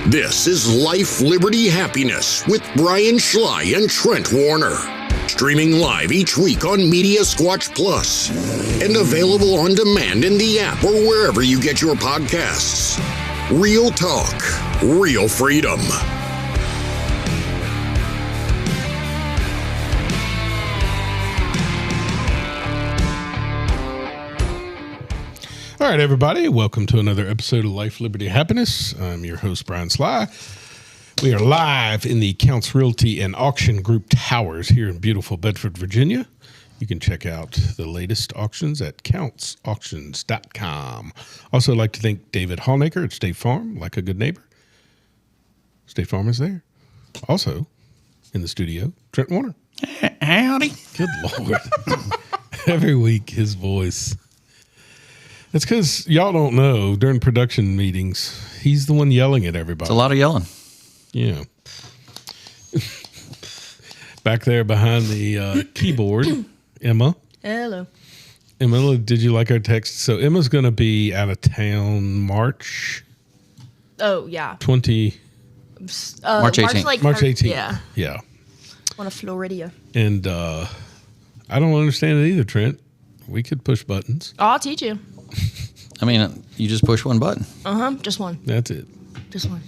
This is Life, Liberty, Happiness with Brian Schley and Trent Warner. Streaming live each week on Media Squatch Plus and available on demand in the app or wherever you get your podcasts. Real talk, real freedom. All right, everybody, welcome to another episode of Life, Liberty, Happiness. I'm your host, Brian Schley. We are live in the Counts Realty and Auction Group Towers here in beautiful Bedford, Virginia. You can check out the latest auctions at countsauctions.com. Also, I'd like to thank David Hallnaker at State Farm, like a good neighbor. State Farm is there. Also, in the studio, Trent Warner. Howdy. Good Lord. Every week, his voice. It's because y'all don't know, during production meetings, he's the one yelling at everybody. It's a lot of yelling. Yeah. Back there behind the keyboard, Emma. Hello. Emma, did you like our text? So Emma's going to be out of town March Oh, yeah. 20. March 18th. March 18th. Yeah. Yeah. On a Florida. And I don't understand it either, Trent. We could push buttons. Oh, I'll teach you. I mean, you just push one button. Just one. That's it. Just one.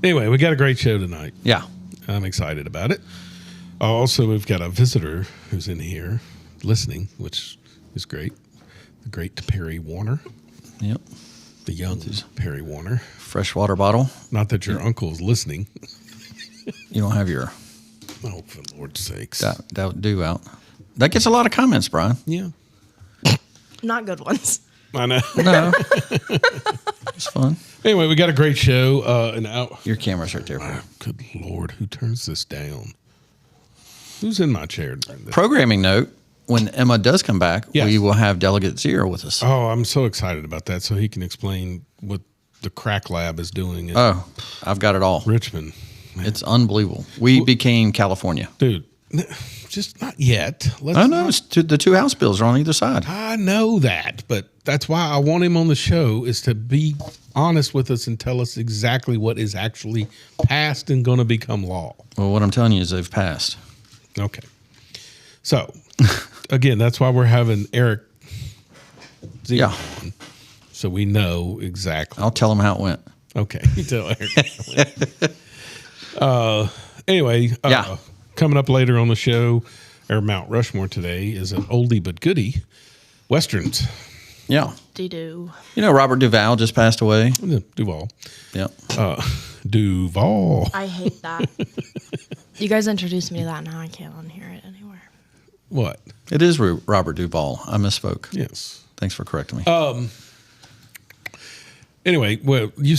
Anyway, we got a great show tonight. Yeah. I'm excited about it. Also, we've got a visitor who's in here listening, which is great. The great Perry Warner. Yep. The young Perry Warner. Fresh water bottle. Not that your uncle's listening. You don't have your Oh, for the Lord's sakes. that do out. That gets a lot of comments, Brian. Yeah. Not good ones. I know. No. It's fun. Anyway, we got a great show. Your camera's right there. Brian. Good Lord, who turns this down? Who's in my chair during this? Programming note, when Emma does come back, Yes. we will have Delegate Zero with us. Oh, I'm so excited about that. So he can explain what the crack lab is doing in Oh, I've got it all. Richmond. It's unbelievable. We became California. Dude, just not yet. I know. The two House bills are on either side. I know that, but that's why I want him on the show, is to be honest with us and tell us exactly what is actually passed and going to become law. Well, what I'm telling you is they've passed. Okay. So, again, that's why we're having Eric Z Yeah. on, so we know exactly. I'll tell them how it went. Okay, you tell Eric. Anyway, Yeah. Coming up later on the show, our Mount Rushmore today is an oldie but goodie, Westerns. Yeah. Doo-doo. You know, Robert Duvall just passed away. Duval. Yep. Duval. I hate that. You guys introduced me to that. Now I can't unhear it anywhere. What? It is Robert Duvall. I misspoke. Yes. Thanks for correcting me. Anyway, well, you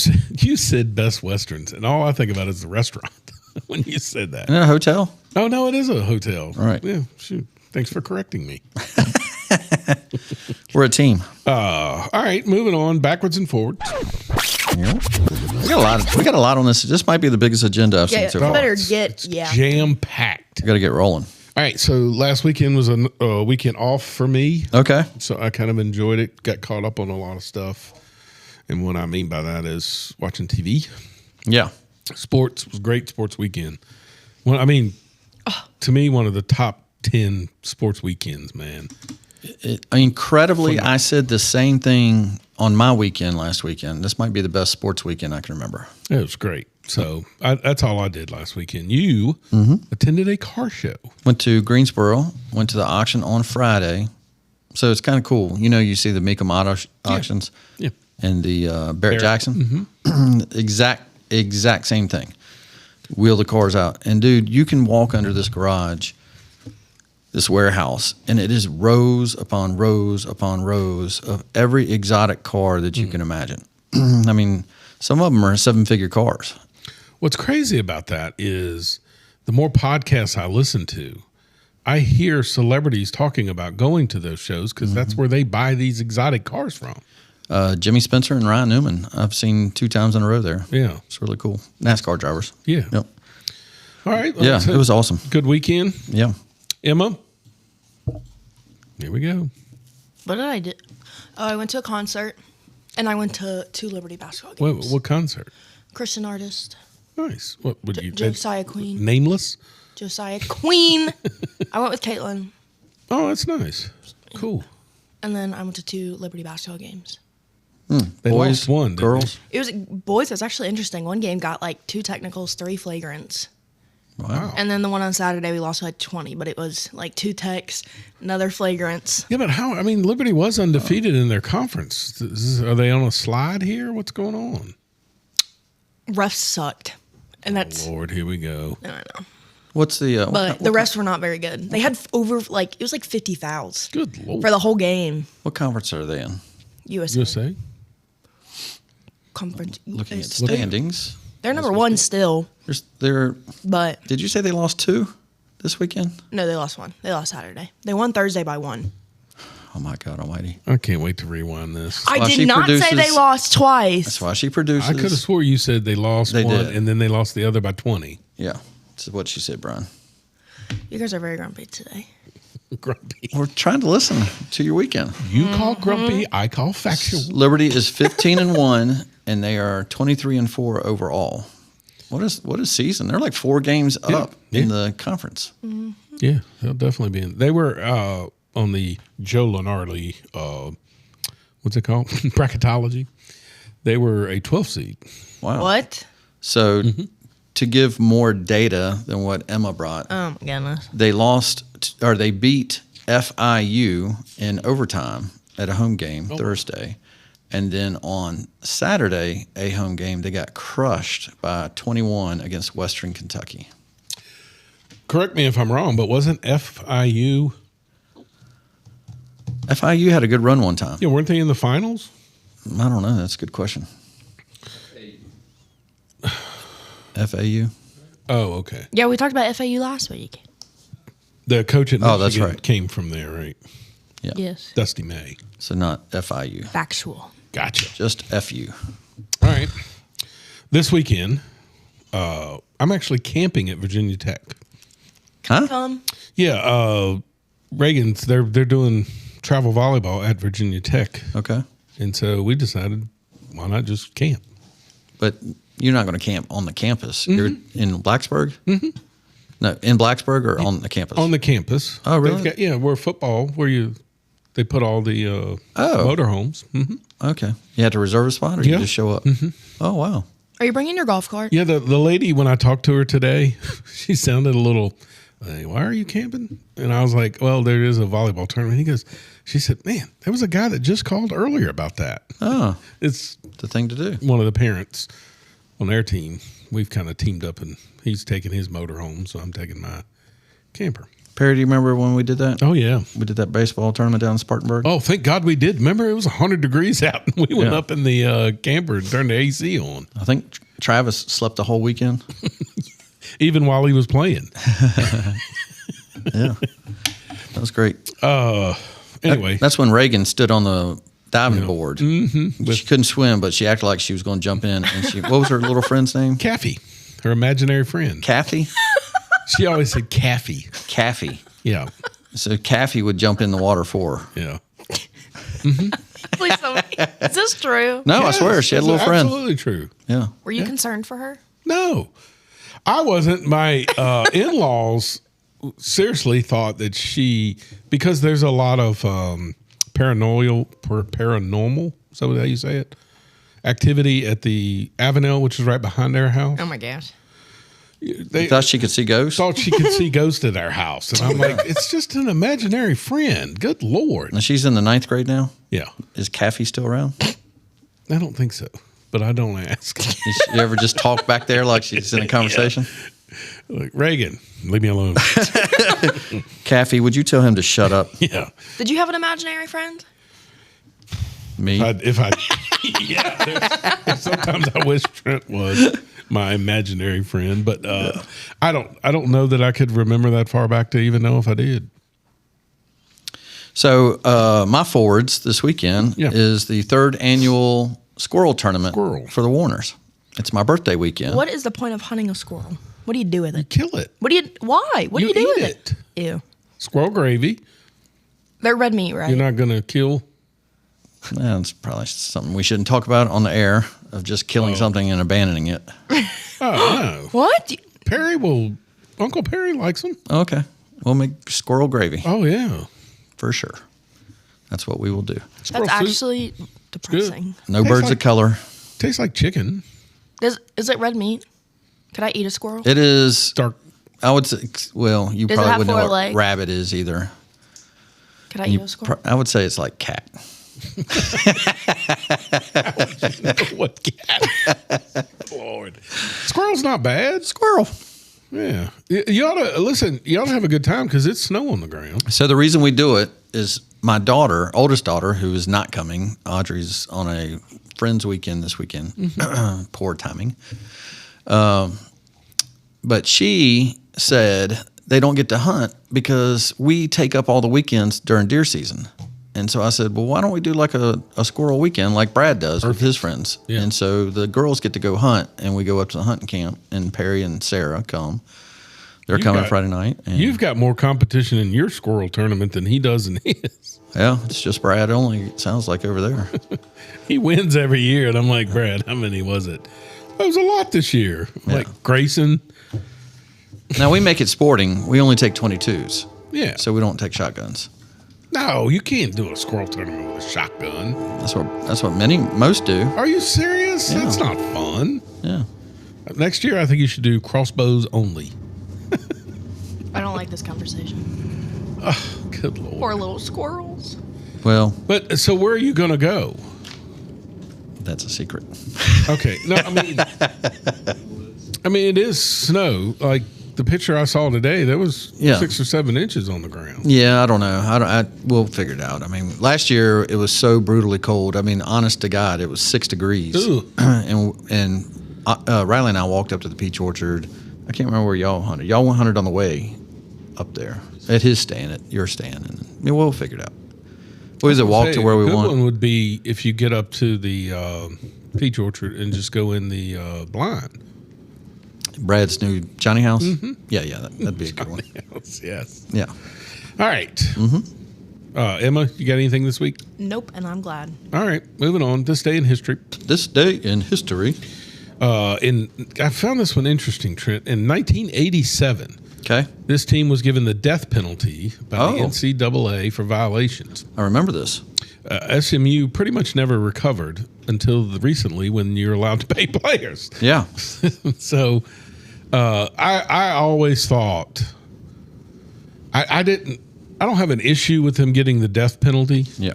said Best Westerns, and all I think about is the restaurant when you said that. In a hotel? Oh, no, it is a hotel. Right. Yeah, shoot. Thanks for correcting me. We're a team. All right, moving on, backwards and forwards. Yeah. We got a lot on this. This might be the biggest agenda I've seen so far. Better It's get, yeah. jam-packed. We got to get rolling. All right, so last weekend was a weekend off for me, Okay. so I kind of enjoyed it, got caught up on a lot of stuff. And what I mean by that is watching TV. Yeah. Sports was great sports weekend. Well, I mean, to me, one of the top 10 sports weekends, man. Incredibly, I said the same thing on my weekend last weekend. This might be the best sports weekend I can remember. It was great. So that's all I did last weekend. You attended a car show. Went to Greensboro, went to the auction on Friday. So it's kind of cool. You know, you see the Mecum Auto auctions Yeah. and the Barrett Jackson. Exact same thing. Wheel the cars out. And, dude, you can walk under this garage, this warehouse, and it is rows upon rows upon rows of every exotic car that you can imagine. I mean, some of them are 7-figure cars. What's crazy about that is the more podcasts I listen to, I hear celebrities talking about going to those shows because that's where they buy these exotic cars from. Jimmy Spencer and Ryan Newman, I've seen 2 times in a row there. Yeah. It's really cool. NASCAR drivers. Yeah. Yep. All right. Yeah, it was awesome. Good weekend. Yeah. Emma, here we go. What did I do? Oh, I went to a concert, and I went to 2 Liberty basketball games. What concert? Christian artist. Nice. What would you? Josiah Queen. Nameless. Josiah Queen. I went with Caitlin. Oh, that's nice. Cool. And then I went to 2 Liberty basketball games. They Boys, lost one. didn't girls. It was boys. It's actually interesting. One game got like 2 technicals, 3 flagrants, Wow. and then the one on Saturday we lost by 20. But it was like 2 techs, another flagrants. Yeah, but how? I mean, Liberty was undefeated in their conference. Are they on a slide here? What's going on? Refs sucked, and that's Lord, here we go. I don't know. What's the? But the refs were not very good. They had over like it was like 50 fouls Good Lord. for the whole game. What conference are they in? USA USA. Conference. Looking at USA. standings. They're number 1 still, They're. but Did you say they lost 2 this weekend? no, they lost 1. They lost Saturday. They won Thursday by 1. Oh my God Almighty! I can't wait to rewind this. I why did she not say they produces- lost twice. That's why she produces. I could have swore you said they lost They one did. and then they lost the other by 20. Yeah, this is what she said, Brian. You guys are very grumpy today. Grumpy. We're trying to listen to your weekend. You call grumpy, I call factual. Liberty is 15-1, and they are 23-4 overall. What is season? They're like 4 games up yeah. in the conference. Yeah, they'll definitely be in. They were on the Joe Lenardi, what's it called? Bracketology. They were a 12 seed. Wow. What? So to give more data than what Emma brought, Oh my goodness. they beat FIU in overtime at a home game Thursday. And then on Saturday, a home game, they got crushed by 21 against Western Kentucky. Correct me if I'm wrong, but wasn't FIU? FIU had a good run one time. Yeah, weren't they in the finals? I don't know. That's a good question. FAU? Oh, okay. Yeah, we talked about FAU last week. The coach at Oh, that's Michigan right. came from there, right? Yeah. Yes. Dusty May. So not FIU, Factual. Gotcha. just FU. All right. This weekend, I'm actually camping at Virginia Tech. Huh? Yeah, Reagan's they're doing travel volleyball at Virginia Tech, Okay. and so we decided why not just camp. But you're not going to camp on the campus. You're in Blacksburg? Mm-hmm. No, in Blacksburg or on the campus? On the campus. Oh, really? They've got, where football, they put all the motorhomes. Mm-hmm. Okay. You had to reserve a spot or you Yeah. just show up? Oh, wow. Are you bringing your golf cart? Yeah, the lady, when I talked to her today, she sounded a little, hey, why are you camping? And I was like, well, there is a volleyball tournament. She said, man, there was a guy that just called earlier about that. Oh, It's the thing to do. one of the parents on their team. We've kind of teamed up, and he's taking his motorhome, so I'm taking my camper. Perry, do you remember when we did that? Oh, yeah. We did that baseball tournament down in Spartanburg? Oh, thank God we did. Remember, it was 100 degrees out, and we went Yeah. up in the camper and turned the AC on, I think Travis slept the whole weekend. even while he was playing. Yeah. That was great. Anyway, That's when Reagan stood on the diving board. Mm-hmm. She couldn't swim, but she acted like she was going to jump in. And what was her little friend's name? Kathy, her imaginary friend. Kathy? She always said Kathy. Kathy. Yeah, So Kathy would jump in the water for her. yeah. Please tell me. Is this true? No, I swear, she had a little friend. Absolutely true. Yeah. Were you concerned for her? No, I wasn't. My in-laws seriously thought that because there's a lot of paranormal, is that how you say it? Activity at the Avenel, which is right behind their house. Oh my gosh. They Thought she could see ghosts? thought she could see ghosts at their house. And I'm like, it's just an imaginary friend. Good Lord. And she's in the 9th grade now? Yeah, Is Kathy still around? I don't think so, but I don't ask. Does she ever just talk back there like she's in a conversation? Like, Reagan, leave me alone. Kathy, would you tell him to shut up? Yeah. Did you have an imaginary friend? Me? Sometimes I wish Trent was my imaginary friend, but I don't know that I could remember that far back to even know if I did. So my forwards this weekend is the 3rd annual squirrel tournament for the Warners. It's my birthday weekend. What is the point of hunting a squirrel? What do you do with it? Kill it. Why? What do you do eat with it. it? Ew. Squirrel gravy. They're red meat, right? You're not going to kill. That's probably something we shouldn't talk about on the air. of just killing something and abandoning it. Oh, no. What? Uncle Perry likes them. Okay. We'll make squirrel gravy Oh, yeah. for sure. That's what we will do. Squirrel That's soup actually depressing. No Tastes birds like- of color. tastes like chicken. Is it red meat? Could I eat a squirrel? It is. Dark. I would say. Well, you Does it probably have wouldn't know 4 what legs? rabbit is either. Could I eat a squirrel? I would say it's like cat. What cat? Lord. Squirrel's not bad. Squirrel. Yeah. You ought to listen. You ought to have a good time because it's snow on the ground. So the reason we do it is my daughter, oldest daughter, who is not coming. Audrey's on a friend's weekend this weekend. Poor timing. But she said they don't get to hunt because we take up all the weekends during deer season. And so I said, well, why don't we do like a squirrel weekend like Brad does with his friends? Yeah. And so the girls get to go hunt, and we go up to the hunting camp, and Perry and Sarah come. They're coming Friday night. And You've got more competition in your squirrel tournament than he does in his. yeah, it's just Brad only, it sounds like, over there. He wins every year, and I'm like, Brad, how many was it? It was a lot this year. Like Grayson. Now, we make it sporting. We only take 22s, Yeah. so we don't take shotguns. No, you can't do a squirrel tournament with a shotgun. That's what most do. Are you serious? Yeah. That's not fun. Yeah. Next year, I think you should do crossbows only. I don't like this conversation. Good Lord. Poor little squirrels. Well, But so where are you going to go? that's a secret. Okay. No, I mean, it is snow. Like the picture I saw today, there was 6 or 7 inches on the ground. Yeah, I don't know. We'll figure it out. I mean, last year it was so brutally cold. I mean, honest to God, it was 6 degrees. Ooh. and Riley and I walked up to the peach orchard. I can't remember where y'all hunted. Y'all hunted on the way up there at his stand, at your stand, and we'll figure it out. We'll either walk to where we a good want. one would be if you get up to the peach orchard and just go in the blind. Brad's new Johnny House. Yeah, that'd be a good one. Yes. Yeah. All right. Emma, you got anything this week? Nope, and I'm glad. All right. Moving on. This day in history. This day in history. I found this one interesting, Trent. In 1987, Okay, this team was given the death penalty by the Oh. NCAA for violations. I remember this. SMU pretty much never recovered until recently when you're allowed to pay players. Yeah. So I always thought I don't have an issue with them getting the death penalty Yeah.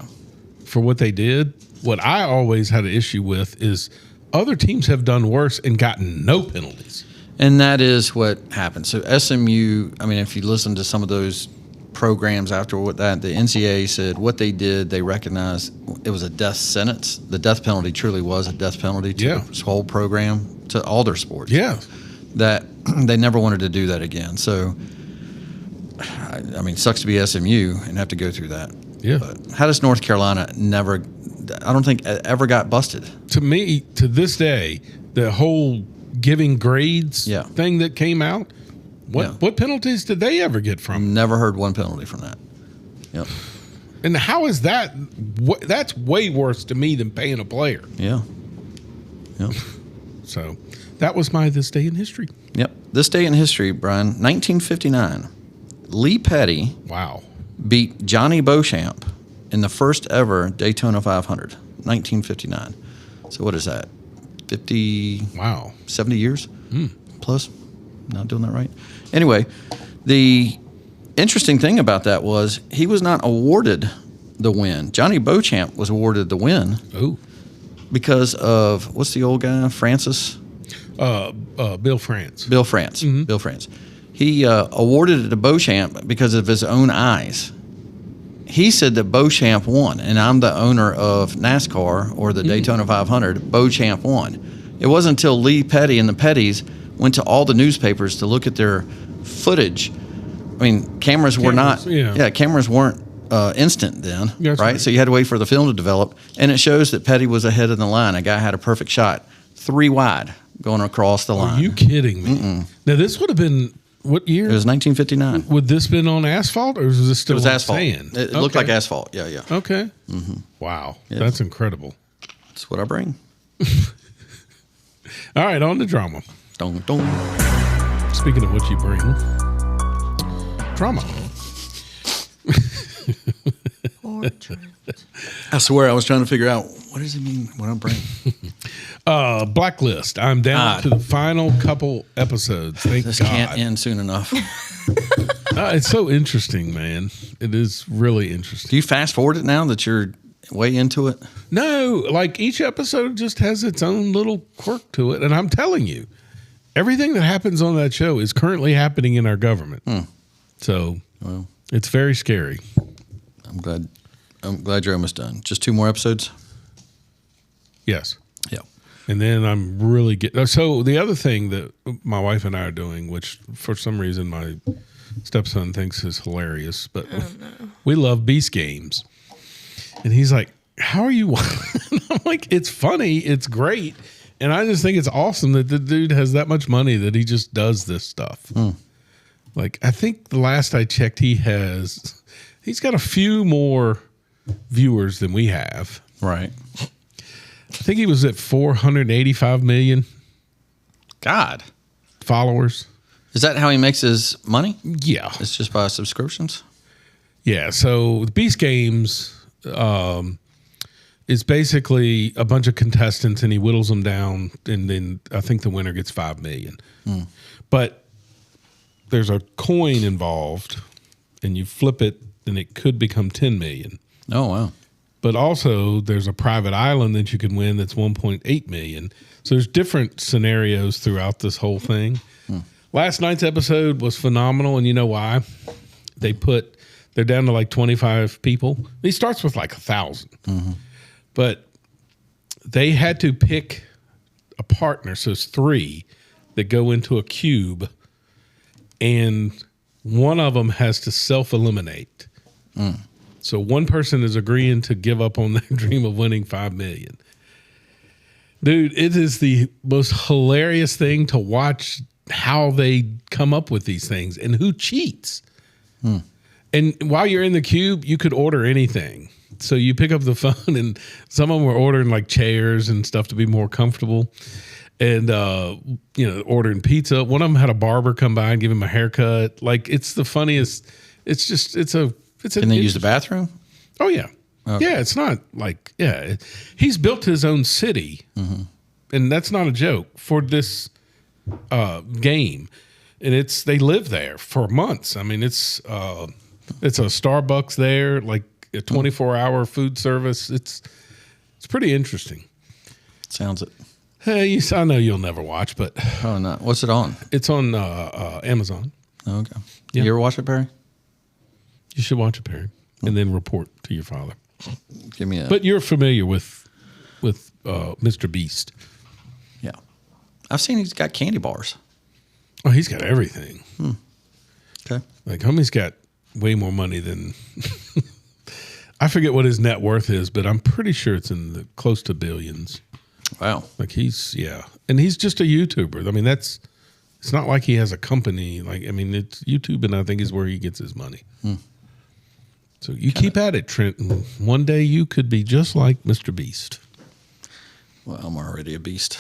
for what they did. What I always had an issue with is other teams have done worse and gotten no penalties. And that is what happened. So SMU, I mean, if you listen to some of those programs after what that, the NCAA said what they did, they recognized it was a death sentence. The death penalty truly was a death penalty to this whole program, to all their sports. Yeah. That they never wanted to do that again. So, I mean, sucks to be SMU and have to go through that. Yeah. But how does North Carolina never, I don't think ever got busted? To me, to this day, the whole giving grades Yeah. thing that came out, what penalties did they ever get from? Never heard one penalty from that. Yep. And how is that? That's way worse to me than paying a player. Yeah. Yep. So that was my This Day in History. Yep. This day in history, Brian, 1959, Lee Petty Wow. beat Johnny Beauchamp in the first ever Daytona 500, 1959. So what is that? 50, Wow. 70 years plus? Not doing that right. Anyway, the interesting thing about that was he was not awarded the win. Johnny Beauchamp was awarded the win Oh. because of, what's the old guy, Francis? Bill France. Bill France. Bill France. He awarded it to Beauchamp because of his own eyes. He said that Beauchamp won, and I'm the owner of NASCAR or the Daytona 500. Beauchamp won. It wasn't until Lee Petty and the Pettys went to all the newspapers to look at their footage. I mean, cameras weren't instant then, That's right? right. So you had to wait for the film to develop, and it shows that Petty was ahead of the line. A guy had a perfect shot, 3 wide, going across the line. Are you kidding me? Now this would have been what year? It was 1959. Would this been on asphalt or was this still It was on asphalt. sand? It looked like asphalt. Yeah, yeah. Okay. Wow. That's incredible. That's what I bring. All right, on to drama. Dong, dong. Speaking of what you bring, drama. Poor Trent. I swear I was trying to figure out what does it mean when I bring. Blacklist. I'm down to the final couple episodes. Thank This God. can't end soon enough. It's so interesting, man. It is really interesting. Do you fast forward it now that you're way into it? No, like each episode just has its own little quirk to it. And I'm telling you, everything that happens on that show is currently happening in our government. So it's very scary. I'm glad you're almost done. Just 2 more episodes? Yes. Yeah. And then I'm really getting. So the other thing that my wife and I are doing, which for some reason my stepson thinks is hilarious, but we love Beast Games. And he's like, how are you? I'm like, it's funny. It's great. And I just think it's awesome that the dude has that much money that he just does this stuff. Like, I think the last I checked, he's got a few more viewers than we have. Right. I think he was at 485 million God. followers. Is that how he makes his money? Yeah. It's just by subscriptions? Yeah. So the Beast Games is basically a bunch of contestants and he whittles them down. And then I think the winner gets 5 million. But there's a coin involved and you flip it and it could become 10 million. Oh, wow. But also there's a private island that you can win that's 1.8 million. So there's different scenarios throughout this whole thing. Last night's episode was phenomenal, and you know why? They're down to like 25 people. He starts with like 1,000. But they had to pick a partner, so it's 3 that go into a cube, and one of them has to self-eliminate. So one person is agreeing to give up on their dream of winning 5 million. Dude, it is the most hilarious thing to watch how they come up with these things and who cheats. And while you're in the cube, you could order anything. So you pick up the phone and some of them were ordering like chairs and stuff to be more comfortable. And, ordering pizza. One of them had a barber come by and give him a haircut. Like, it's the funniest. It's just, Can they use the bathroom? Oh, yeah. Okay. Yeah, it's not like, he's built his own city, and that's not a joke, for this game. And they live there for months. I mean, it's a Starbucks there, like a 24-hour food service. It's pretty interesting. Sounds it. Hey, I know you'll never watch, but Oh, no. What's it on? it's on Amazon. Okay. Yeah. You ever watch it, Perry? You should watch it, Perry, and then report to your father. Give me a. But you're familiar with Mr. Beast. Yeah. I've seen he's got candy bars. Oh, he's got everything. Okay. Like, homie's got way more money than I forget what his net worth is, but I'm pretty sure it's in the close to billions. Wow. Like, and he's just a YouTuber. I mean, it's not like he has a company. Like, I mean, it's YouTube, and I think is where he gets his money. So you keep at it, Trent. And one day you could be just like Mr. Beast. Well, I'm already a beast.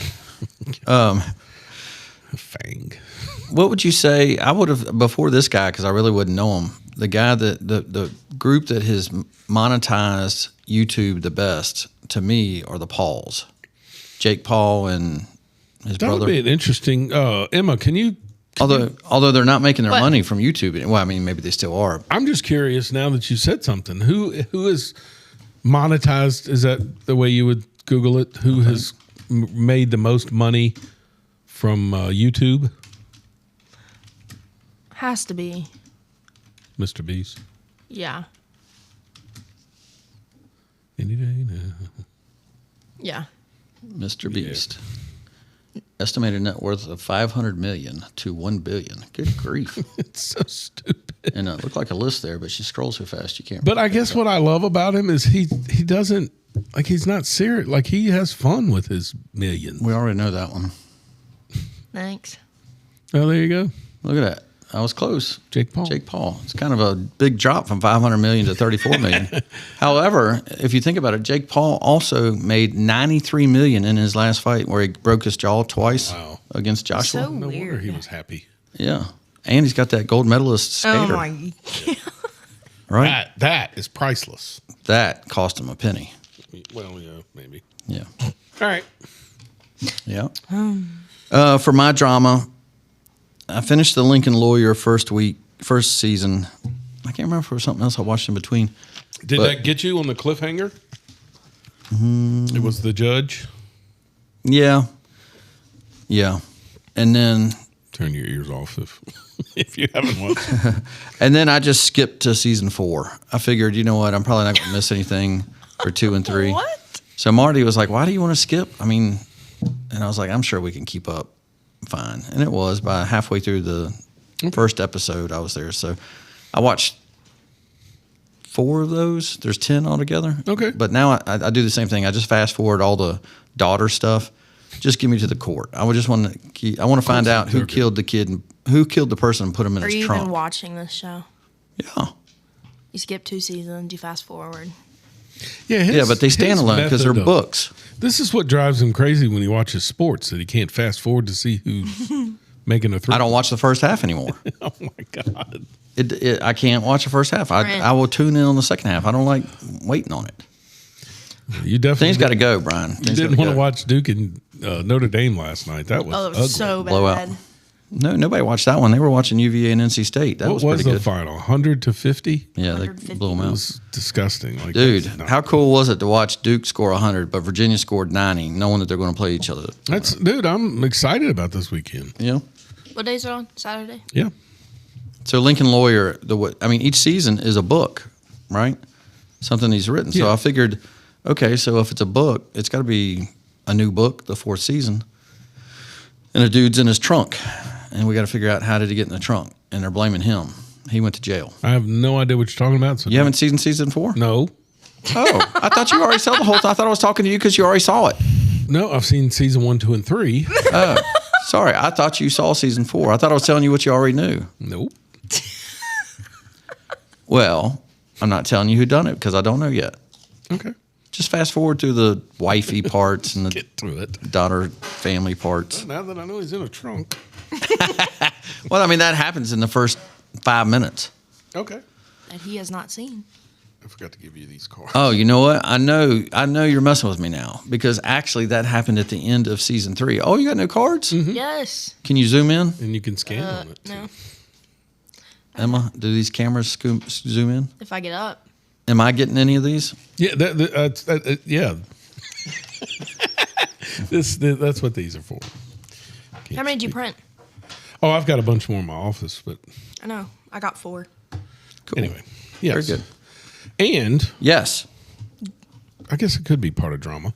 Fang. What would you say? I would have, before this guy, because I really wouldn't know him, the guy the group that has monetized YouTube the best to me are the Pauls. Jake Paul and his That brother. would be an interesting. Emma, can you? Although they're not making their What? money from YouTube. Well, I mean, maybe they still are. I'm just curious now that you said something. Who is monetized? Is that the way you would Google it? Who has made the most money from YouTube? Has to be. Mr. Beast. Yeah. Any day now. Yeah. Mr. Beast. Estimated net worth of 500 million to 1 billion. Good grief. It's so stupid. And it looked like a list there, but she scrolls so fast you can't. But I guess what I love about him is he doesn't, like, he's not serious. Like, he has fun with his millions. We already know that one. Thanks. Oh, there you go. Look at that. I was close. Jake Paul. Jake Paul. It's kind of a big drop from 500 million to 34 million. However, if you think about it, Jake Paul also made 93 million in his last fight where he broke his jaw twice against Joshua. So No wonder weird. he was happy. Yeah. And he's got that gold medalist skater. Oh my! Right? That is priceless. That cost him a penny. Well, yeah, maybe. Yeah. All right. Yeah. For my drama, I finished The Lincoln Lawyer first season. I can't remember if there was something else I watched in between. Did that get you on the cliffhanger? It was the judge. Yeah. Yeah. And then Turn your ears off if you haven't watched. I just skipped to season 4. I figured, you know what, I'm probably not going to miss anything for 2 and 3. What? So Marty was like, why do you want to skip? I mean, and I was like, I'm sure we can keep up fine. And it was. By halfway through the first episode, I was there. So I watched 4 of those. There's 10 altogether. Okay. But now I do the same thing. I just fast forward all the daughter stuff. Just give me to the court. I would just want to. I want to find out who killed the kid, and who killed the person, and put him in Are his you trunk. even watching this show? Yeah. You skip 2 seasons. You fast forward. Yeah, But they stand alone because they're books. This is what drives him crazy when he watches sports, that he can't fast forward to see who's making a throw. I don't watch the first half anymore. Oh my god! I can't watch the first half. I will tune in on the second half. I don't like waiting on it. You definitely Things got to go, Brian. You Things didn't gotta want to go. watch Duke and Notre Dame last night. That was Oh, it was ugly. so bad. Blowout. No, nobody watched that one. They were watching UVA and NC State. That What was was pretty the good. final? 100-50. Yeah, they 150. blew them It out. was disgusting. Like, Dude, that's not- how cool was it to watch Duke score 100, but Virginia scored 90, knowing that they're going to play each other? Dude, I'm excited about this weekend. You know? What days are on? Saturday? Yeah. So Lincoln Lawyer, each season is a book, right? Something he's written. So Yeah. I figured, okay, so if it's a book, it's got to be a new book, the 4th season. And a dude's in his trunk, and we got to figure out how did he get in the trunk, and they're blaming him. He went to jail. I have no idea what you're talking about. So You haven't seen season 4? No. Oh, I thought you already saw the whole thing. I thought I was talking to you because you already saw it. No, I've seen season 1, 2, and 3. Sorry, I thought you saw season 4. I thought I was telling you what you already knew. Nope. Well, I'm not telling you who done it because I don't know yet. Okay. Just fast forward through the wifey parts and the Get to it. daughter family parts. Now that I know he's in a trunk. Well, I mean, that happens in the first 5 minutes. Okay. That he has not seen. I forgot to give you these cards. Oh, you know what? I know you're messing with me now because actually that happened at the end of season 3. Oh, you got new cards? Yes. Can you zoom in? And you can scan on it. No. Emma, do these cameras zoom in? If I get up. Am I getting any of these? Yeah, yeah. That's what these are for. Can't How many did you speak. print? Oh, I've got a bunch more in my office, but I know. I got 4. Cool. anyway. Yes. Very good. And Yes. I guess it could be part of drama.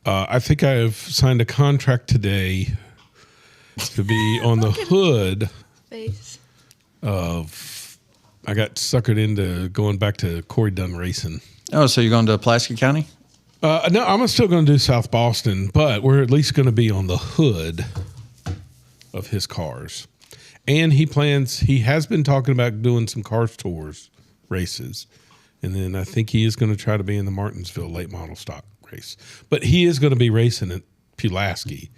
I think I have signed a contract today to be on the hood Face. of. I got suckered into going back to Corey Dunn Racing. Oh, so you're going to Pulaski County? No, I'm still going to do South Boston, but we're at least going to be on the hood of his cars. And he has been talking about doing some cars tours races. And then I think he is going to try to be in the Martinsville late model stock race. But he is going to be racing at Pulaski.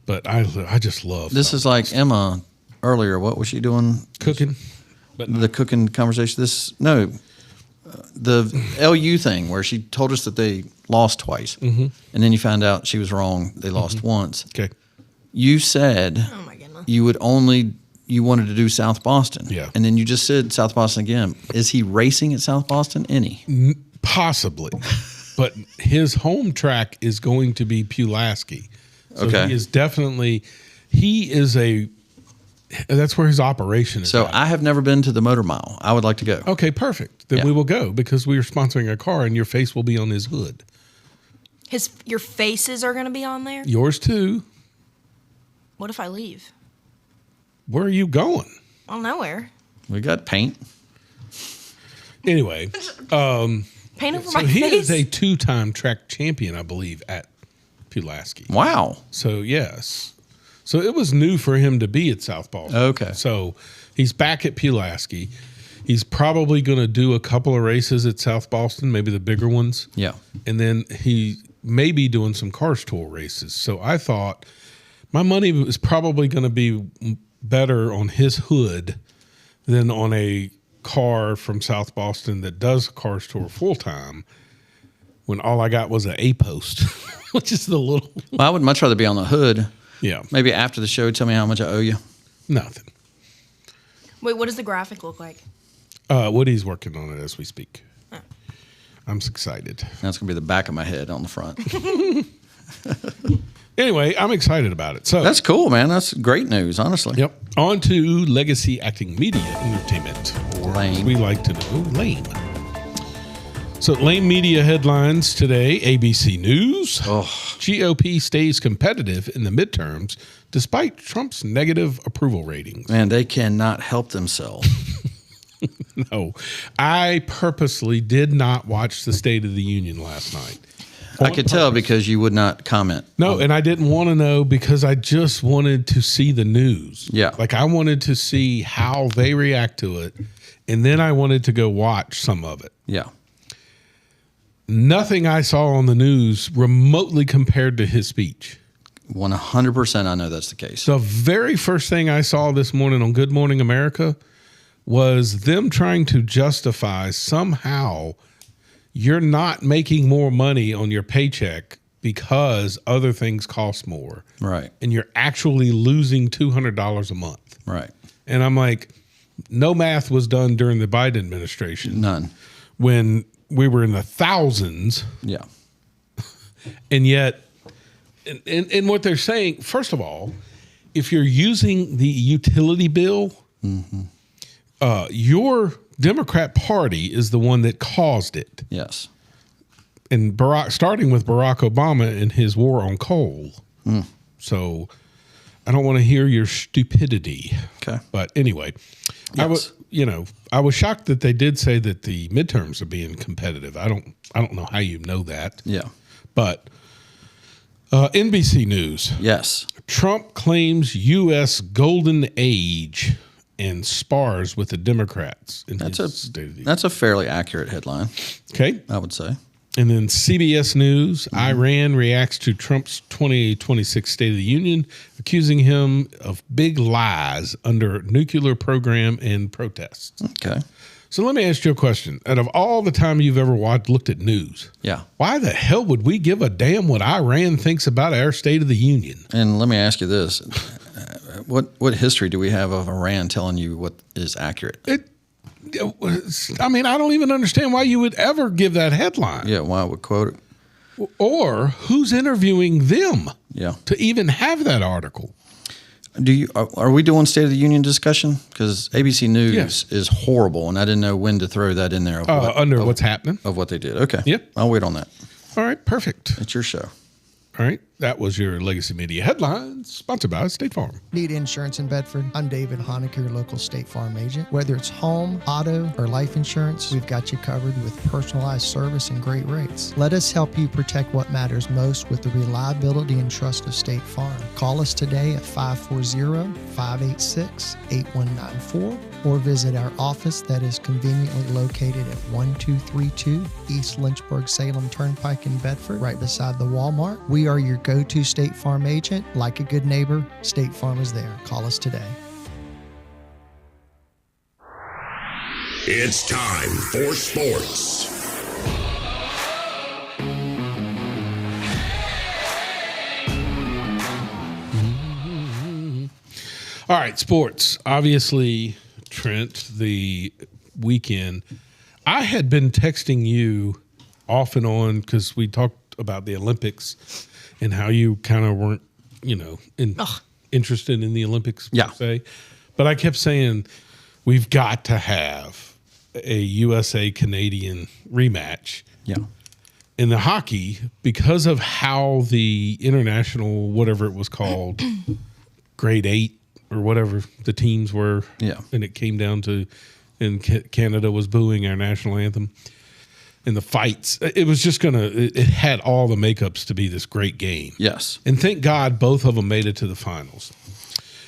But I just love This South is like Emma earlier. What was she doing? cooking. But The cooking conversation. The LU thing where she told us that they lost twice, and then you found out she was wrong. They lost once. okay. You said Oh my goodness. you wanted to do South Boston, Yeah. and then you just said South Boston again. Is he racing at South Boston? Any? Possibly. But his home track is going to be Pulaski. So Okay. he is that's where his operation is. So at. I have never been to the Motor Mile. I would like to go. Okay, perfect. Then Yeah. we will go because we are sponsoring a car and your face will be on his hood. Your faces are going to be on there? Yours too. What if I leave? Where are you going? Well, nowhere. We got paint. Anyway, Paint over so my he face? is a 2-time track champion, I believe, at Pulaski. Wow. So yes. So it was new for him to be at South Boston. Okay. So he's back at Pulaski. He's probably going to do a couple of races at South Boston, maybe the bigger ones. Yeah. And then he may be doing some Cars Tour races. So I thought my money was probably going to be better on his hood than on a car from South Boston that does Cars Tour full time, when all I got was an A post, which is the little. Well, I would much rather be on the hood. Yeah. Maybe after the show, tell me how much I owe you. Nothing. Wait, what does the graphic look like? Woody's working on it as we speak. I'm excited. That's going to be the back of my head on the front. Anyway, I'm excited about it. So That's cool, man. That's great news, honestly. Yep. On to Legacy Acting Media Entertainment, or as Lame. we like to know, lame. So lame media headlines today. ABC News. GOP stays competitive in the midterms despite Trump's negative approval ratings. Man, they cannot help themselves. No, I purposely did not watch the State of the Union last night. I could tell because you would not comment. No, and I didn't want to know because I just wanted to see the news. Yeah. Like I wanted to see how they react to it. And then I wanted to go watch some of it. Yeah. Nothing I saw on the news remotely compared to his speech. 100% I know that's the case. The very first thing I saw this morning on Good Morning America was them trying to justify somehow you're not making more money on your paycheck because other things cost more. Right. And you're actually losing $200 a month. Right. And I'm like, no math was done during the Biden administration. None. When we were in the thousands. Yeah. And yet, and what they're saying, first of all, if you're using the utility bill, your Democrat Party is the one that caused it. Yes. And starting with Barack Obama and his war on coal. So I don't want to hear your stupidity. Okay. But anyway, I was shocked that they did say that the midterms are being competitive. I don't know how you know that. Yeah. But NBC News. Yes. Trump claims U.S. golden age and spars with the Democrats in his State of the Union. That's a fairly accurate headline, Okay. I would say. And then CBS News, Iran reacts to Trump's 2026 State of the Union, accusing him of big lies under nuclear program and protests. Okay. So let me ask you a question. Out of all the time you've ever looked at news, Yeah. why the hell would we give a damn what Iran thinks about our State of the Union? And let me ask you this. What history do we have of Iran telling you what is accurate? I mean, I don't even understand why you would ever give that headline. Yeah, why would quote it? Or who's interviewing them Yeah. to even have that article. Are we doing State of the Union discussion? Because ABC News Yes. is horrible, and I didn't know when to throw that in there. Of What's happening. of what they did. Okay. Yep. I'll wait on that. All right, perfect. It's your show. All right, that was your Legacy Media headlines, sponsored by State Farm. Need insurance in Bedford? I'm David Honecker, your local State Farm agent. Whether it's home, auto, or life insurance, we've got you covered with personalized service and great rates. Let us help you protect what matters most with the reliability and trust of State Farm. Call us today at 540-586-8194 or visit our office that is conveniently located at 1232 East Lynchburg-Salem Turnpike in Bedford, right beside the Walmart. We are your go-to State Farm agent. Like a good neighbor, State Farm is there. Call us today. It's time for sports. All right, sports. Obviously, Trent, the weekend, I had been texting you off and on because we talked about the Olympics and how you kind of weren't, interested in the Olympics per se. But I kept saying, we've got to have a USA-Canadian rematch. Yeah. In the hockey, because of how the international, whatever it was called, grade 8 or whatever the teams were, Yeah. and it came down to, and Canada was booing our national anthem. and the fights. It was just it had all the makeups to be this great game. Yes. And thank God both of them made it to the finals.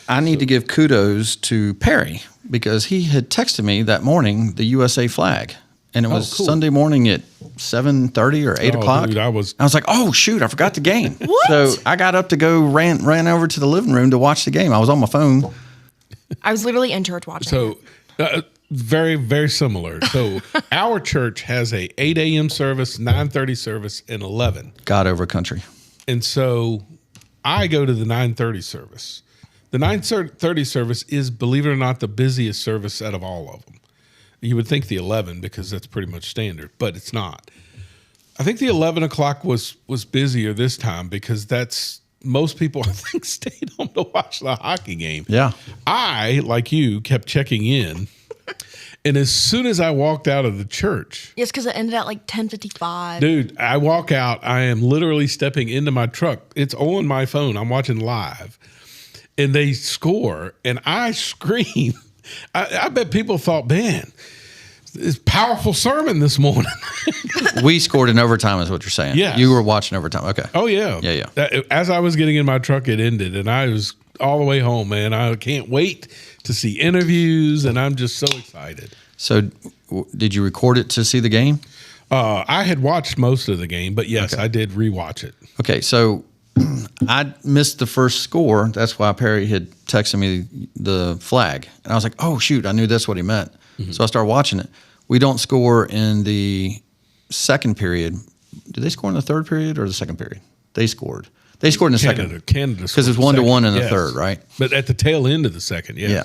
I need to give kudos to Perry because he had texted me that morning the USA flag. And it was cool. Sunday morning at 7:30 or 8 o'clock. Dude, I was like, oh, shoot, I forgot the game. What? So I got up to go, ran over to the living room to watch the game. I was on my phone. I was literally in church watching. So very, very similar. So our church has a 8 a.m. service, 9:30 service, and 11. God over country. And so I go to the 9:30 service. The 9:30 service is, believe it or not, the busiest service out of all of them. You would think the 11 because that's pretty much standard, but it's not. I think the 11 o'clock was busier this time because that's most people, I think, stayed home to watch the hockey game. Yeah. I, like you, kept checking in. And as soon as I walked out of the church. Yes, because it ended at like 10:55. Dude, I walk out. I am literally stepping into my truck. It's on my phone. I'm watching live. And they score. And I scream. I bet people thought, man, it's powerful sermon this morning. We scored in overtime is what you're saying. Yes. You were watching overtime. Okay. Oh, yeah. Yeah. As I was getting in my truck, it ended. And I was all the way home, man. I can't wait to see interviews. And I'm just so excited. So did you record it to see the game? I had watched most of the game, but yes, Okay. I did rewatch it. Okay. So I missed the first score. That's why Perry had texted me the flag. And I was like, oh, shoot, I knew that's what he meant. Mm-hmm. So I started watching it. We don't score in the second period. Did they score in the third period or the second period? They scored. They scored in the second. Canada. Because it's 1-1 in the third, right? But at the tail end of the second, yes. Yeah.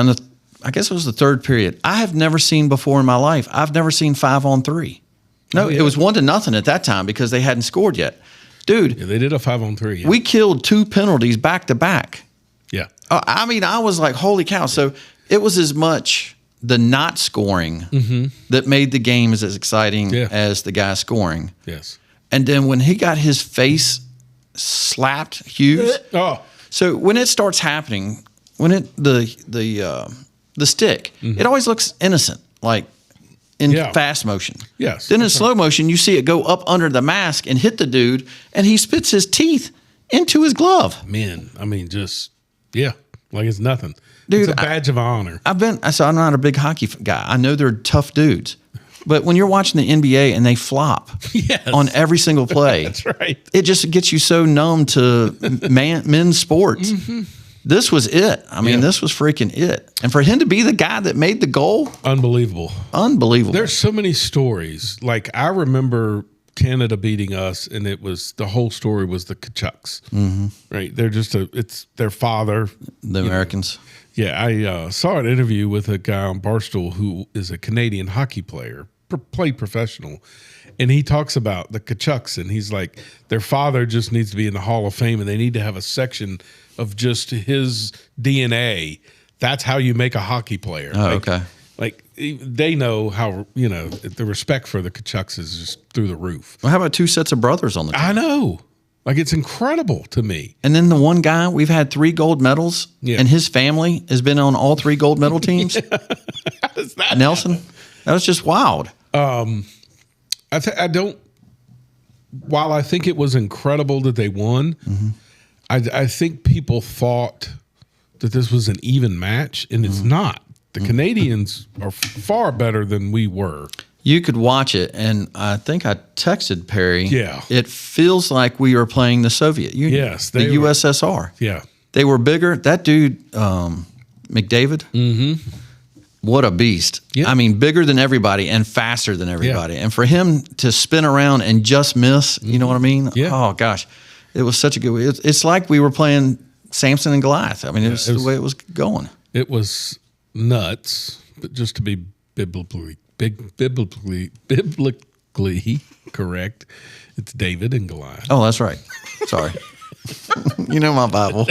Now, I guess it was the third period. I have never seen before in my life. I've never seen 5-on-3. No, It was 1-0 at that time because they hadn't scored yet. Dude, Yeah, they did a 5-on-3. Yeah. we killed 2 penalties back to back. Yeah. I mean, I was like, holy cow. So it was as much the not scoring that made the game as exciting as the guy scoring. Yes. And then when he got his face slapped, Hughes. Oh, So when it starts happening, when the stick, it always looks innocent, like in fast motion. Yes. Then in slow motion, you see it go up under the mask and hit the dude, and he spits his teeth into his glove. man. I mean, just, like it's nothing. Dude, it's a badge of honor. I'm not a big hockey guy. I know they're tough dudes. But when you're watching the NBA and they flop on every single play, That's right. it just gets you so numb to men's sports. This was it. I mean, this was freaking it. And for him to be the guy that made the goal, Unbelievable. unbelievable. There's so many stories. Like I remember Canada beating us, and it was the whole story was the Kachucks. Right? They're just it's their father. The Americans. Yeah, I saw an interview with a guy on Barstool who is a Canadian hockey player, played professional, and he talks about the Kachucks, and he's like, their father just needs to be in the Hall of Fame, and they need to have a section of just his DNA. That's how you make a hockey player. Oh, okay. Like they know how, the respect for the Kachucks is just through the roof. Well, how about 2 sets of brothers on the team? I know. Like it's incredible to me. And then the one guy, we've had 3 gold medals, and his family has been on all 3 gold medal teams. How does that Nelson, happen? that was just wild. I don't. While I think it was incredible that they won, I think people thought that this was an even match, and it's not. The Canadians are far better than we were. You could watch it, and I think I texted Perry. Yeah. It feels like we are playing the Soviet Union. Yes, the they were. USSR. Yeah. They were bigger. That dude, McDavid, what a beast. Yeah. I mean, bigger than everybody and faster than everybody. And for him to spin around and just miss, you know what I mean? Yeah. Oh, gosh. It was such a good – it's like we were playing Samson and Goliath. I mean, it was the way it was going. It was nuts, but just to be biblically correct, it's David and Goliath. Oh, that's right. Sorry. You know my Bible.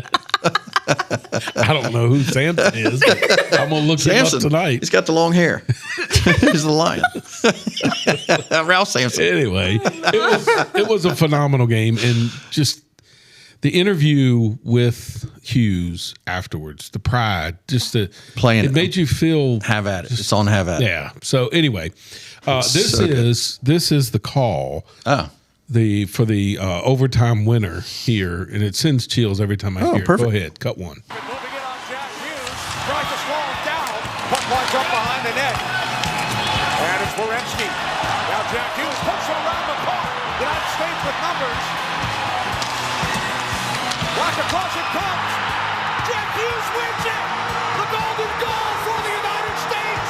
I don't know who Samson is, but I'm going to look him up tonight. He's got the long hair. He's the lion. Ralph Sampson. Anyway, it was a phenomenal game, and just the interview with Hughes afterwards, the pride, just the Playing it made you feel Have at it. It's on Have at it. yeah. So anyway, this so good. is the call Oh, for the overtime winner here, and it sends chills every time I hear it. perfect. Go ahead, cut one. Moving it on Jack Hughes. Tries to slow him down. Puck winds up behind the net. And it's Werenski. Now Jack Hughes puts it around the car. United States with numbers. Back across it comes. Jack Hughes wins it. The golden goal for the United States.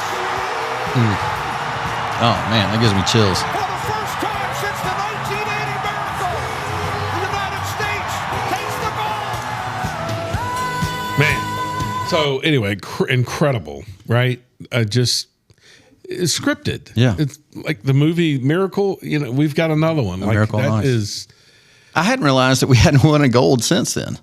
oh man, that gives me chills. For the first time since the 1980 miracle, the United States takes the gold. Man. So anyway, incredible, right? It's scripted. Yeah. It's like the movie Miracle. You know, we've got another one. Like Miracle on that Ice. is. I hadn't realized that we hadn't won a gold since then.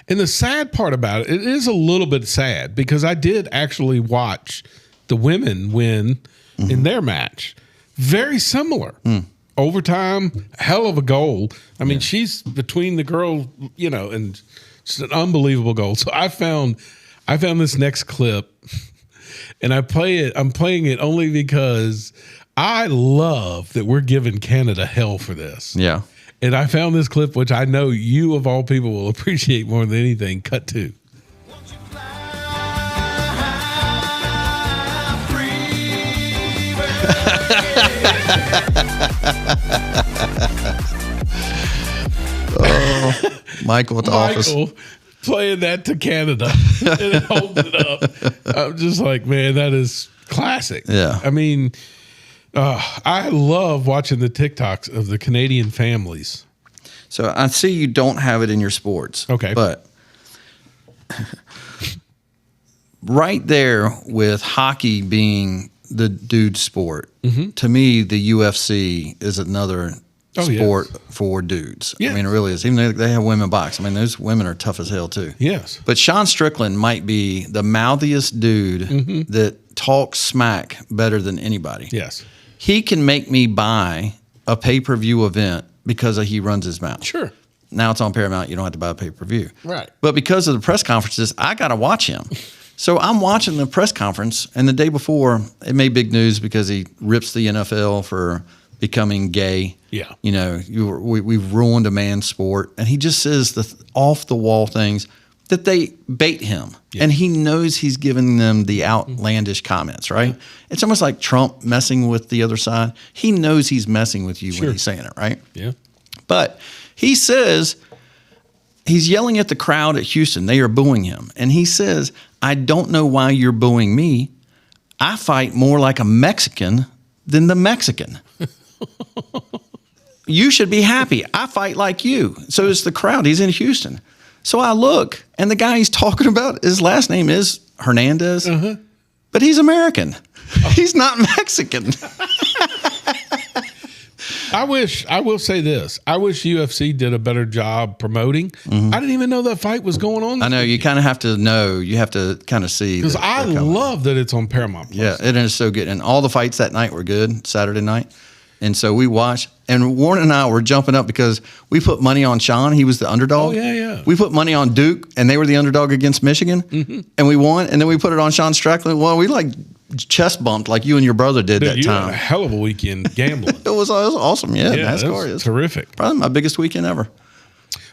And the sad part about it is a little bit sad because I did actually watch the women win in their match. Very similar. Overtime, hell of a goal. I mean, she's between the girl, you know, and just an unbelievable goal. So I found this next clip and I'm playing it only because I love that we're giving Canada hell for this. Yeah. And I found this clip, which I know you of all people will appreciate more than anything. Cut to. Michael at the office. Michael playing that to Canada and holding it up. I'm just like, man, that is classic. Yeah. I mean, I love watching the TikToks of the Canadian families. So I see you don't have it in your sports. Okay. But right there with hockey being the dude sport, to me, the UFC is another sport for dudes. Yeah. I mean, it really is. Even though they have women box. I mean, those women are tough as hell too. Yes. But Sean Strickland might be the mouthiest dude that talks smack better than anybody. Yes. He can make me buy a pay-per-view event because he runs his mouth. Sure. Now it's on Paramount. You don't have to buy a pay-per-view. Right. But because of the press conferences, I got to watch him. So I'm watching the press conference, and the day before, it made big news because he rips the NFL for becoming gay. Yeah. You know, we've ruined a man's sport. And he just says the off-the-wall things that they bait him. Yeah. And he knows he's giving them the outlandish comments, right? It's almost like Trump messing with the other side. He knows he's messing with you when he's saying it, right? Yeah. But he says, he's yelling at the crowd at Houston. They are booing him. And he says, I don't know why you're booing me. I fight more like a Mexican than the Mexican. You should be happy. I fight like you. So it's the crowd. He's in Houston. So I look, and the guy he's talking about, his last name is Hernandez, but he's American. He's not Mexican. I will say this. I wish UFC did a better job promoting. I didn't even know that fight was going on. I know, you kind of have to know. You have to kind of see. Because that I they're coming. love that it's on Paramount Plus. Yeah, it is so good. And all the fights that night were good, Saturday night. And so we watched. And Warren and I were jumping up because we put money on Sean. He was the underdog. Oh, yeah. We put money on Duke, and they were the underdog against Michigan. And we won. And then we put it on Sean Strickland. Well, we like chest bumped like you and your brother did Dude, that you had a time. hell of a weekend gambling. It was awesome. Yeah, Yeah, that NASCAR was is terrific. probably my biggest weekend ever.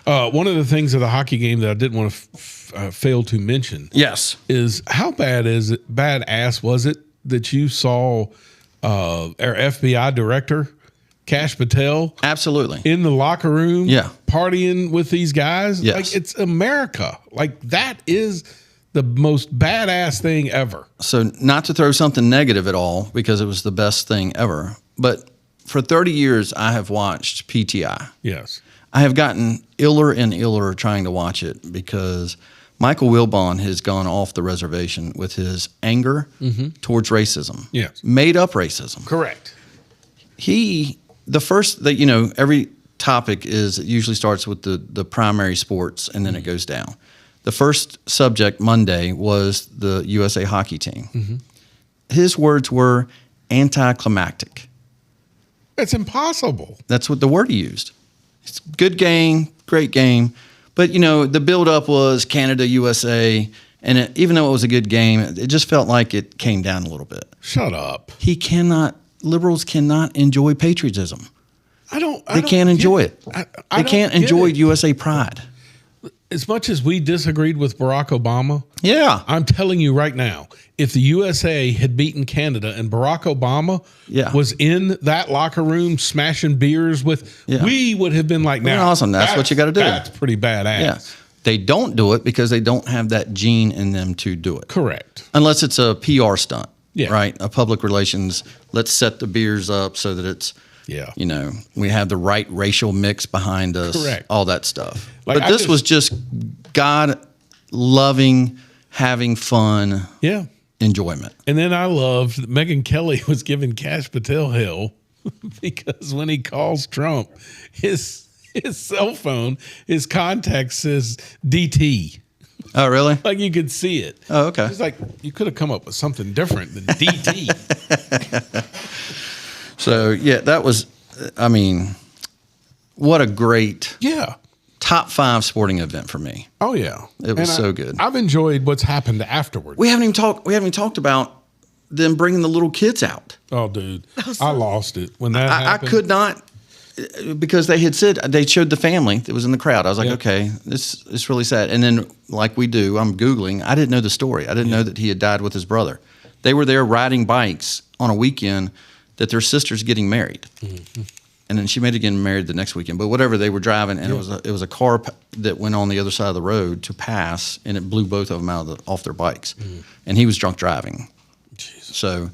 One of the things of the hockey game that I didn't want to fail to mention Yes. is how badass was it that you saw our FBI director, Kash Patel, Absolutely. in the locker room Yeah. partying with these guys? Yes. Like, it's America. Like, that is the most badass thing ever. So not to throw something negative at all, because it was the best thing ever, but for 30 years I have watched PTI. Yes. I have gotten iller and iller trying to watch it because Michael Wilbon has gone off the reservation with his anger towards racism. Yes. Made up racism. Correct. Every topic it usually starts with the primary sports and then it goes down. The first subject Monday was the USA hockey team. His words were anticlimactic. It's impossible. That's what the word he used. It's good game, great game, But, the buildup was Canada, USA, and even though it was a good game, it just felt like it came down a little bit. Shut up. Liberals cannot enjoy patriotism. They can't enjoy it. They can't enjoy USA pride. As much as we disagreed with Barack Obama, Yeah. I'm telling you right now, if the USA had beaten Canada and Barack Obama was in that locker room smashing beers with, we would have been like, now, awesome. That's what you got to do. That's pretty badass. Yeah. They don't do it because they don't have that gene in them to do it. Correct. Unless it's a PR stunt, Yeah. right? A public relations, let's set the beers up so that it's, we have the right racial mix behind us. Correct. All that stuff. Like, but this was just God loving, having fun, enjoyment. And then I loved that Megyn Kelly was giving Kash Patel hell because when he calls Trump, his cell phone, his contact says DT. Oh, really? Like you could see it. Oh, okay. It's like you could have come up with something different than DT. So, that was, what a great top 5 sporting event for me. Oh yeah, It was so good. I've enjoyed what's happened afterwards. We haven't even talked about them bringing the little kids out. Oh, dude, I lost it when that I happened. could not, because they had said, they showed the family that was in the crowd. I was like, okay, it's really sad. And then, like we do, I'm Googling. I didn't know the story. I didn't know that he had died with his brother. They were there riding bikes on a weekend that their sister's getting married. Mm-hmm. And then she made it getting married the next weekend. But whatever, they were driving, and it was a car that went on the other side of the road to pass, and it blew both of them off their bikes. Mm. And he was drunk driving. Jesus. So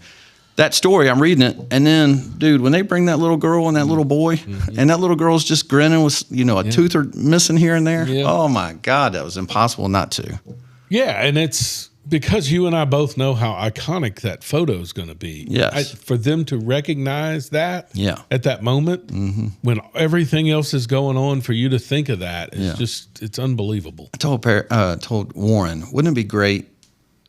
that story, I'm reading it, and then, dude, when they bring that little girl and that little boy, and that little girl's just grinning with, a tooth or missing here and there. Yeah. Oh my God, that was impossible not to. Yeah, and it's because you and I both know how iconic that photo is going to be. Yes. For them to recognize that at that moment, when everything else is going on, for you to think of that, it's unbelievable. I told Warren, wouldn't it be great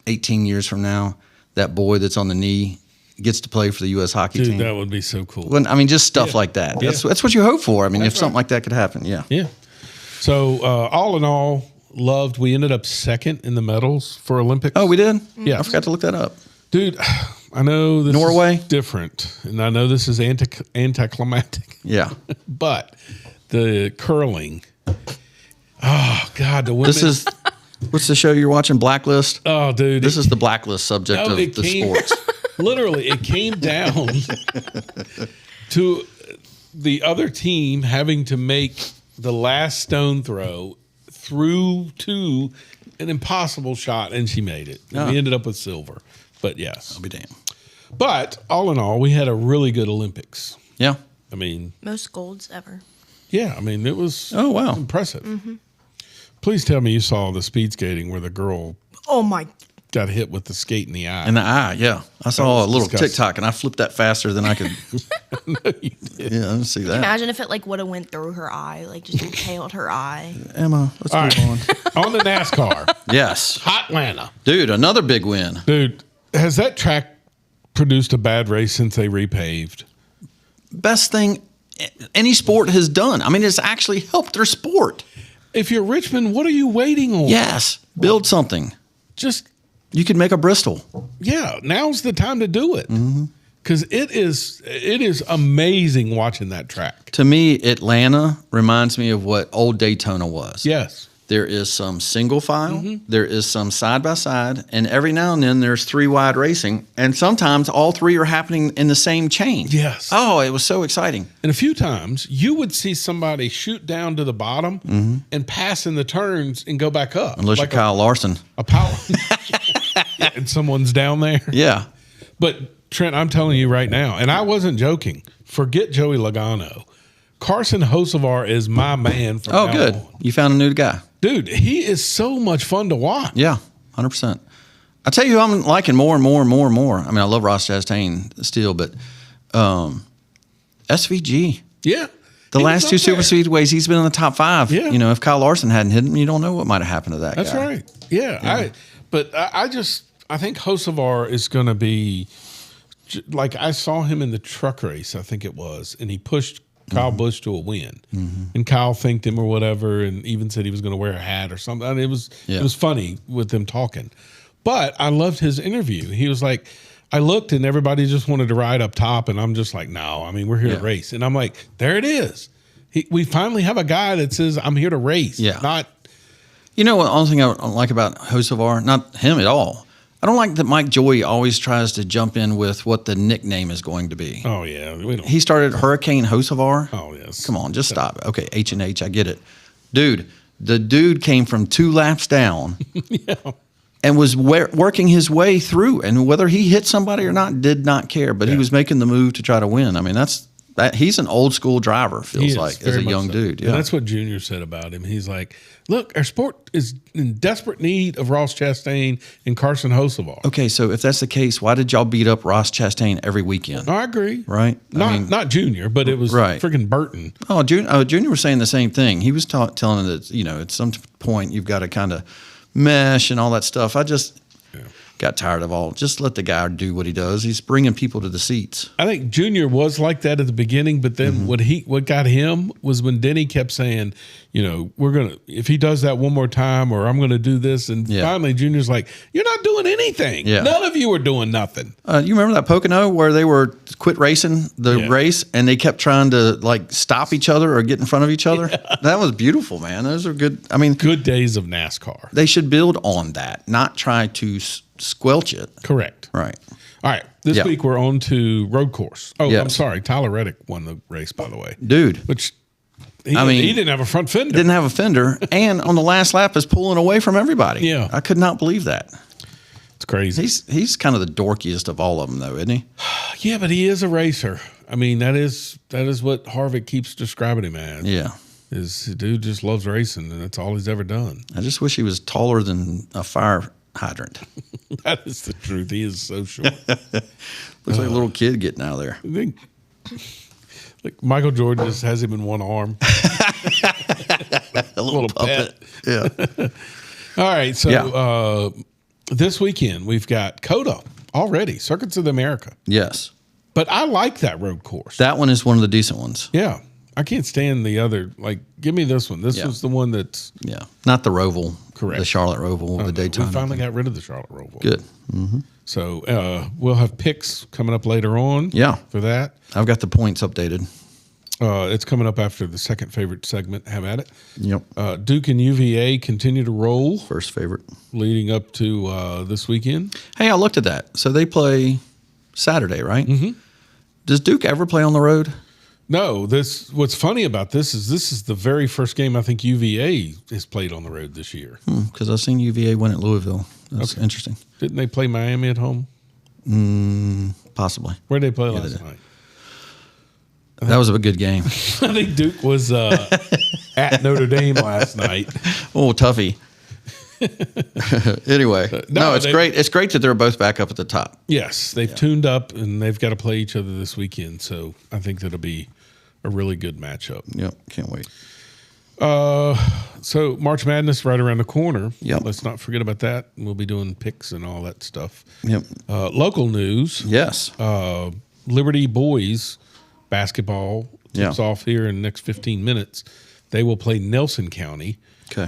18 years from now, that boy that's on the knee gets to play for the U.S. hockey team? Dude, that would be so cool. Just stuff like that. Yeah. That's what you hope for. If something like that could happen, yeah. So all in all, loved. We ended up second in the medals for Olympics. Oh, we did? Yeah. I forgot to look that up. Dude, I know this Norway? is different, and I know this is anticlimactic. Yeah. But the curling, oh, God, the women. This is, what's the show you're watching, Blacklist? Oh, dude. This is the Blacklist subject of the sports. Literally, it came down to the other team having to make the last stone throw through to an impossible shot, and she made it. And we ended up with silver. But yes. I'll be damned. But all in all, we had a really good Olympics. Yeah. Most golds ever. Yeah, it was impressive. Mm-hmm. Please tell me you saw the speed skating where the girl got hit with the skate in the eye. In the eye, yeah. I saw a little disgusting. TikTok, and I flipped that faster than I could. No, you did. Yeah, I didn't see that. Imagine if it would have went through her eye, just impaled her eye. Emma, let's move on. On the NASCAR. Yes. Hot Atlanta. Dude, another big win. Dude, has that track produced a bad race since they repaved? Best thing any sport has done. It's actually helped their sport. If you're Richmond, what are you waiting on? Yes. Build something. You could make a Bristol. Yeah, now's the time to do it. Because it is amazing watching that track. To me, Atlanta reminds me of what old Daytona was. Yes. There is some single file, there is some side by side, and every now and then there's 3 wide racing, and sometimes all 3 are happening in the same chain. Yes. Oh, it was so exciting. And a few times you would see somebody shoot down to the bottom and pass in the turns and go back up. Unless you're Kyle Larson. A power. And someone's down there. Yeah. But Trent, I'm telling you right now, and I wasn't joking, forget Joey Logano. Carson Hocevar is my man from now good. on. You found a new guy. Dude, he is so much fun to watch. Yeah, 100%. I tell you who I'm liking more and more and more and more. I love Ross Chastain still, but SVG. Yeah. The last 2 super speedways, he's been in the top 5. Yeah. If Kyle Larson hadn't hit him, you don't know what might have happened to that guy. That's right. Yeah. I think Hocevar is going to be like, I saw him in the truck race, I think it was, and he pushed Kyle Busch to a win. And Kyle thanked him or whatever, and even said he was going to wear a hat or something. I mean, it was funny with them talking. But I loved his interview. He was like, I looked and everybody just wanted to ride up top, and I'm just like, no, I mean, we're here to race. And I'm like, there it is. We finally have a guy that says, I'm here to race. Yeah. Not. You know what? Only thing I don't like about Hocevar, not him at all. I don't like that Mike Joy always tries to jump in with what the nickname is going to be. Oh yeah, we don't. He started Hurricane Hocevar. Oh yes. Come on, just stop. Okay, H&H, I get it. Dude, the dude came from 2 laps down and was working his way through. And whether he hit somebody or not, did not care. But he was making the move to try to win. I mean, he's an old school driver, feels like, as a young dude. Yeah. And that's what Junior said about him. He's like, look, our sport is in desperate need of Ross Chastain and Carson Hocevar. Okay, so if that's the case, why did y'all beat up Ross Chastain every weekend? I agree. Right? Not Junior, but it was freaking Burton. Oh, Junior was saying the same thing. He was telling that, at some point you've got to kind of mesh and all that stuff. I just got tired of all. Just let the guy do what he does. He's bringing people to the seats. I think Junior was like that at the beginning, but then what got him was when Denny kept saying, if he does that one more time, or I'm gonna do this, and finally Junior's like, you're not doing anything. Yeah. None of you are doing nothing. You remember that Pocono where they were quit racing the race and they kept trying to stop each other or get in front of each other? Yeah. That was beautiful, man. Those are good. I mean, good days of NASCAR. They should build on that, not try to squelch it. Correct. Right. All right. This week we're on to road course. Oh, yes. I'm sorry. Tyler Reddick won the race, by the way. Dude. Which he didn't have a front fender. Didn't have a fender, and on the last lap is pulling away from everybody. Yeah. I could not believe that. It's crazy. He's kind of the dorkiest of all of them, though, isn't he? Yeah, but he is a racer. I mean, that is what Harvick keeps describing him as. Yeah. The dude just loves racing, and that's all he's ever done. I just wish he was taller than a fire hydrant. That is the truth. He is so short. Looks like a little kid getting out of there. I think, like Michael Jordan just has him in one arm. a little puppet. Pet. Yeah. All right. So this weekend we've got COTA already, Circuits of America. Yes. But I like that road course. That one is one of the decent ones. Yeah. I can't stand the other. Like, give me this one. This was the one that's... Yeah. Not the Roval. Correct. The Charlotte Roval, the Daytona. We finally got rid of the Charlotte Roval. Good. Mm-hmm. So we'll have picks coming up later on. Yeah. For that. I've got the points updated. It's coming up after the second favorite segment. Have at it. Yep. Duke and UVA continue to roll. First favorite. Leading up to this weekend. Hey, I looked at that. So they play Saturday, right? Mm-hmm. Does Duke ever play on the road? No. What's funny about this is the very first game I think UVA has played on the road this year. Because I've seen UVA win at Louisville. That's interesting. Didn't they play Miami at home? Possibly. Where did they play last night? That was a good game. I think Duke was at Notre Dame last night. Oh, toughie. Anyway, it's great. It's great that they're both back up at the top. Yes, they've tuned up and they've got to play each other this weekend. So I think that'll be a really good matchup. Yep, can't wait. So March Madness right around the corner. Yep. Let's not forget about that. We'll be doing picks and all that stuff. Yep. Local news. Yes. Liberty boys basketball tips off here in the next 15 minutes. They will play Nelson County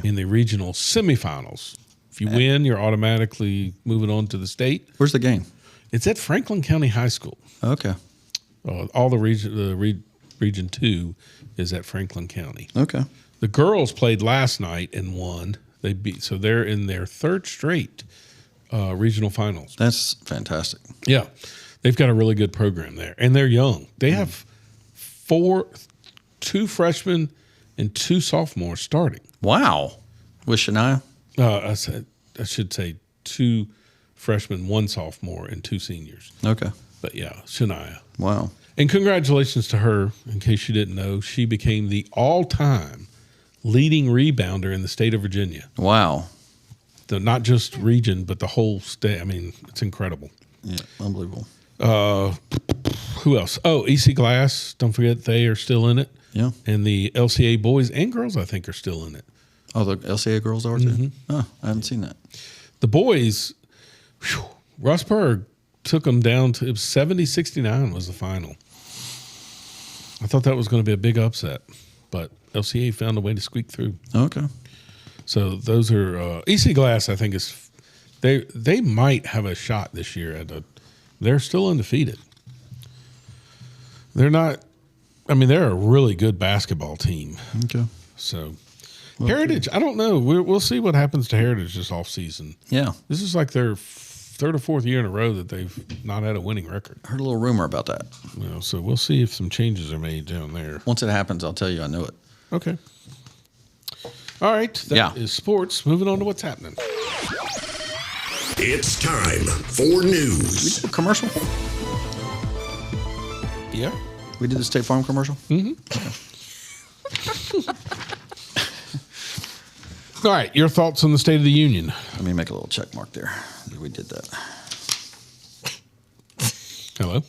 in the regional semifinals. If you win, you're automatically moving on to the state. Where's the game? It's at Franklin County High School. Okay. All the region 2 is at Franklin County. Okay. The girls played last night and won. So they're in their third straight regional finals. That's fantastic. Yeah. They've got a really good program there. And they're young. They have 2 freshmen and 2 sophomores starting. Wow. With Shania? I should say 2 freshmen, 1 sophomore, and 2 seniors. Okay. But yeah, Shania. Wow. And congratulations to her. In case you didn't know, she became the all-time leading rebounder in the state of Virginia. Wow. Not just region, but the whole state. I mean, it's incredible. Yeah, unbelievable. Who else? Oh, EC Glass. Don't forget they are still in it. Yeah. And the LCA boys and girls, I think, are still in it. Oh, the LCA girls are too? Mm-hmm. Oh, I haven't seen that. The boys, Russ Berg took them down to 70-69 was the final. I thought that was going to be a big upset, but LCA found a way to squeak through. Okay. So those are EC Glass. I think is they might have a shot this year they're still undefeated. They're not. I mean, they're a really good basketball team. Okay. So Heritage, I don't know. We'll see what happens to Heritage this off season. Yeah. This is like their third or fourth year in a row that they've not had a winning record. Heard a little rumor about that. So we'll see if some changes are made down there. Once it happens, I'll tell you I know it. Okay. All right. That Yeah. is sports. Moving on to what's happening. It's time for news. Commercial? Yeah. We did the State Farm commercial? All right. Your thoughts on the State of the Union? Let me make a little check mark there. We did that. Hello.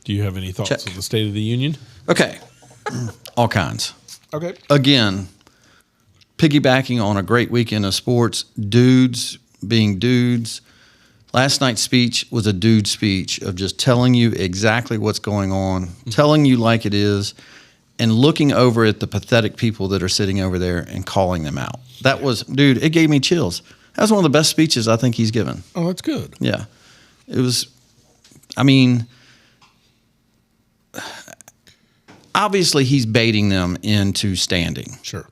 Do you have any thoughts Check. on the State of the Union? Okay. All kinds. Okay. Again, piggybacking on a great weekend of sports, dudes being dudes. Last night's speech was a dude speech of just telling you exactly what's going on, telling you like it is, and looking over at the pathetic people that are sitting over there and calling them out. That was, dude, it gave me chills. That was one of the best speeches I think he's given. Oh, that's good. Yeah. It was, I mean, obviously he's baiting them into standing. Sure.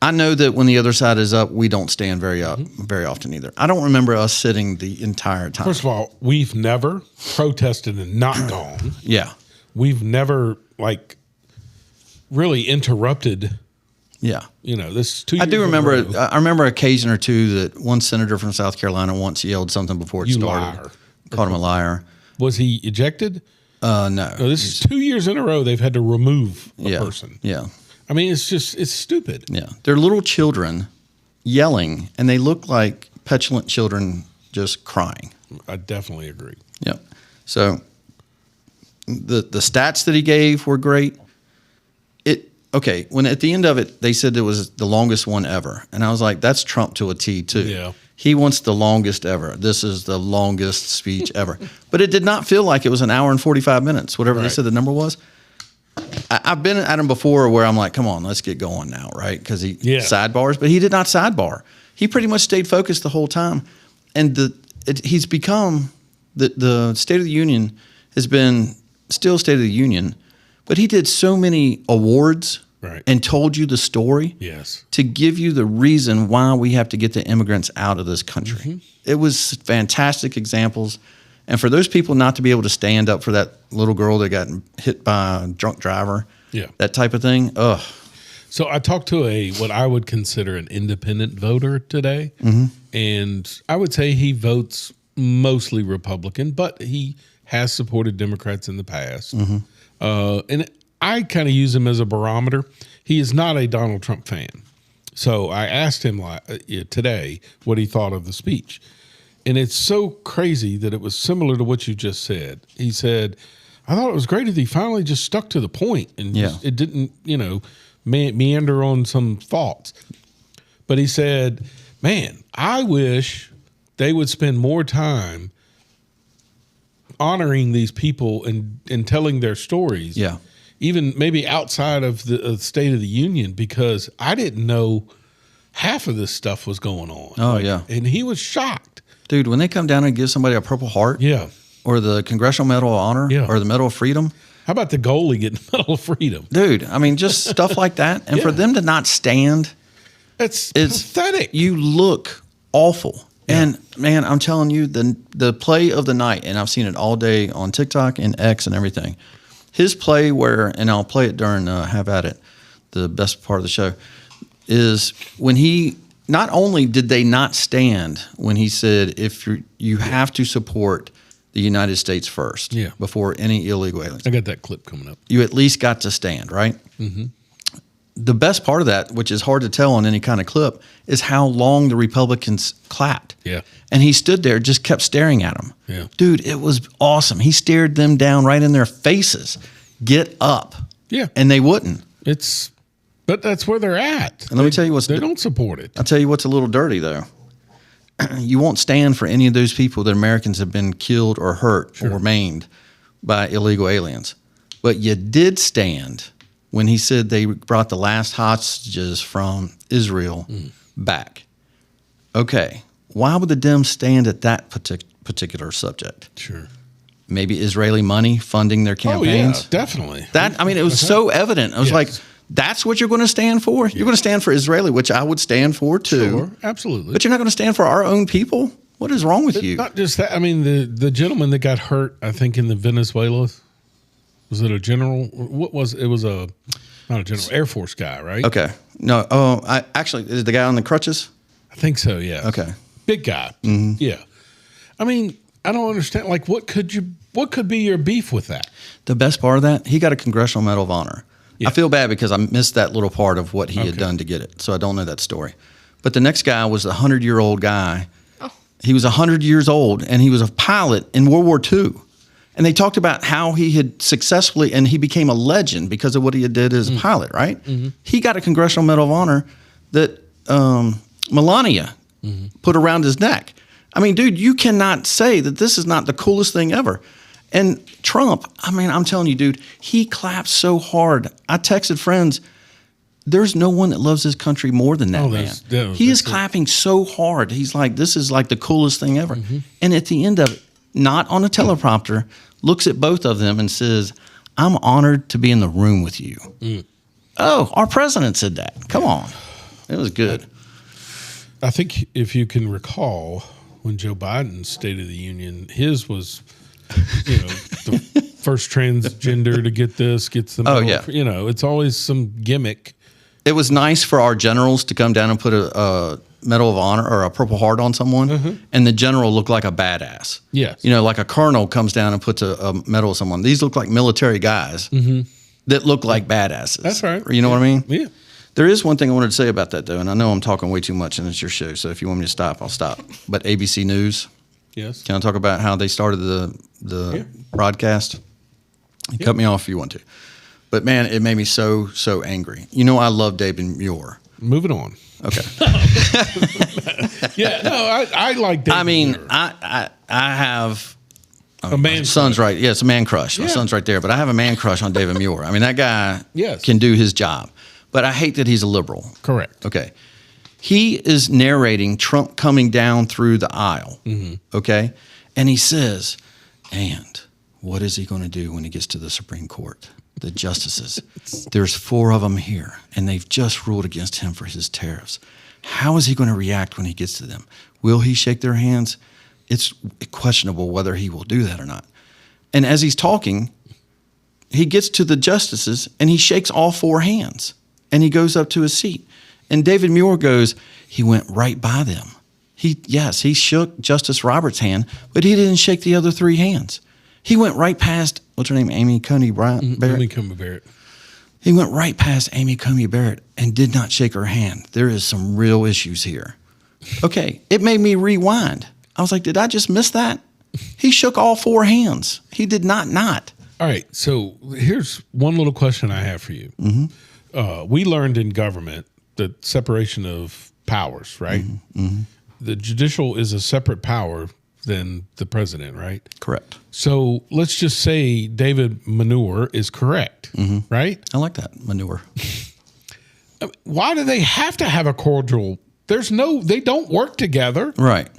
I know that when the other side is up, we don't stand very often either. I don't remember us sitting the entire time. First of all, we've never protested and not gone. Yeah. We've never really interrupted. Yeah. This 2 years. I do remember. in a row. I remember an occasion or two that one senator from South Carolina once yelled something before it You started. liar. Called him a liar. Was he ejected? No. No, this is 2 years in a row they've had to remove a Yeah. person. Yeah. I mean, it's stupid. Yeah. They're little children yelling, and they look like petulant children just crying. I definitely agree. Yep. So the stats that he gave were great. When at the end of it, they said it was the longest one ever. And I was like, that's Trump to a T too. Yeah. He wants the longest ever. This is the longest speech ever. But it did not feel like it was an hour and 45 minutes, whatever they Right. said the number was. I've been at him before where I'm like, come on, let's get going now, right? Because he sidebars, but he did not sidebar. He pretty much stayed focused the whole time. And he's become, the State of the Union has been still State of the Union, but he did so many awards Right. and told you the story Yes. to give you the reason why we have to get the immigrants out of this country. It was fantastic examples. And for those people not to be able to stand up for that little girl that got hit by a drunk driver, Yeah. that type of thing, ugh. So I talked to what I would consider an independent voter today, and I would say he votes mostly Republican, but he has supported Democrats in the past. And I kind of use him as a barometer. He is not a Donald Trump fan. So I asked him today what he thought of the speech. And it's so crazy that it was similar to what you just said. He said, I thought it was great that he finally just stuck to the point and it didn't, meander on some thoughts. But he said, man, I wish they would spend more time honoring these people and telling their stories. Yeah. Even maybe outside of the State of the Union, because I didn't know half of this stuff was going on. Oh, yeah. And he was shocked. Dude, when they come down and give somebody a Purple Heart Yeah. or the Congressional Medal of Honor Yeah. or the Medal of Freedom, How about the goalie getting the Medal of Freedom? dude, I mean, just stuff like that. And for Yeah. them to not stand, It's it's pathetic. You look awful. And man, I'm telling you, the play of the night, and I've seen it all day on TikTok and X and everything. His play and I'll play it during Have At It, the best part of the show, is when he, not only did they not stand when he said, if you have to support the United States first before any illegal aliens. I got that clip coming up. You at least got to stand, right? Mm-hmm. The best part of that, which is hard to tell on any kind of clip, is how long the Republicans clapped. Yeah. And he stood there, just kept staring at them. Yeah. Dude, it was awesome. He stared them down right in their faces. Get up. Yeah. And they wouldn't. But that's where they're at. And let me tell you they don't support it. I'll tell you what's a little dirty, though. You won't stand for any of those people that Americans have been killed or hurt or maimed by illegal aliens. But you did stand when he said they brought the last hostages from Israel back. Okay, why would the Dems stand at that particular subject? Sure. Maybe Israeli money funding their campaigns? Oh, yeah, definitely. It was so evident. I was like, that's what you're going to stand for? You're going to stand for Israeli, which I would stand for too. Sure, absolutely. But you're not going to stand for our own people? What is wrong with you? Not just that. I mean, the gentleman that got hurt, I think, in the Venezuela, was it a general? What was it? Was not a general, Air Force guy, right? Okay. No, is the guy on the crutches? I think so, yeah. Okay. Big guy. Mm-hmm. Yeah. I mean, I don't understand. Like, what could be your beef with that? The best part of that, he got a Congressional Medal of Honor. Yeah. I feel bad because I missed that little part of what he had done to get it. So I don't know that story. But the next guy was a 100-year-old guy. Oh. He was 100 years old, and he was a pilot in World War II. And they talked about how he had successfully, and he became a legend because of what he did as a pilot, right? Mm-hmm. He got a Congressional Medal of Honor that Melania put around his neck. I mean, dude, you cannot say that this is not the coolest thing ever. And Trump, I mean, I'm telling you, dude, he claps so hard. I texted friends, there's no one that loves this country more than that man. He is clapping so hard. He's like, this is like the coolest thing ever. Mm-hmm. And at the end of it, not on a teleprompter, looks at both of them and says, I'm honored to be in the room with you. Mm. Oh, our president said that. Come on. It was good. I think if you can recall, when Joe Biden's State of the Union, his was, the first transgender to get this gets the medal. Oh, yeah. It's always some gimmick. It was nice for our generals to come down and put a Medal of Honor or a Purple Heart on someone, and the general looked like a badass. Yes. Like a colonel comes down and puts a medal on someone. These look like military guys that look like badasses. That's right. You know what I mean? Yeah. There is one thing I wanted to say about that, though, and I know I'm talking way too much, and it's your show, so if you want me to stop, I'll stop. But ABC News, yes. Can I talk about how they started the broadcast? You cut me off if you want to. But, man, it made me so angry. I love David Muir. Moving on. Okay. Yeah, no, I like David Muir. I have... A man son's crush. Right. Yeah, it's a man crush. My son's right there. But I have a man crush on David Muir. I mean, that guy can do his job. But I hate that he's a liberal. Correct. Okay. He is narrating Trump coming down through the aisle. Mm-hmm. Okay. And he says, and what is he going to do when he gets to the Supreme Court? The justices. There's 4 of them here, and they've just ruled against him for his tariffs. How is he going to react when he gets to them? Will he shake their hands? It's questionable whether he will do that or not. And as he's talking, he gets to the justices, and he shakes all 4 hands. And he goes up to his seat. And David Muir goes, he went right by them. He shook Justice Roberts' hand, but he didn't shake the other 3 hands. He went right past, what's her name, Amy Coney Barrett? Amy Coney Barrett. He went right past Amy Coney Barrett and did not shake her hand. There is some real issues here. Okay, it made me rewind. I was like, did I just miss that? He shook all 4 hands. He did not. All right, so here's one little question I have for you. Mm-hmm. We learned in government the separation of powers, right? Mm-hmm. Mm-hmm. The judicial is a separate power than the president, right? Correct. So let's just say David Manure is correct, right? I like that, manure. Why do they have to have a cordial? They don't work together. Right.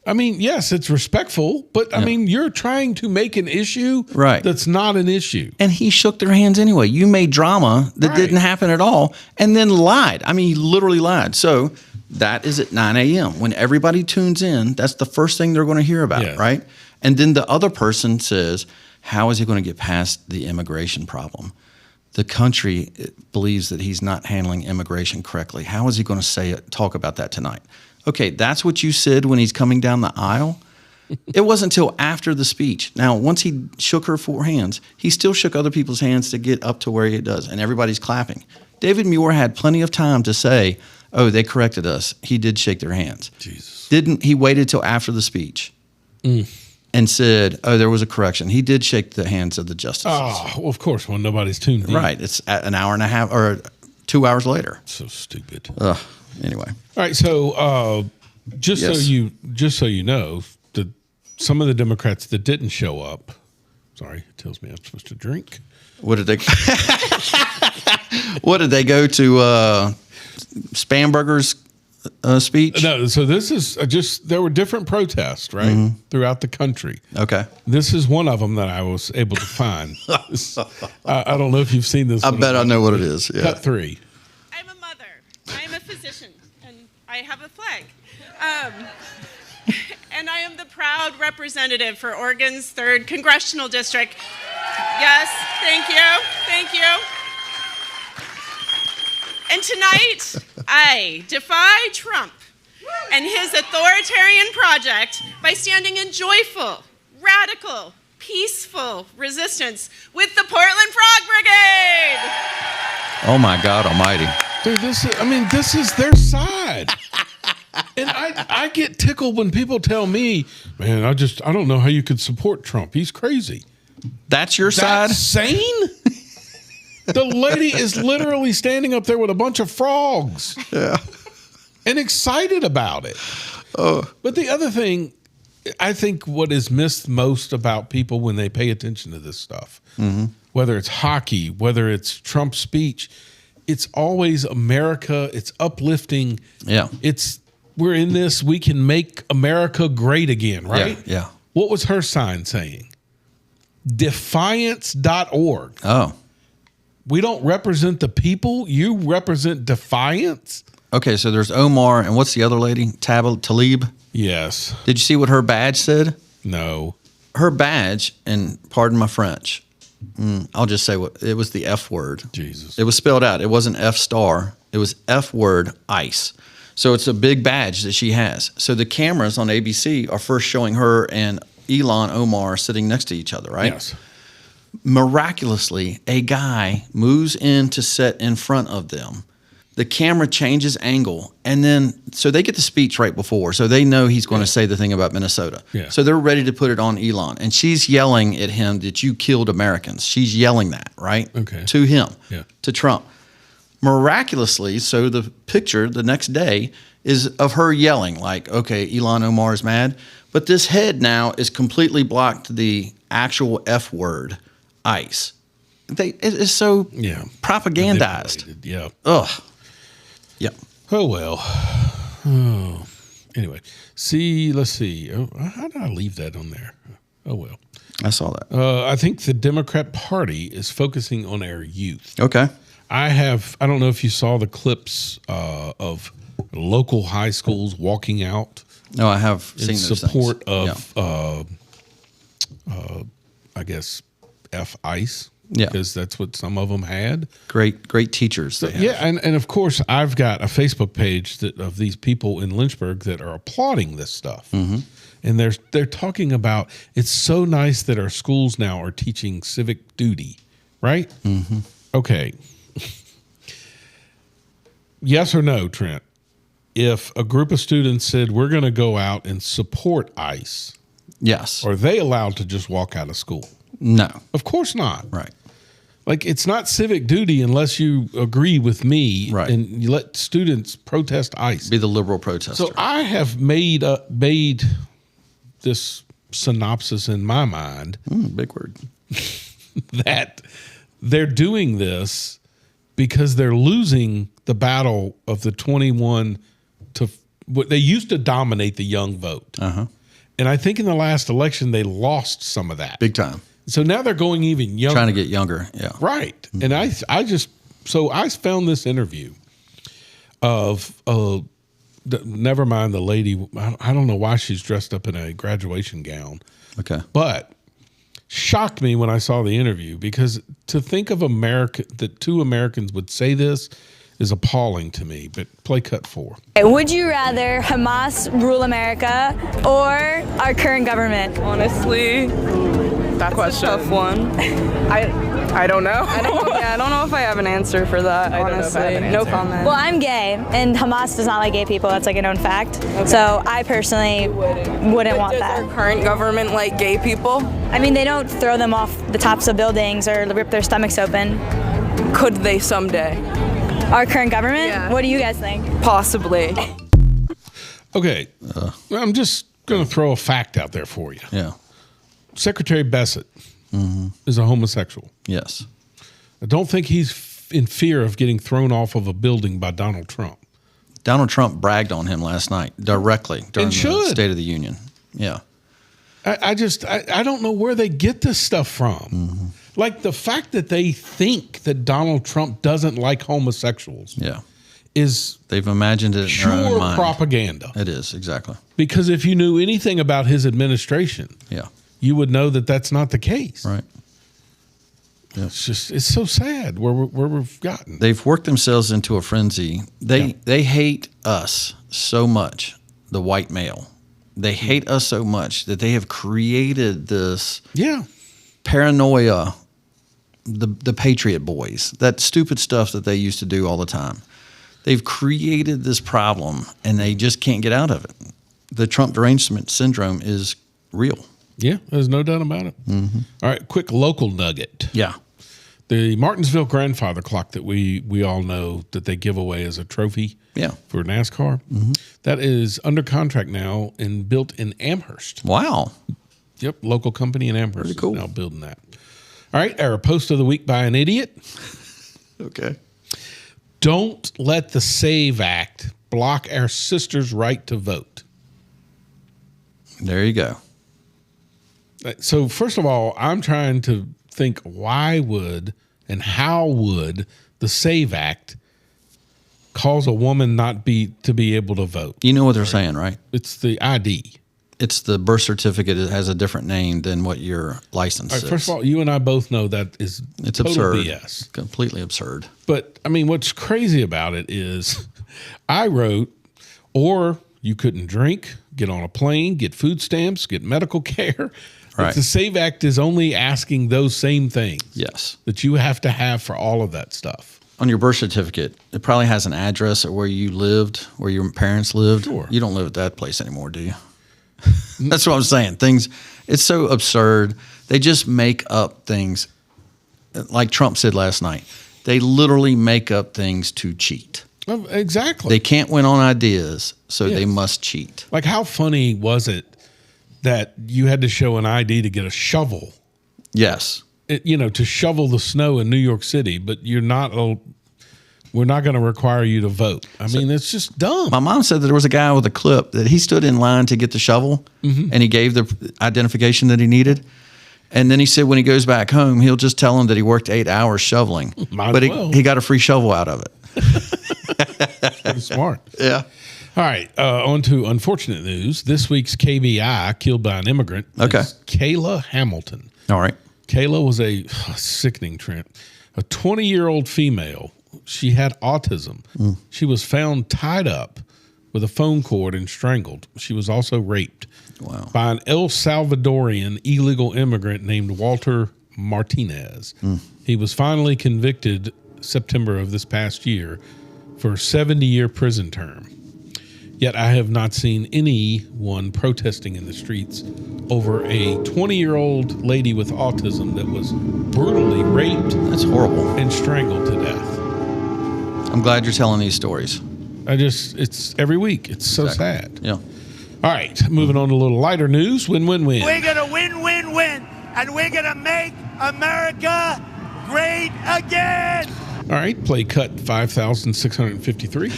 I mean, yes, it's respectful, but I mean, you're trying to make an issue that's not an issue. And he shook their hands anyway. You made drama that didn't happen at all and then lied. I mean, he literally lied. So that is at 9 a.m. When everybody tunes in, that's the first thing they're going to hear about, right? And then the other person says, how is he going to get past the immigration problem? The country believes that he's not handling immigration correctly. How is he going to talk about that tonight? Okay, that's what you said when he's coming down the aisle. It wasn't until after the speech. Now, once he shook her 4 hands, he still shook other people's hands to get up to where he does, and everybody's clapping. David Muir had plenty of time to say, oh, they corrected us. He did shake their hands. Jesus. He waited till after the speech and said, oh, there was a correction. He did shake the hands of the justices. Oh, well, of course, when nobody's tuned in. Right. It's an hour and a half or 2 hours later. So stupid. Anyway. All right. So just so you know, some of the Democrats that didn't show up, sorry, it tells me I'm supposed to drink. What did they? What did they go to? Spamberger's speech? No, so this is there were different protests, right, throughout the country. Okay. This is one of them that I was able to find. I don't know if you've seen this. I bet I know what it is. Yeah. Cut 3. I'm a mother. I'm a physician, and I have a flag. And I am the proud representative for Oregon's 3rd Congressional District. Yes, thank you. Thank you. And tonight, I defy Trump and his authoritarian project by standing in joyful, radical, peaceful resistance with the Portland Frog Brigade. Oh my God Almighty! Dude, this is their side. And I get tickled when people tell me, man, I don't know how you could support Trump. He's crazy. That's your side? That's sane? The lady is literally standing up there with a bunch of frogs. Yeah. And excited about it. But the other thing, I think what is missed most about people when they pay attention to this stuff, whether it's hockey, whether it's Trump's speech, it's always America. It's uplifting. Yeah. We're in this. We can make America great again, right? Yeah. What was her sign saying? Defiance.org. Oh. We don't represent the people. You represent defiance. Okay, so there's Omar, and what's the other lady? Talib? Yes. Did you see what her badge said? No. Her badge, and pardon my French, I'll just say it was the F word. Jesus. It was spelled out. It wasn't F star. It was F word ICE. So it's a big badge that she has. So the cameras on ABC are first showing her and Ilhan Omar sitting next to each other, right? Yes. Miraculously, a guy moves in to sit in front of them. The camera changes angle, and then so they get the speech right before, so they know he's going to say the thing about Minnesota. Yeah. So they're ready to put it on Elon, and she's yelling at him that you killed Americans. She's yelling that, right? Okay. To him, Yeah. to Trump. Miraculously, so the picture the next day is of her yelling, like, okay, Ilhan Omar is mad, but this head now is completely blocked the actual F word, ICE. It's so propagandized. Manipulated, yeah. Ugh. Yep. Oh, well. Oh. Anyway, let's see. Oh, how did I leave that on there? Oh, well. I saw that. I think the Democrat Party is focusing on our youth. Okay. I don't know if you saw the clips of local high schools walking out No, I have in seen those support things. of, I guess, ICE. Yeah. Because that's what some of them had. Great teachers. They have. Yeah, and of course, I've got a Facebook page of these people in Lynchburg that are applauding this stuff. Mm-hmm. And they're talking about it's so nice that our schools now are teaching civic duty, right? Mm-hmm. Okay. Yes or no, Trent? If a group of students said we're going to go out and support ICE, Yes. are they allowed to just walk out of school? No. Of course not. Right. Like, it's not civic duty unless you agree with me, Right. and you let students protest ICE. Be the liberal protester. So I have made this synopsis in my mind Big word. that they're doing this because they're losing the battle of the 21 to what they used to dominate the young vote. Uh-huh. And I think in the last election they lost some of that. Big time. So now they're going even younger. Trying to get younger. Yeah. Right. And I found this interview of never mind the lady. I don't know why she's dressed up in a graduation gown, Okay. but shocked me when I saw the interview, because to think of America, that two Americans would say this is appalling to me. But play cut 4. Would you rather Hamas rule America or our current government? Honestly, that's a tough one. I don't know. I don't know if I have an answer for that. Honestly, no comment. Well, I'm gay, and Hamas does not like gay people. That's like a known fact. Okay. So I personally wouldn't want does that. Our current government like gay people? I mean, they don't throw them off the tops of buildings or rip their stomachs open. Could they someday? Our current government? Yeah. What do you guys think? Possibly. Okay. I'm just going to throw a fact out there for you. Yeah. Secretary Bassett is a homosexual. Yes. I don't think he's in fear of getting thrown off of a building by Donald Trump. Donald Trump bragged on him last night directly during the State of the Union. Yeah. I don't know where they get this stuff from. Like the fact that they think that Donald Trump doesn't like homosexuals. Yeah. They've imagined it in their own mind. Propaganda. It is, exactly. Because if you knew anything about his administration, you would know that that's not the case. Right. Yeah. It's so sad where we've gotten. They've worked themselves into a frenzy. They hate us so much, the white male. They hate us so much that they have created this paranoia, the Patriot Boys, that stupid stuff that they used to do all the time. They've created this problem, and they just can't get out of it. The Trump derangement syndrome is real. Yeah, there's no doubt about it. All right, quick local nugget. Yeah. The Martinsville grandfather clock that we all know that they give away as a trophy for NASCAR, that is under contract now and built in Amherst. Wow. Yep, local company in Amherst. Pretty cool. Is now building that. All right, our post of the week by an idiot. Okay. Don't let the SAVE Act block our sisters' right to vote. There you go. So first of all, I'm trying to think why would and how would the SAVE Act cause a woman not be able to vote? You know what they're saying, right? It's the ID. It's the birth certificate. It has a different name than what your license is. First of all, you and I both know that it's total absurd. BS. Completely absurd. But, I mean, what's crazy about it is I wrote, or you couldn't drink, get on a plane, get food stamps, get medical care. Right. The SAVE Act is only asking those same things. Yes. That you have to have for all of that stuff. On your birth certificate, it probably has an address of where you lived, where your parents lived. Sure. You don't live at that place anymore, do you? That's what I'm saying. It's so absurd. They just make up things. Like Trump said last night, they literally make up things to cheat. Exactly. They can't win on ideas, so they must cheat. Like, how funny was it that you had to show an ID to get a shovel? Yes. To shovel the snow in New York City, but we're not going to require you to vote. I mean, it's just dumb. My mom said that there was a guy with a clip that he stood in line to get the shovel, and he gave the identification that he needed. And then he said when he goes back home, he'll just tell him that he worked 8 hours shoveling. But he got a free shovel out of it. Pretty smart. Yeah. All right. On to unfortunate news. This week's KBI, killed by an immigrant, is Kayla Hamilton. All right. Kayla was a sickening trend. A 20-year-old female. She had autism. She was found tied up with a phone cord and strangled. She was also raped by an El Salvadorian illegal immigrant named Walter Martinez. He was finally convicted September of this past year for a 70-year prison term. Yet I have not seen anyone protesting in the streets over a 20-year-old lady with autism that was brutally raped. That's horrible. And strangled to death. I'm glad you're telling these stories. It's every week. It's so sad. Yeah. All right, moving on to a little lighter news. Win. We're going to win, and we're going to make America great again. All right, play cut 5,653.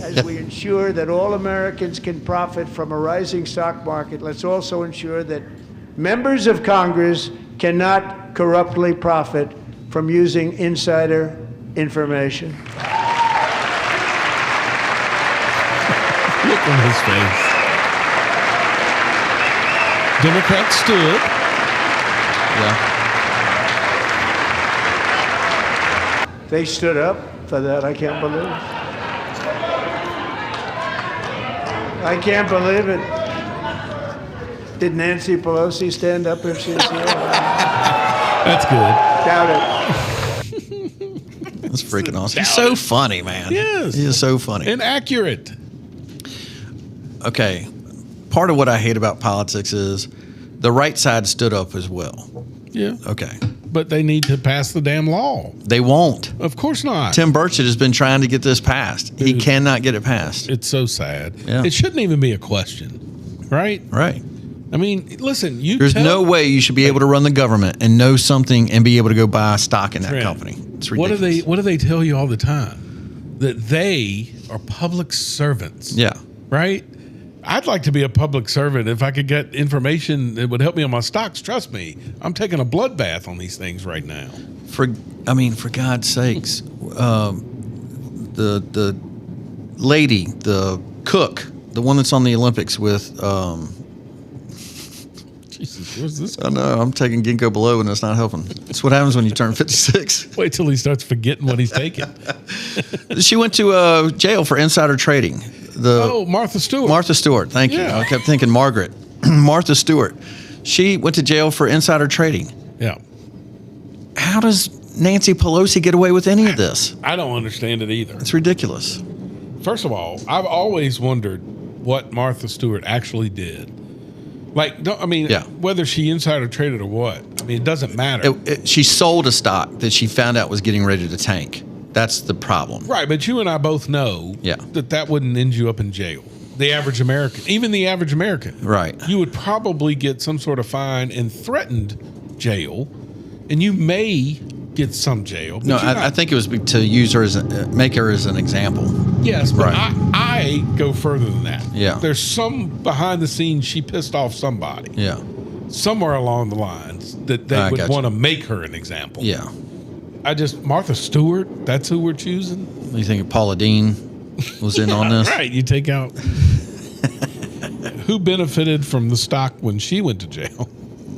As we ensure that all Americans can profit from a rising stock market, let's also ensure that members of Congress cannot corruptly profit from using insider information. Look on his face. Democrats stood. Yeah. They stood up for that. I can't believe it. I can't believe it. Did Nancy Pelosi stand up if she was here? That's good. Doubt it. That's freaking awesome. He's so funny, man. Yes. He is so funny. And accurate. Okay. Part of what I hate about politics is the right side stood up as well. Yeah. Okay. But they need to pass the damn law. They won't. Of course not. Tim Burchett has been trying to get this passed. He cannot get it passed. It's so sad. Yeah. It shouldn't even be a question, right? Right. I mean, listen, There's no way you should be able to run the government and know something and be able to go buy stock in that company. It's What ridiculous. do they tell you all the time? That they are public servants. Yeah. Right? I'd like to be a public servant if I could get information that would help me on my stocks. Trust me, I'm taking a bloodbath on these things right now. For God's sakes, the lady, the cook, the one that's on the Olympics with. Jesus, where's this? I know, I'm taking ginkgo below and it's not helping. That's what happens when you turn 56. Wait till he starts forgetting what he's taking. She went to jail for insider trading. Martha Stewart. Martha Stewart, thank you. Yeah. I kept thinking Margaret. Martha Stewart. She went to jail for insider trading. Yeah. How does Nancy Pelosi get away with any of this? I don't understand it either. It's ridiculous. First of all, I've always wondered what Martha Stewart actually did. Like, whether she insider traded or what. I mean, it doesn't matter. She sold a stock that she found out was getting ready to tank. That's the problem. Right, but you and I both know that wouldn't end you up in jail. The average American, even the average American. Right. You would probably get some sort of fine and threatened jail, and you may get some jail. No, I think it was to use her make her as an example. Yes, but Right. I go further than that. Yeah. There's some behind the scenes she pissed off somebody. Yeah. Somewhere along the lines that they would gotcha. want to make her an example. Yeah. Martha Stewart, that's who we're choosing. You think Paula Dean was in on this? Right, you take out who benefited from the stock when she went to jail.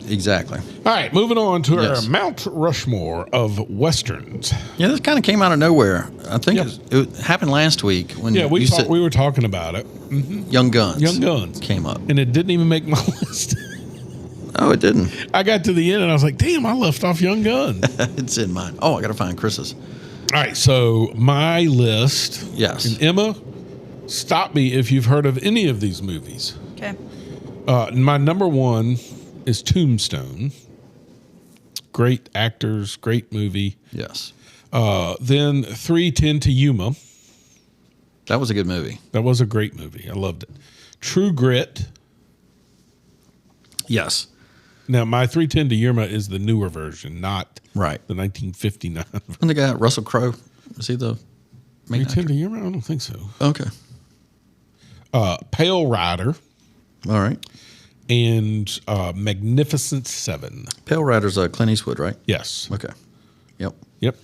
Exactly. All right, moving on to Yes. our Mount Rushmore of Westerns. Yeah, this kind of came out of nowhere. I think it happened last week when Yeah, we you said were talking about it. Young Guns. Young Guns came up. And it didn't even make my list. Oh, it didn't. I got to the end and I was like, damn, I left off Young Guns. It's in mine. Oh, I got to find Chris's. All right, so my list. Yes. And Emma, stop me if you've heard of any of these movies. Okay. My number one is Tombstone. Great actors, great movie. Yes. Then 3:10 to Yuma. That was a good movie. That was a great movie. I loved it. True Grit. Yes. Now, my 3:10 to Yuma is the newer version, not Right. the 1959 version. And the guy, Russell Crowe, is he the main 3:10 actor? to Yuma? I don't think so. Okay. Pale Rider. All right. And Magnificent Seven. Pale Rider's Clint Eastwood, right? Yes. Okay. Yep. Yep.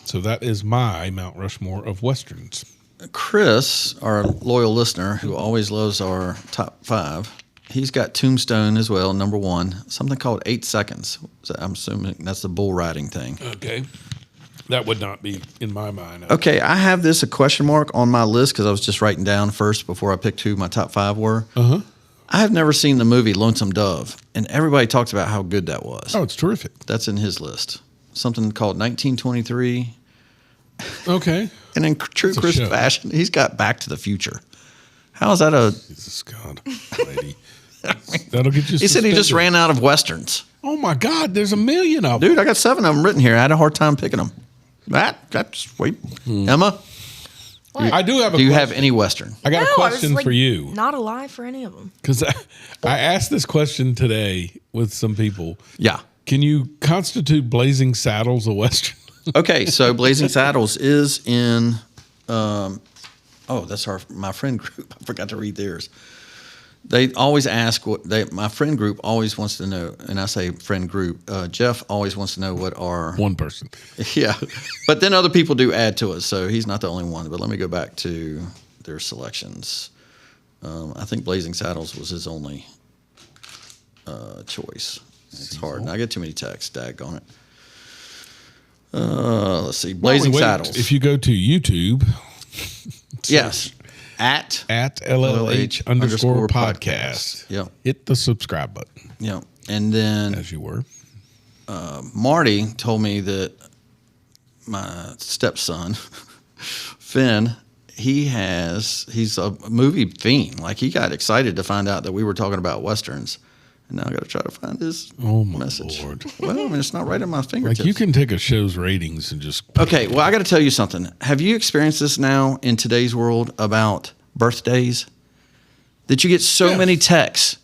So that is my Mount Rushmore of Westerns. Chris, our loyal listener who always loves our top five, he's got Tombstone as well, number one. Something called 8 Seconds. So I'm assuming that's the bull riding thing. Okay. That would not be in my mind. Okay, I have this a question mark on my list because I was just writing down first before I picked who my top five were. Uh-huh. I have never seen the movie Lonesome Dove, and everybody talks about how good that was. Oh, it's terrific. That's in his list. Something called 1923. Okay. And in true That's a Chris show. fashion, he's got Back to the Future. How is that a... Jesus God, lady. That'll get you He said he just suspended. ran out of Westerns. Oh, my God. There's a million of them. Dude, I got 7 of them written here. I had a hard time picking them. That's sweet. Emma? What? I do have a Do you question. have any Western? I got a No, I was, question like, for you. Not alive for any of them. Because I asked this question today with some people. Yeah. Can you constitute Blazing Saddles a Western? Okay, so Blazing Saddles is in... that's my friend group. I forgot to read theirs. They always ask my friend group always wants to know, and I say friend group. Jeff always wants to know what our One person. Yeah, but then other people do add to it, so he's not the only one. But let me go back to their selections. I think Blazing Saddles was his only choice. It's hard. And I get too many texts. Daggone it. Let's see. Blazing Wait, Saddles. If you go to YouTube, yes. At LLH _ podcast. Yep. Hit the subscribe button. Yep. And then As you were. Marty told me that my stepson, Finn, he's a movie fiend. Like, he got excited to find out that we were talking about Westerns. And now I got to try to find his message. Lord. Well, I mean, it's not right at my Like, fingertips. you can take a show's ratings and just... Okay, well, I got to tell you something. Have you experienced this now in today's world about birthdays? That you get so Yes. many texts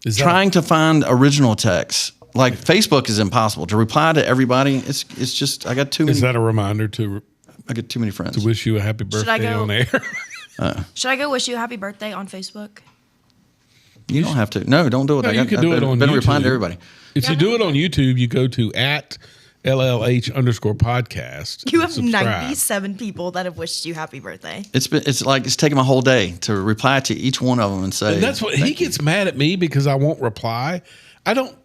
Is that- trying to find original texts Like Facebook is impossible to reply to everybody. It's just I got too many. Is that a reminder to? I get too many friends to wish you a happy birthday on air. Should I go wish you a happy birthday on Facebook? You don't have to. No, don't do it. No, you can do it on been YouTube. replying to everybody. If you do it on YouTube, you go to @LLH_podcast. You have subscribe. 97 people that have wished you happy birthday. It's taken my whole day to reply to each one of them and say. And that's what he gets mad at me because I won't reply. I don't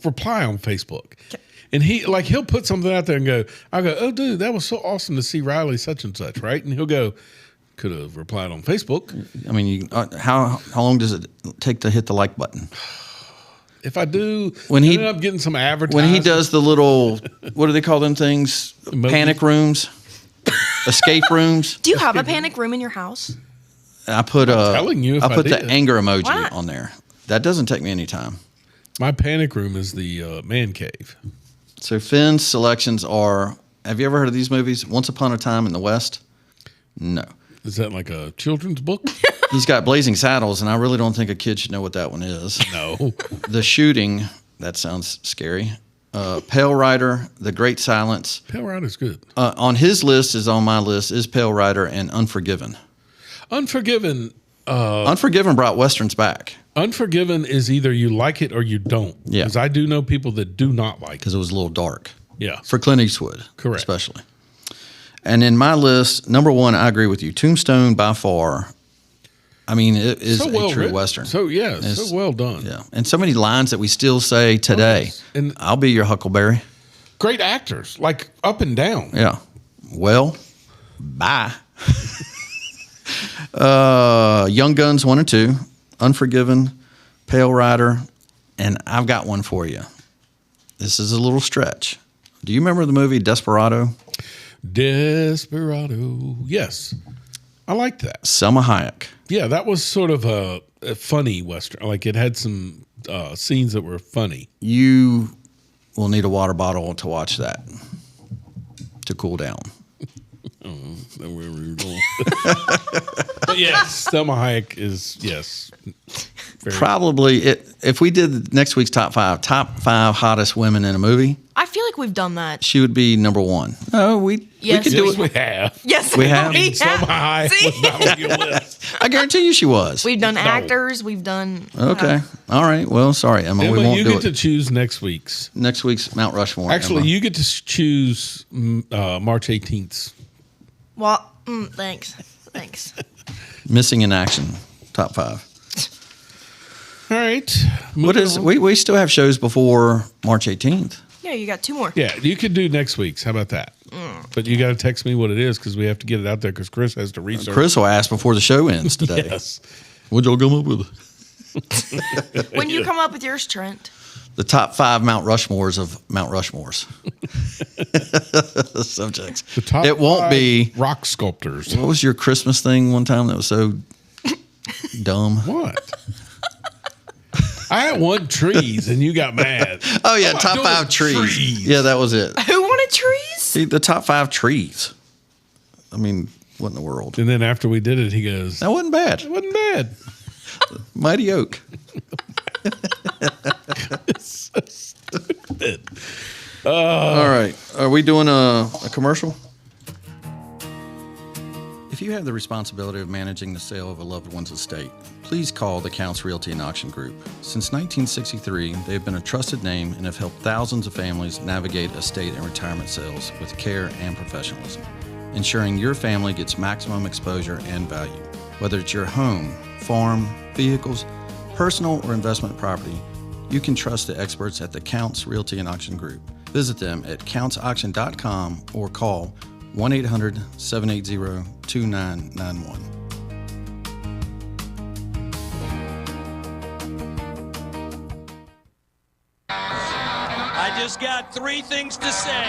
reply on Facebook. And he'll put something out there and I'll go, oh, dude, that was so awesome to see Riley such and such, right? And he'll go, could have replied on Facebook. I mean, how long does it take to hit the like button? If I do, when he end up getting some advertising. When he does the little, what do they call them things? Panic rooms, escape rooms. Do you have a panic room in your house? I put the anger emoji Why? on there. That doesn't take me any time. My panic room is the man cave. So Finn's selections are. Have you ever heard of these movies? Once Upon a Time in the West. No. Is that like a children's book? He's got Blazing Saddles, and I really don't think a kid should know what that one is. No. The Shooting, that sounds scary. Pale Rider, The Great Silence. Pale Rider's good. On his list on my list is Pale Rider and Unforgiven. Unforgiven brought Westerns back. Unforgiven is either you like it or you don't. Yeah. Because I do know people that do not like it. Because it was a little dark. Yeah. For Clint Eastwood. Correct. Especially. And in my list, number one, I agree with you. Tombstone, by far. I mean, it is a true written. Western. So well done. Yeah. And so many lines that we still say today. yes. And I'll be your Huckleberry. Great actors, like up and down. Yeah. Well, bye. Young Guns 1 and 2, Unforgiven, Pale Rider, and I've got one for you. This is a little stretch. Do you remember the movie Desperado? Desperado. Yes. I liked that. Selma Hayek. Yeah, that was sort of a funny Western. Like it had some scenes that were funny. You will need a water bottle to watch that to cool down. Oh, where we were going. But yes, Selma Hayek is, yes. Probably, if we did next week's top five hottest women in a movie, I feel like we've done that. she would be number one. Oh, we could do it. We have. Yes, We have. Selma Hayek was not on your list. I guarantee you she was. We've done actors. We've done. Okay. All right. Well, sorry, Emma. Emma, we won't you do get it. to choose next week's. Next week's Mount Rushmore. Actually, Emma. you get to choose March 18th. Well, thanks. Missing in Action, top five. All right. What is we still have shows before March 18th. Yeah, you got two more. Yeah, you could do next week's. How about that? But you got to text me what it is because we have to get it out there because Chris has to research. Chris will ask before the show ends today. Yes. What'd y'all come up with? When you come up with yours, Trent. The top 5 Mount Rushmores of Mount Rushmores. Subjects. The top it won't 5 be rock sculptors. What was your Christmas thing one time that was so dumb? What? I had one trees and you got mad. Oh yeah, I'm not top doing 5 trees. Yeah, that was it. Who wanted trees? See, the top 5 trees. I mean, what in the world? And then after we did it, he goes, That wasn't bad. it wasn't bad. Mighty Oak. It's so stupid. All right. Are we doing a commercial? If you have the responsibility of managing the sale of a loved one's estate, please call the Counts Realty and Auction Group. Since 1963, they have been a trusted name and have helped thousands of families navigate estate and retirement sales with care and professionalism, ensuring your family gets maximum exposure and value. Whether it's your home, farm, vehicles, personal or investment property, you can trust the experts at the Counts Realty and Auction Group. Visit them at countsauction.com or call 1-800-780-2991. I just got 3 things to say.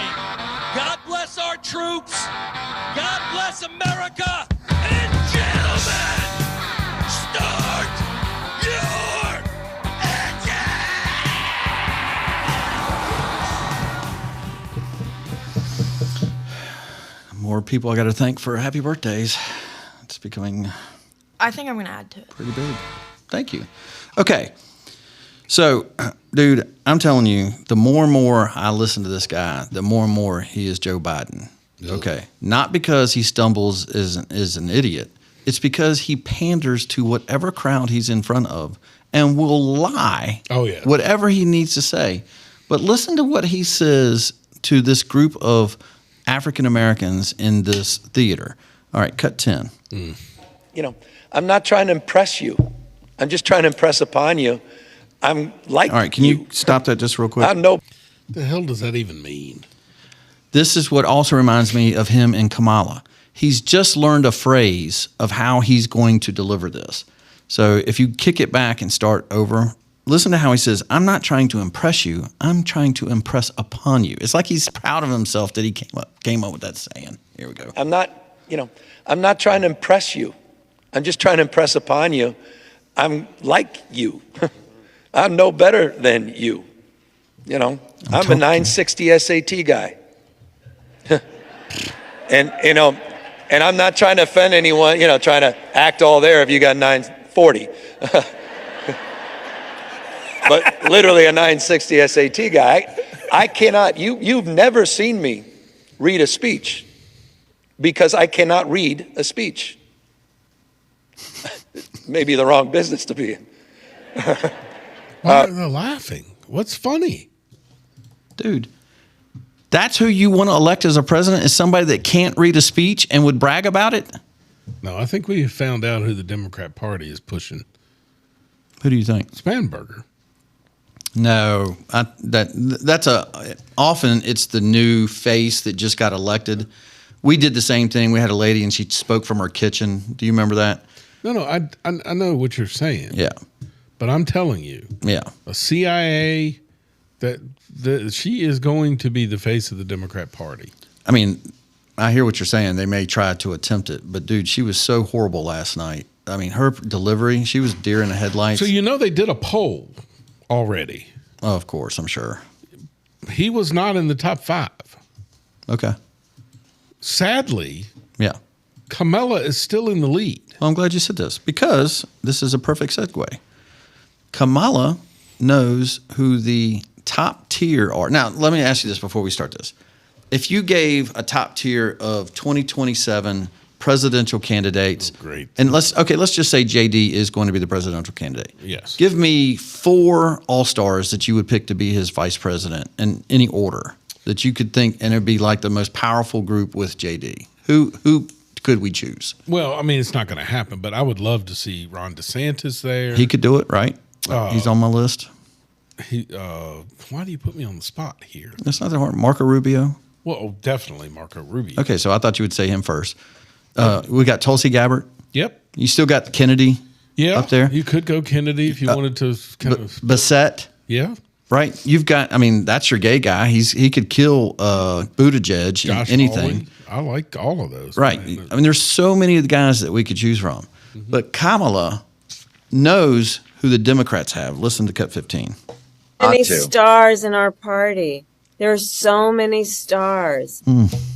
God bless our troops. God bless America. And gentlemen, start your More people I got to thank for happy birthdays. It's becoming I think I'm going to add to it. pretty big. Thank you. Okay. So, dude, I'm telling you, the more and more I listen to this guy, the more and more he is Joe Biden. Okay. Not because he stumbles is an idiot. It's because he panders to whatever crowd he's in front of and will lie. Oh, yeah. Whatever he needs to say. But listen to what he says to this group of African Americans in this theater. All right, cut 10. You know, I'm not trying to impress you. I'm just trying to impress upon you. I'm like All right, can you stop that just real quick? I know. The hell does that even mean? This is what also reminds me of him and Kamala. He's just learned a phrase of how he's going to deliver this. So if you kick it back and start over, listen to how he says, I'm not trying to impress you. I'm trying to impress upon you. It's like he's proud of himself that he came up with that saying. Here we go. I'm not trying to impress you. I'm just trying to impress upon you. I'm like you. I'm no better than you. You know, I'm a 960 SAT guy. And, you know, and I'm not trying to offend anyone, you know, trying to act all there if you got 940. But literally a 960 SAT guy. I cannot, you've never seen me read a speech because I cannot read a speech. Maybe the wrong business to be in. Why are they laughing? What's funny? Dude, that's who you want to elect as a president, is somebody that can't read a speech and would brag about it? No, I think we found out who the Democrat Party is pushing. Who do you think? Spanberger. No, that's often it's the new face that just got elected. We did the same thing. We had a lady and she spoke from her kitchen. Do you remember that? No, I know what you're saying. Yeah. But I'm telling you. Yeah. A CIA that she is going to be the face of the Democrat Party. I mean, I hear what you're saying. They may try to attempt it, but dude, she was so horrible last night. I mean, her delivery, she was deer in the headlights. So you know they did a poll already. Oh, of course, I'm sure. He was not in the top 5. Okay. Sadly, yeah, Kamala is still in the lead. Well, I'm glad you said this because this is a perfect segue. Kamala knows who the top tier are. Now, let me ask you this before we start this. If you gave a top tier of 2027 presidential candidates, great. And let's just say JD is going to be the presidential candidate. Yes. Give me 4 all-stars that you would pick to be his vice president in any order that you could think, and it'd be like the most powerful group with JD. Who could we choose? Well, I mean, it's not going to happen, but I would love to see Ron DeSantis there. He could do it, right? He's on my list. Why do you put me on the spot here? That's not that hard. Marco Rubio. Well, definitely Marco Rubio. Okay, so I thought you would say him first. We got Tulsi Gabbard. Yep. You still got Kennedy. Yeah, up there. You could go Kennedy if you wanted to. Kind of Bassett. Yeah. Right. You've got. I mean, that's your gay guy. He could kill Buttigieg in anything. Hawley. I like all of those. Right. I mean, there's so many of the guys that we could choose from, but Kamala knows who the Democrats have. Listen to cut 15. Many stars in our party. There are so many stars,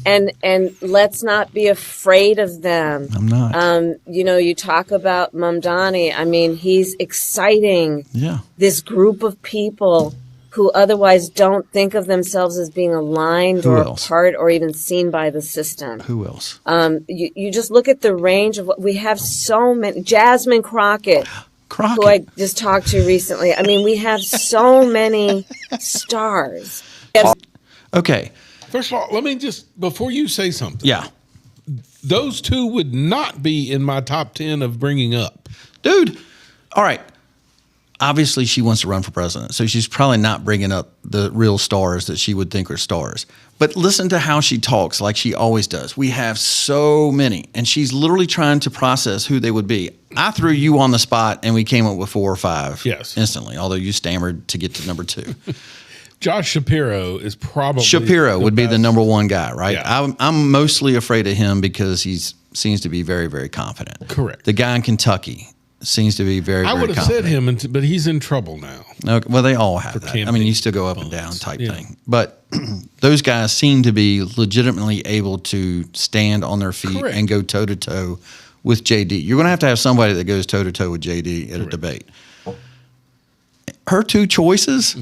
and let's not be afraid of them. I'm not. You know, you talk about Mamdani. I mean, he's exciting. Yeah. This group of people who otherwise don't think of themselves as being aligned Who or else? a part or even seen by the system. Who else? You just look at the range of what we have. So many. Jasmine Crockett. Who I just talked to recently. I mean, we have so many stars. Okay. First of all, let me just, before you say something. Yeah. Those two would not be in my top 10 of bringing up. Dude. All right. Obviously, she wants to run for president, so she's probably not bringing up the real stars that she would think are stars. But listen to how she talks like she always does. We have so many, and she's literally trying to process who they would be. I threw you on the spot, and we came up with 4 or 5 instantly, although you stammered to get to number 2. Josh Shapiro is probably Shapiro would be the number 1 guy, right? Yeah. I'm mostly afraid of him because he seems to be very, very confident. Correct. The guy in Kentucky seems to be very, I very would have confident. said him, but he's in trouble now. Okay, well, they all have that. I mean, you still go up and down type thing. But those guys seem to be legitimately able to stand on their feet and go toe-to-toe with JD. You're going to have somebody that goes toe-to-toe with JD at a debate. her two choices,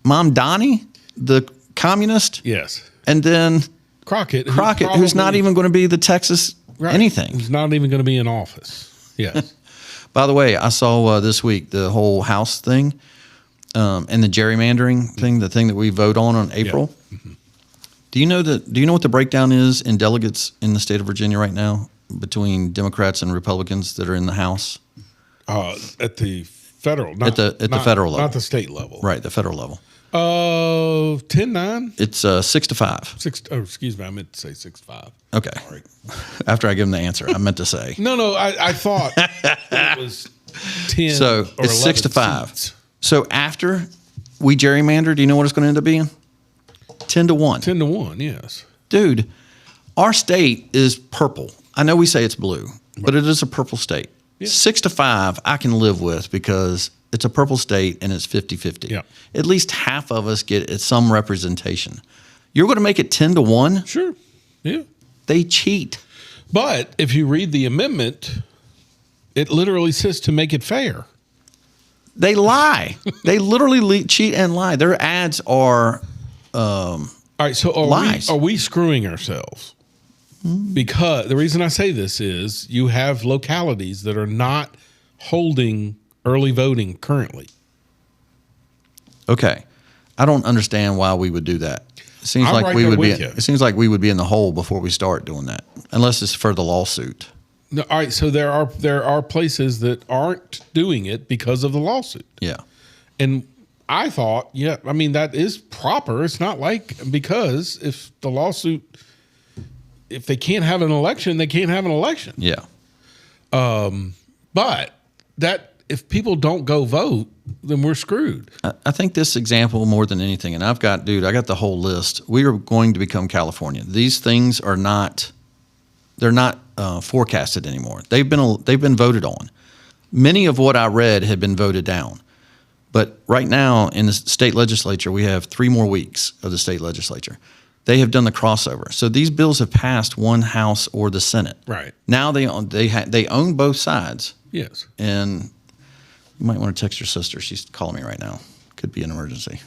Mom Donnie, the communist. Yes. And then Crockett, who's not even going to be the Texas anything. Who's not even going to be in office. Yes. By the way, I saw this week the whole House thing and the gerrymandering thing, the thing that we vote on April. Yeah. Mm-hmm. Do you know what the breakdown is in delegates in the state of Virginia right now between Democrats and Republicans that are in the House? At the federal, at the federal level, not the state level. Right, the federal level. 10-9. It's 6-5. Oh, excuse me, I meant to say 6-5. Okay. Sorry. After I give him the answer, I meant to say. No, I thought it was 10. So or it's 6-5. Seats. So after we gerrymander, do you know what it's going to end up being? 10-1. 10-1, yes. Dude, our state is purple. I know we say it's blue, but it is a purple state. Yeah. 6-5, I can live with because it's a purple state and it's 50-50. Yeah. At least half of us get some representation. You're going to make it 10-1? Sure. Yeah. They cheat. But if you read the amendment, it literally says to make it fair. They lie. They literally cheat and lie. Their ads are all right, so lies. Are we screwing ourselves? Because the reason I say this is you have localities that are not holding early voting currently. Okay. I don't understand why we would do that. It seems I'm like right we there would be with you. It seems like we would be in the hole before we start doing that. Unless it's for the lawsuit. No, all right, so there are places that aren't doing it because of the lawsuit. Yeah. And I thought, yeah, I mean, that is proper. It's not like because if the lawsuit, if they can't have an election, they can't have an election. Yeah. But that if people don't go vote, then we're screwed. I think this example more than anything, and I got the whole list. We are going to become California. These things are not, they're not forecasted anymore. They've been voted on. Many of what I read had been voted down. But right now in the state legislature, we have 3 more weeks of the state legislature. They have done the crossover. So these bills have passed one House or the Senate. Right. Now they own both sides. Yes. And you might want to text your sister. She's calling me right now. Could be an emergency.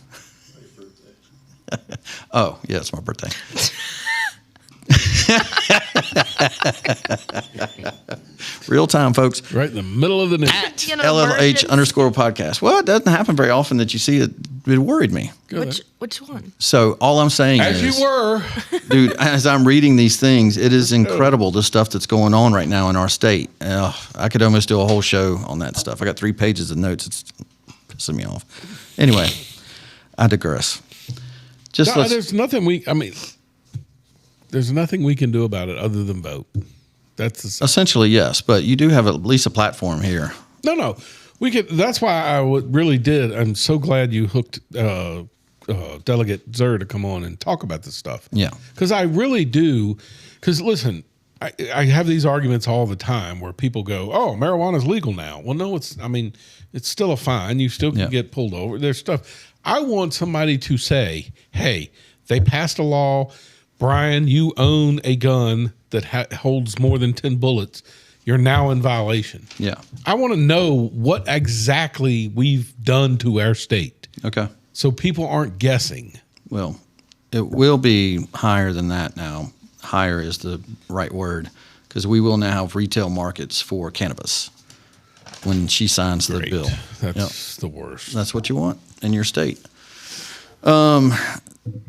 Oh, yeah, it's my birthday. Real time, folks. Right in the middle of the news. At LLH_podcast. Well, it doesn't happen very often that you see it. It worried me. Which one? So all I'm saying is, as you were, dude, as I'm reading these things, it is incredible the stuff that's going on right now in our state. I could almost do a whole show on that stuff. I got 3 pages of notes. It's pissing me off. Anyway, I digress. There's nothing there's nothing we can do about it other than vote. That's essentially yes, but you do have at least a platform here. No, we could. That's why I really did. I'm so glad you hooked Delegate Zer to come on and talk about this stuff. Yeah, because I really do. Because listen, I have these arguments all the time where people go, "Oh, marijuana's legal now." Well, no, it's. I mean, it's still a fine. You still can get pulled over. There's stuff. I want somebody to say, "Hey, they passed a law." Brian, you own a gun that holds more than 10 bullets. You're now in violation. Yeah. I want to know what exactly we've done to our state. Okay. So people aren't guessing. Well, it will be higher than that now. Higher is the right word because we will now have retail markets for cannabis when she signs the bill. That's the worst. That's what you want in your state.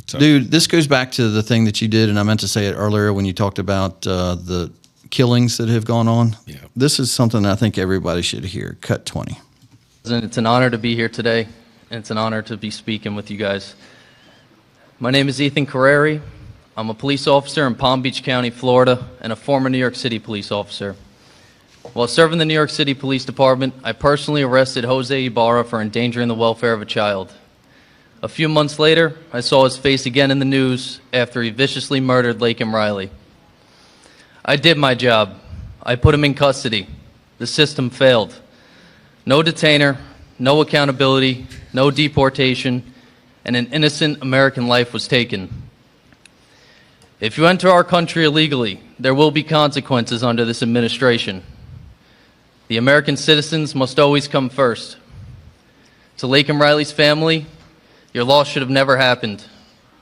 Dude, this goes back to the thing that you did, and I meant to say it earlier when you talked about the killings that have gone on. Yeah. This is something I think everybody should hear. Cut 20. It's an honor to be here today, and it's an honor to be speaking with you guys. My name is Ethan Carreri. I'm a police officer in Palm Beach County, Florida, and a former New York City police officer. While serving the New York City Police Department, I personally arrested Jose Ibarra for endangering the welfare of a child. A few months later, I saw his face again in the news after he viciously murdered Laken Riley. I did my job. I put him in custody. The system failed. No detainer, no accountability, no deportation, and an innocent American life was taken. If you enter our country illegally, there will be consequences under this administration. The American citizens must always come first. To Laken Riley's family, your loss should have never happened.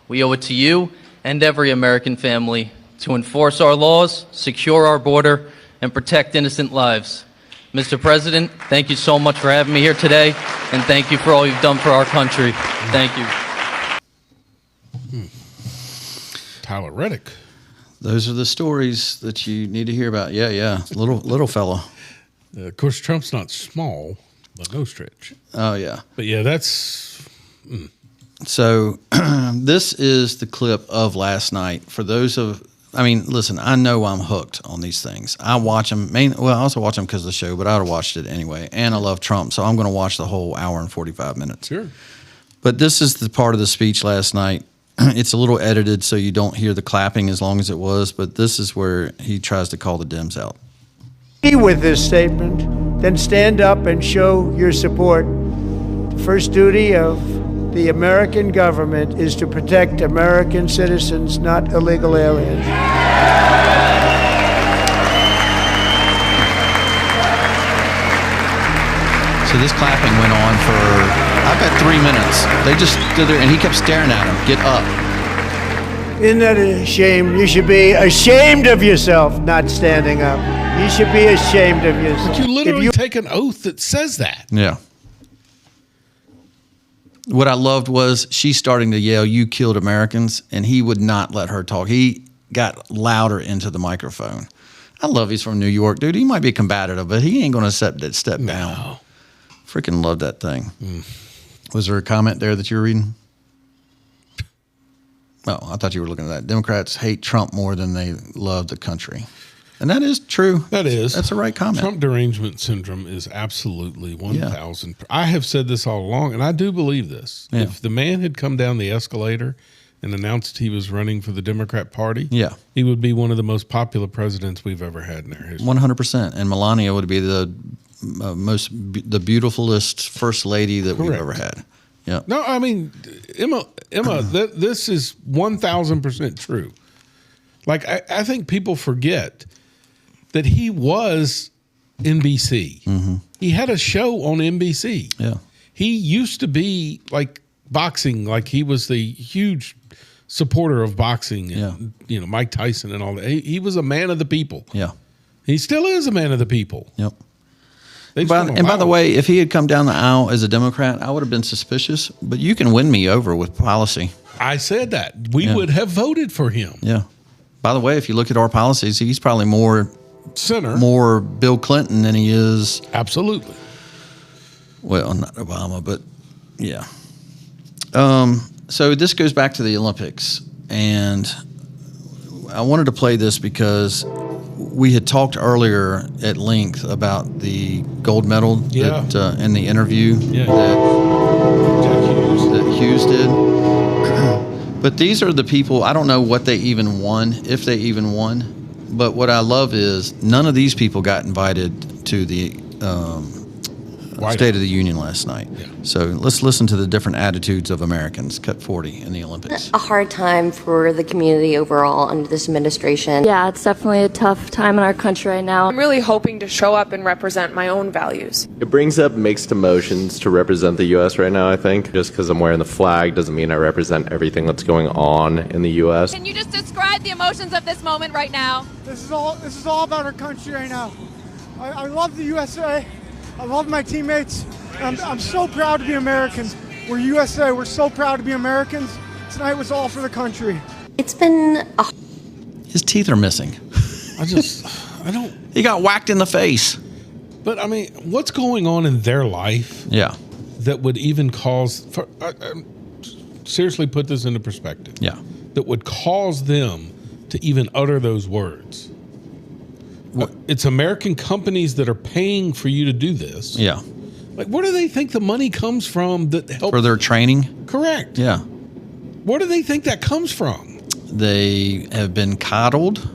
We owe it to you and every American family to enforce our laws, secure our border, and protect innocent lives. Mr. President, thank you so much for having me here today, and thank you for all you've done for our country. Thank you. Tyler Reddick. Those are the stories that you need to hear about. Yeah. Little fella. Of course, Trump's not small, by no stretch. Oh, yeah. But yeah, that's... So this is the clip of last night. For those of... I mean, listen, I know I'm hooked on these things. I watch them. I also watch them because of the show, but I would have watched it anyway. And I love Trump, so I'm going to watch the whole hour and 45 minutes. Sure. But this is the part of the speech last night. It's a little edited, so you don't hear the clapping as long as it was. But this is where he tries to call the Dems out. With this statement, then stand up and show your support. The first duty of the American government is to protect American citizens, not illegal aliens. So this clapping went on for, I bet, 3 minutes. They just stood there, and he kept staring at him. Get up. Isn't that a shame? You should be ashamed of yourself, not standing up. You should be ashamed of yourself. But you literally take an oath that says that. Yeah. What I loved was she's starting to yell, "You killed Americans," and he would not let her talk. He got louder into the microphone. I love he's from New York, dude. He might be combative, but he ain't going to step down. Freaking love that thing. Was there a comment there that you were reading? Oh, I thought you were looking at that. Democrats hate Trump more than they love the country. And that is true. That is. That's the right comment. Trump derangement syndrome is absolutely 1,000. I have said this all along, and I do believe this. Yeah. If the man had come down the escalator and announced he was running for the Democrat Party, he would be one of the most popular presidents we've ever had in our history. 100%. And Melania would be the the beautifulest first lady that we've ever had. Yeah. No, I mean, Emma, this is 1,000% true. Like, I think people forget that he was NBC. Mm-hmm. He had a show on NBC. Yeah. He used to be like boxing, like he was the huge supporter of boxing and, you know, Mike Tyson and all that. He was a man of the people. Yeah. He still is a man of the people. Yep. By the way, if he had come down the aisle as a Democrat, I would have been suspicious, but you can win me over with policy. I said that. We would have voted for him. Yeah. By the way, if you look at our policies, he's probably more center, more Bill Clinton than he is. Absolutely. Well, not Obama, but yeah. So this goes back to the Olympics, and I wanted to play this because we had talked earlier at length about the gold medal that, in the interview that Hughes did. But these are the people, I don't know what they even won, if they even won. But what I love is none of these people got invited to the State of the Union last night. Yeah. So let's listen to the different attitudes of Americans. Cut 40 in the Olympics. A hard time for the community overall under this administration. Yeah, it's definitely a tough time in our country right now. I'm really hoping to show up and represent my own values. It brings up mixed emotions to represent the U.S. right now, I think. Just because I'm wearing the flag doesn't mean I represent everything that's going on in the U.S. Can you just describe the emotions of this moment right now? This is all about our country right now. I love the USA. I love my teammates. I'm so proud to be American. We're USA. We're so proud to be Americans. Tonight was all for the country. It's been His teeth are missing. I don't. He got whacked in the face. But I mean, what's going on in their life? Yeah. That would even cause. Seriously, put this into perspective. Yeah. That would cause them to even utter those words. It's American companies that are paying for you to do this. Yeah. Like, where do they think the money comes from that helps? For their training? Correct. Yeah. Where do they think that comes from? They have been coddled.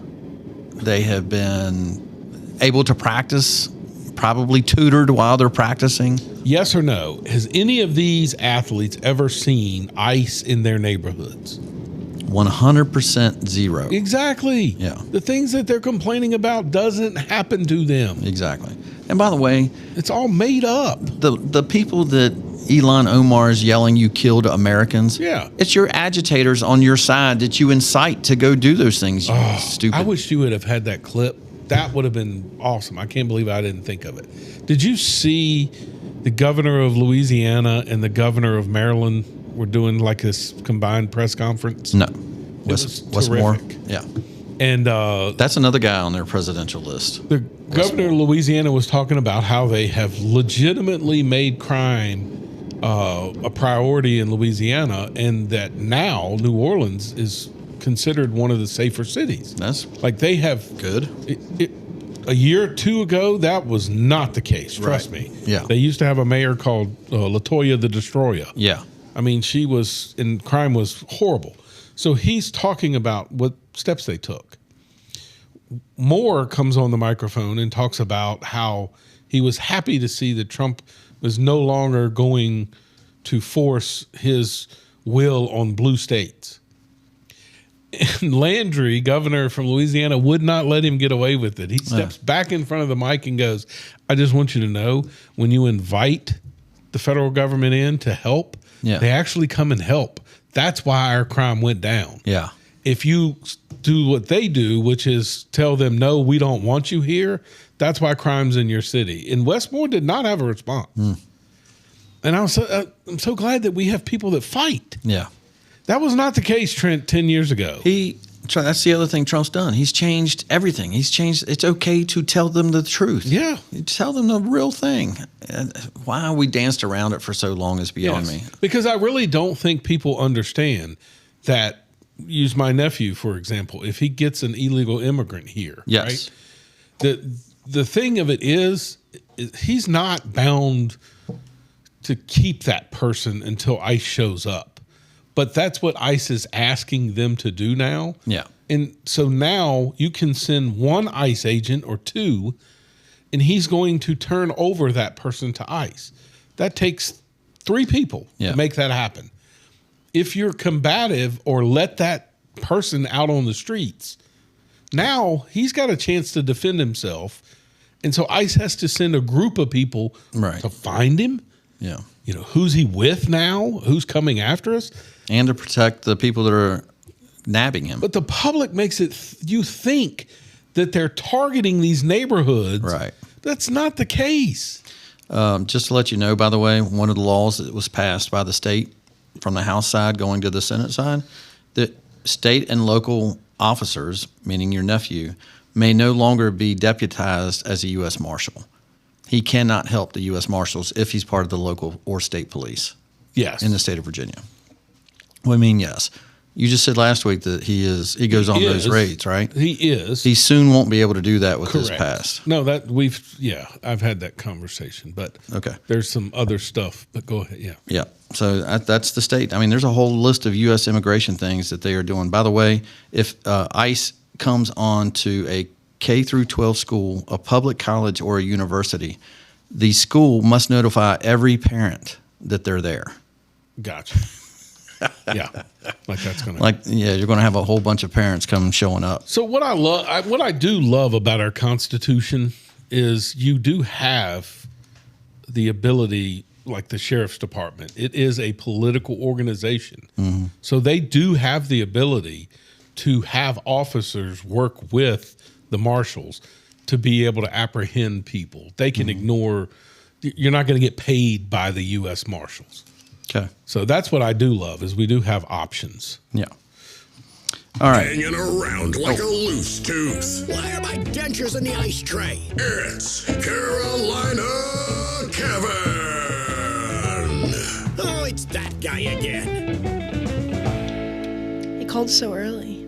They have been able to practice, probably tutored while they're practicing. Yes or no? Has any of these athletes ever seen ICE in their neighborhoods? 100% zero. Exactly. Yeah. The things that they're complaining about doesn't happen to them. Exactly. And by the way, it's all made up. The people that Elon Omar's yelling, "You killed Americans." Yeah. It's your agitators on your side that you incite to go do those things. Stupid. I wish you would have had that clip. That would have been awesome. I can't believe I didn't think of it. Did you see the governor of Louisiana and the governor of Maryland were doing like this combined press conference? No. Westmore. Yeah. And that's another guy on their presidential list. The governor of Louisiana was talking about how they have legitimately made crime a priority in Louisiana, and that now New Orleans is considered one of the safer cities. That's like they have good. A year or two ago, that was not the case. Trust me. Yeah. They used to have a mayor called LaToya the Destroyer. Yeah. I mean, she was, and crime was horrible. So he's talking about what steps they took. Moore comes on the microphone and talks about how he was happy to see that Trump was no longer going to force his will on blue states. And Landry, governor from Louisiana, would not let him get away with it. He steps back in front of the mic and goes, I just want you to know, when you invite the federal government in to help, they actually come and help. That's why our crime went down. Yeah. If you do what they do, which is tell them, no, we don't want you here, that's why crime's in your city. And Westmore did not have a response. And I'm so glad that we have people that fight. Yeah. That was not the case, Trent, 10 years ago. That's the other thing Trump's done. He's changed everything. He's changed. It's okay to tell them the truth. Yeah. You tell them the real thing. Why we danced around it for so long is beyond me. Because I really don't think people understand that. Use my nephew, for example. If he gets an illegal immigrant here, yes. Right? The thing of it is he's not bound to keep that person until ICE shows up. But that's what ICE is asking them to do now. Yeah. And so now you can send one ICE agent or two, and he's going to turn over that person to ICE. That takes 3 people to make that happen. If you're combative or let that person out on the streets, now he's got a chance to defend himself. And so ICE has to send a group of people to find him. Yeah. You know, who's he with now? Who's coming after us? And to protect the people that are nabbing him. But the public makes it, you think that they're targeting these neighborhoods. Right. That's not the case. Just to let you know, by the way, one of the laws that was passed by the state from the House side going to the Senate side, that state and local officers, meaning your nephew, may no longer be deputized as a U.S. Marshal. He cannot help the U.S. Marshals if he's part of the local or state police. Yes. In the state of Virginia. Well, I mean, yes. You just said last week that he goes on those raids, right? He is. He soon won't be able to do that with this pass. No, I've had that conversation, but there's some other stuff, but go ahead. Yeah. Yeah. So that's the state. I mean, there's a whole list of U.S. immigration things that they are doing. By the way, if ICE comes on to a K through 12 school, a public college, or a university, the school must notify every parent that they're there. Gotcha. Yeah, like that's gonna you're gonna have a whole bunch of parents come showing up. So what I do love about our Constitution is you do have the ability, like the sheriff's department. It is a political organization, so they do have the ability to have officers work with the marshals to be able to apprehend people. They can ignore. You're not going to get paid by the U.S. Marshals. Okay. So that's what I do love is we do have options. Yeah. All right. Hanging around like a loose tooth. Why are my dentures in the ice tray? It's Carolina Kevin. Oh, it's that guy again. He called so early.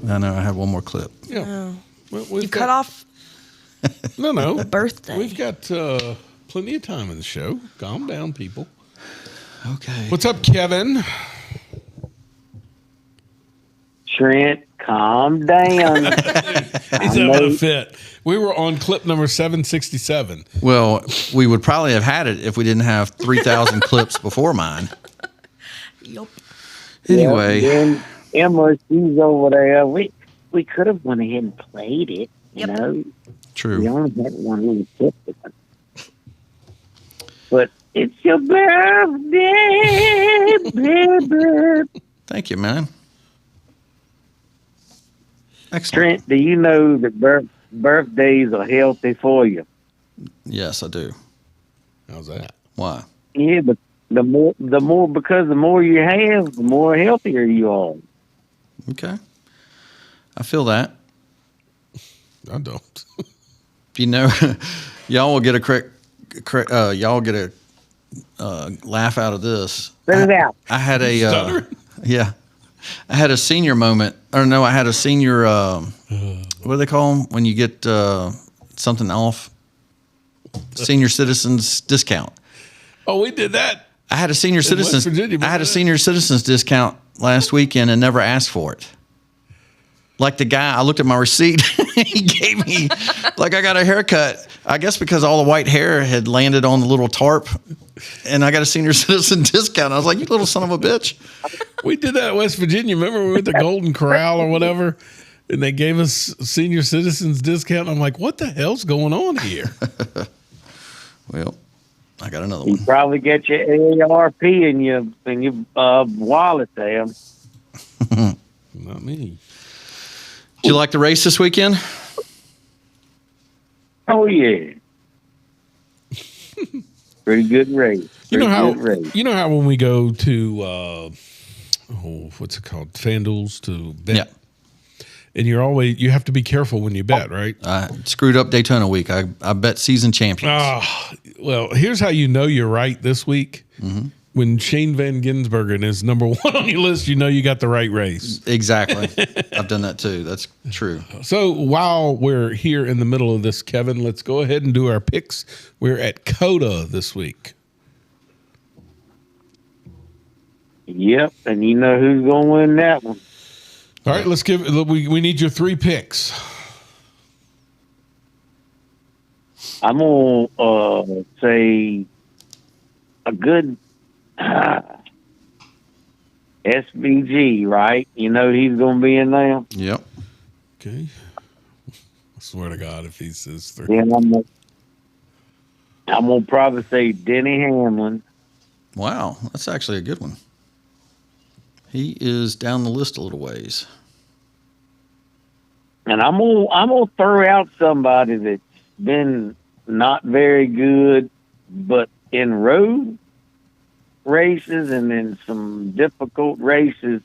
I know. I have one more clip. Yeah. Well, you cut off. No. Birthday. We've got plenty of time in the show. Calm down, people. Okay. What's up, Kevin? Trent, calm down. He's having a fit. We were on clip number 767. Well, we would probably have had it if we didn't have 3,000 clips before mine. Yep. Anyway. Yeah, MRC's over there. We could have went ahead and played it, you know. True. We only had one little clip. But It's your birthday, baby. Thank you, man. Excellent. Trent, do you know that birthdays are healthy for you? Yes, I do. How's that? Why? Yeah, but the more you have, the more healthier you are. Okay. I feel that. I don't. You know, y'all will get a laugh out of this. Spit it out. I had a I had a senior moment, or no, I had a senior. What do they call them when you get something off? Senior citizens discount. Oh, we did that. I had a senior In West citizens. Virginia, I had a senior citizens discount last weekend and never asked for it. Like the guy, I looked at my receipt. He gave me, like I got a haircut. I guess because all the white hair had landed on the little tarp, and I got a senior citizen discount. I was like, "You little son of a bitch!" We did that in West Virginia. Remember we went to Golden Corral or whatever, and they gave us senior citizens discount. I'm like, "What the hell's going on here?" Well, I got another You one. probably get your AARP in your wallet there. Not me. Did you like the race this weekend? Oh yeah, pretty good race. You know how Pretty good race. you know how when we go to what's it called, FanDuel's to bet, and you have to be careful when you bet, right? I screwed up Daytona week. I bet season champions. Well, here's how you know you're right this week. Mm-hmm. When Shane Van Gisbergen is number one on your list, you know you got the right race. Exactly. I've done that too. That's true. So while we're here in the middle of this, Kevin, let's go ahead and do our picks. We're at COTA this week. Yep, and you know who's going to win that one. All right, let's give. We need your 3 picks. I'm going to say a good SVG, right? You know he's going to be in there. Yep. Okay. I swear to God, if he says 3. Then I'm going to probably say Denny Hamlin. Wow, that's actually a good one. He is down the list a little ways. And I'm gonna throw out somebody that's been not very good, but in road races and in some difficult races,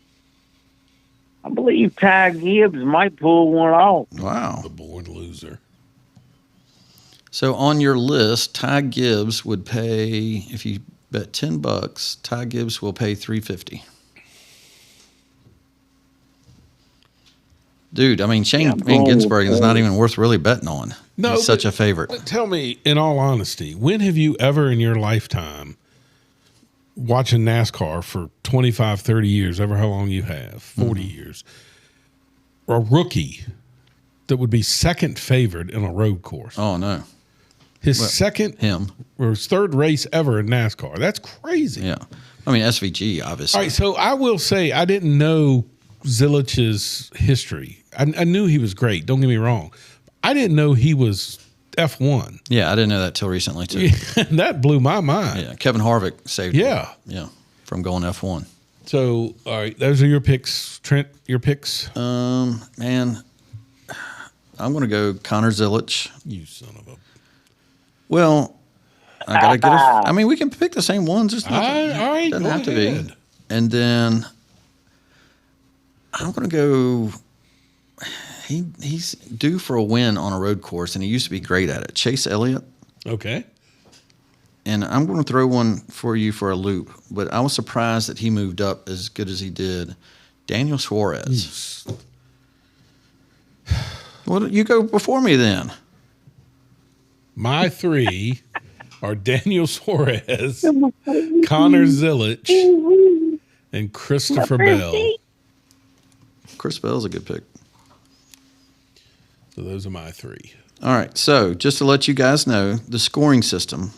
I believe Ty Gibbs might pull one off. Wow. The born loser. So on your list, Ty Gibbs would pay, if you bet $10, Ty Gibbs will pay $350. Dude, I mean, Shane Van Gisbergen is not even worth really betting on. No, he's such a favorite. Tell me, in all honesty, when have you ever in your lifetime watching NASCAR for 25, 30 years, ever how long you have, 40 years, a rookie that would be second favored in a road course? Oh, no. His or his third race ever in NASCAR. That's crazy. Yeah. I mean, SVG, obviously. All right, so I will say I didn't know Zilich's history. I knew he was great. Don't get me wrong. I didn't know he was F1. Yeah, I didn't know that till recently, too. Yeah, that blew my mind. Yeah, Kevin Harvick saved him. Yeah, from going F1. So, all right, those are your picks. Trent, your picks? Man, I'm going to go Connor Zilich. You son of a... Well, I got to get I mean, we can pick the same ones. There's nothing. All right, doesn't go have ahead. to be. And then I'm going to go... He's due for a win on a road course, and he used to be great at it. Chase Elliott. Okay. And I'm going to throw one for you for a loop, but I was surprised that he moved up as good as he did. Daniel Suarez. Well, you go before me then. My 3 are Daniel Suarez, Connor Zilich, and Christopher Bell. Chris Bell's a good pick. So those are my 3. All right. So just to let you guys know, the scoring system,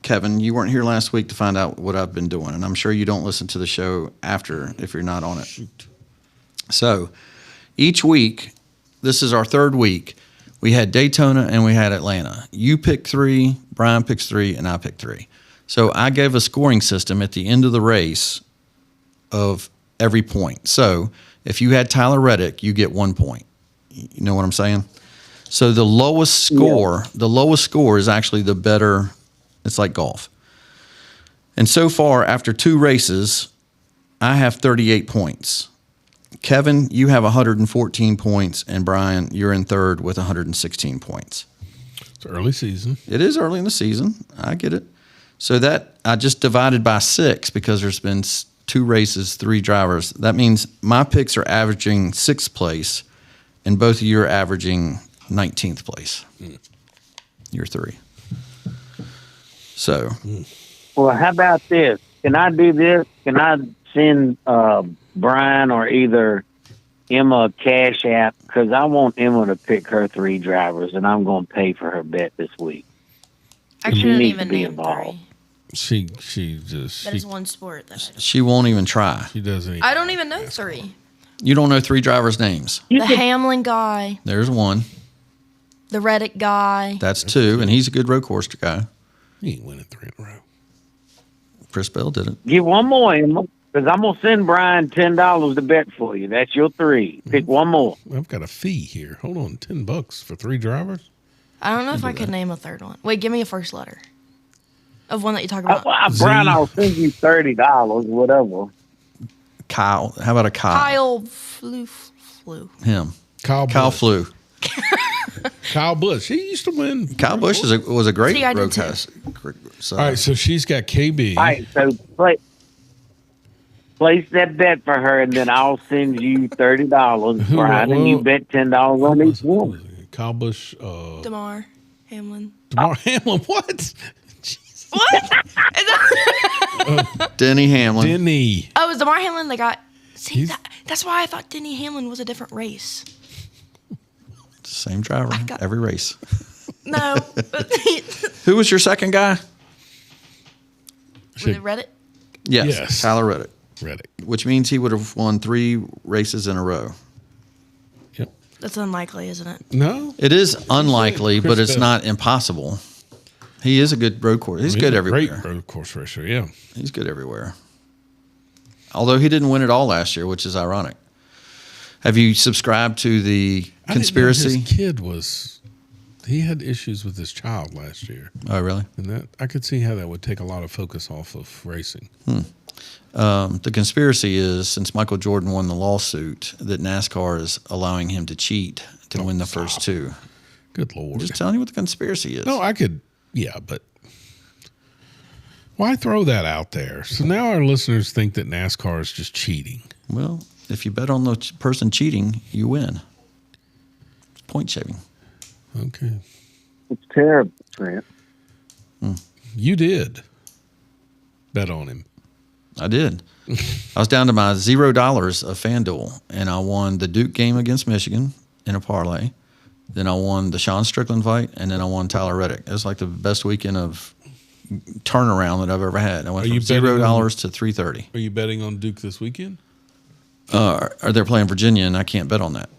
Kevin, you weren't here last week to find out what I've been doing, and I'm sure you don't listen to the show after if you're not on it. Shoot. So each week, this is our 3rd week, we had Daytona and we had Atlanta. You pick 3, Brian picks 3, and I pick 3. So I gave a scoring system at the end of the race of every point. So if you had Tyler Reddick, you get 1 point. You know what I'm saying? So the lowest score is actually the better. It's like golf. And so far, after 2 races, I have 38 points. Kevin, you have 114 points, and Brian, you're in third with 116 points. It's early season. It is early in the season. I get it. So that I just divided by 6 because there's been 2 races, 3 drivers. That means my picks are averaging 6th place, and both of you are averaging 19th place. You're 3. So. Well, how about this? Can I do this? Can I send Brian or either Emma a cash app? Because I want Emma to pick her 3 drivers, and I'm going to pay for her bet this week. I She shouldn't needs even to be name involved. She That is one sport. She won't even try. She doesn't. I don't even know 3. You don't know 3 drivers' names. The Hamlin guy, There's 1. the Reddick guy. That's 2, and he's a good road course guy. He ain't winning 3 in a row. Chris Bell did it. Get one more, Emma, because I'm going to send Brian $10 to bet for you. That's your 3. Pick one more. I've got a fee here. Hold on, $10 for 3 drivers. I don't know if I could name a third one. Wait, give me a first letter of one that you talk about. Brian, I'll send you $30, whatever. Kyle. How about a Kyle? Kyle Flew. Him. Kyle Flew. Kyle Busch. He used to win. Kyle Busch was a great See, I did road too. course. So, All right, so she's got KB. All right, so place that bet for her, and then I'll send you $30, Brian, and you bet $10 on each one. Kyle Busch. DeMar Hamlin. DeMar Hamlin. What? Denny Hamlin. Denny. Oh, is DeMar Hamlin the guy? See, that's why I thought Denny Hamlin was a different race. Same driver every race. No. Who was your second guy? Was it Reddit? Yes. Tyler Reddick. Reddick. Which means he would have won 3 races in a row. That's unlikely, isn't it? No. It is unlikely, Chris but it's Bell. not impossible. He is a good road course. He's good a everywhere. Great road course racer, yeah. He's good everywhere. Although he didn't win it all last year, which is ironic. Have you subscribed to the conspiracy? His kid he had issues with his child last year. Oh, really? And that I could see how that would take a lot of focus off of racing. The conspiracy is, since Michael Jordan won the lawsuit, that NASCAR is allowing him to cheat to win the first 2. Good Lord. I'm just telling you what the conspiracy is. No, but why throw that out there? So now our listeners think that NASCAR is just cheating. Well, if you bet on the person cheating, you win. It's point shaving. Okay. It's terrible, Trent. You did bet on him. I did. I was down to my $0 of FanDuel, and I won the Duke game against Michigan in a parlay. Then I won the Sean Strickland fight, and then I won Tyler Reddick. It was like the best weekend of turnaround that I've ever had. I went from $0 to $330. Are you betting on Duke this weekend? Are they playing Virginia, and I can't bet on that.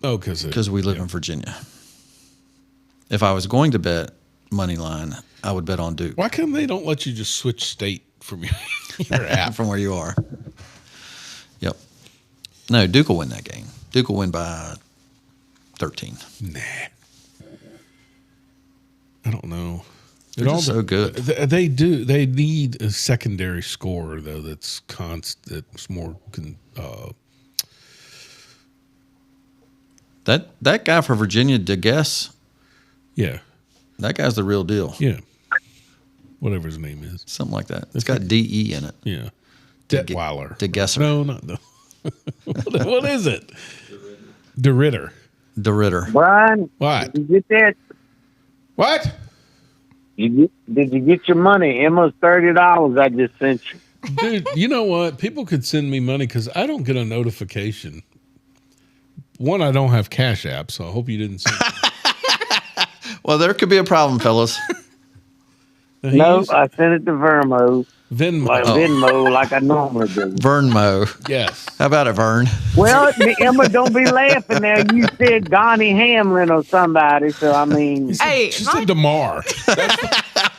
Oh, because we live in Virginia. If I was going to bet money line, I would bet on Duke. Why come they don't let you just switch state from your app? From where you are. Yep. No, Duke will win that game. Duke will win by 13. Nah. I don't know. They're just so good. They do. They need a secondary scorer though. That's that's more. That guy for Virginia, DeGuess. Yeah. That guy's the real deal. Yeah. Whatever his name is. Something like that. It's got D-E in it. Yeah. Detweiler. DeGuesser. No, not the. What is it? DeRitter. DeRitter. Brian, What? did you get that? What? Did you get your money? Emma's $30 I just sent you. Dude, you know what? People could send me money because I don't get a notification. One, I don't have Cash App, so I hope you didn't send me. Well, there could be a problem, fellas. No, I sent it to Venmo. Venmo. Like I normally do. Vernmo. Yes. How about it, Vern? Well, Emma, don't be laughing now. You said Donnie Hamlin or somebody, so I mean. Hey, she said DeMar.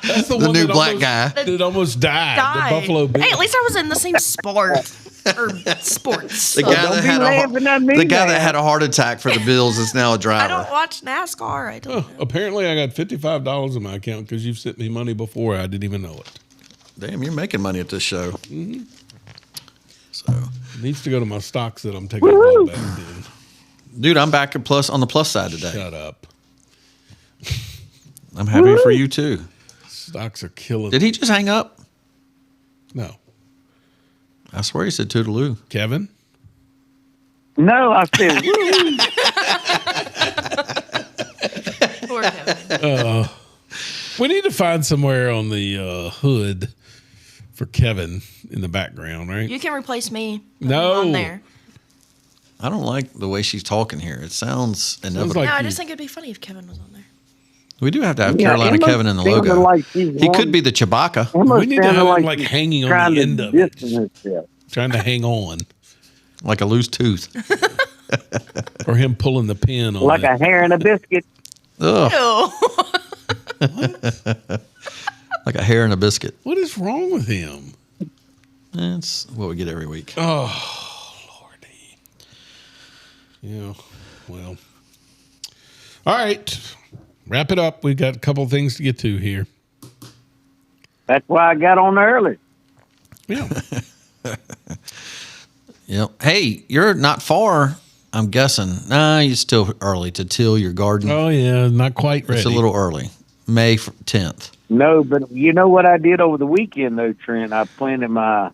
That's the new that black guy that almost died. The Buffalo Bills. Hey, at least I was in the same sport or sports. The guy that had a heart attack for the Bills is now a driver. I don't watch NASCAR. I don't. Apparently, I got $55 in my account because you've sent me money before. I didn't even know it. Damn, you're making money at this show. Mm-hmm. So it needs to go to my stocks that I'm taking all back in. Dude, I'm back at on the plus side today. Shut up. I'm happy for you too. Stocks are killing. Did he just hang up? No. I swear he said toodaloo. Kevin? No, I said woo. Poor Kevin. We need to find somewhere on the hood for Kevin in the background, right? You can replace me. No. On there. I don't like the way she's talking here. It sounds inevitable. No, I just think it'd be funny if Kevin was on there. We do have to have Carolina Kevin in the logo. Like he could be the Chewbacca. We need to have him like hanging on the end of it. Trying to hang on. Like a loose tooth. Or him pulling the pin on like it. a hair and a biscuit. Ugh. Like a hair and a biscuit. What is wrong with him? That's what we get every week. Oh, Lordy. Yeah, well. All right. Wrap it up. We've got a couple of things to get to here. That's why I got on early. Yeah. Yep. Hey, you're not far, I'm guessing. Nah, you're still early to till your garden. Oh, yeah, not quite ready. It's a little early. May 10th. No, but you know what I did over the weekend, though, Trent? I planted my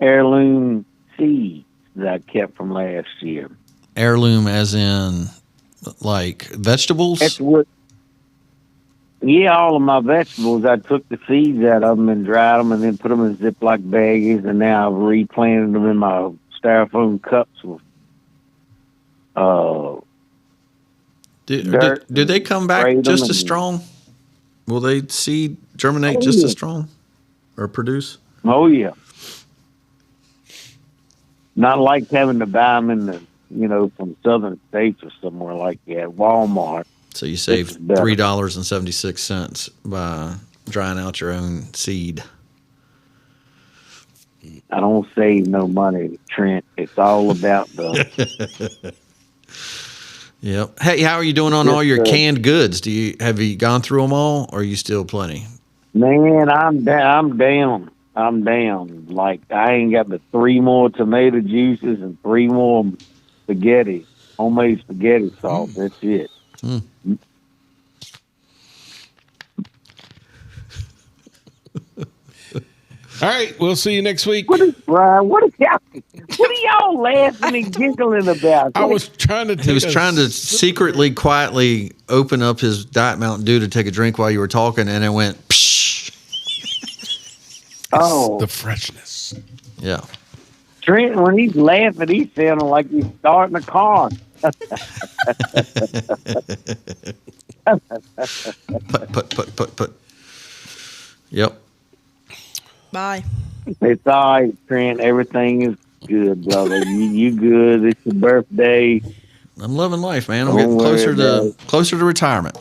heirloom seeds that I kept from last year. Heirloom as in, like, vegetables? That's what. Yeah, all of my vegetables, I took the seeds out of them and dried them and then put them in Ziploc baggies, and now I've replanted them in my styrofoam cups with dirt. Did they come back just as strong? Will they seed germinate just as strong or produce? Oh, yeah. Not like having to buy them in the, from southern states or somewhere like that, Walmart. So you saved $3.76 by drying out your own seed. I don't save no money, Trent. It's all about the. Yep. Hey, how are you doing on all your canned goods? Have you gone through them all, or are you still plenty? Man, I'm down. I'm down. Like I ain't got but 3 more tomato juices and 3 more spaghetti, homemade spaghetti sauce. That's it. All right, we'll see you next week. What are y'all laughing and giggling about? I was trying to. He was trying to secretly, quietly open up his Diet Mountain Dew to take a drink while you were talking, and it went. Psh. Oh, the freshness. Yeah. Trent, when he's laughing, he's sounding like he's starting a car. Put. Yep. Bye. It's all right, Trent. Everything is good, brother. You good. It's your birthday. I'm loving life, man. I'm getting closer to retirement.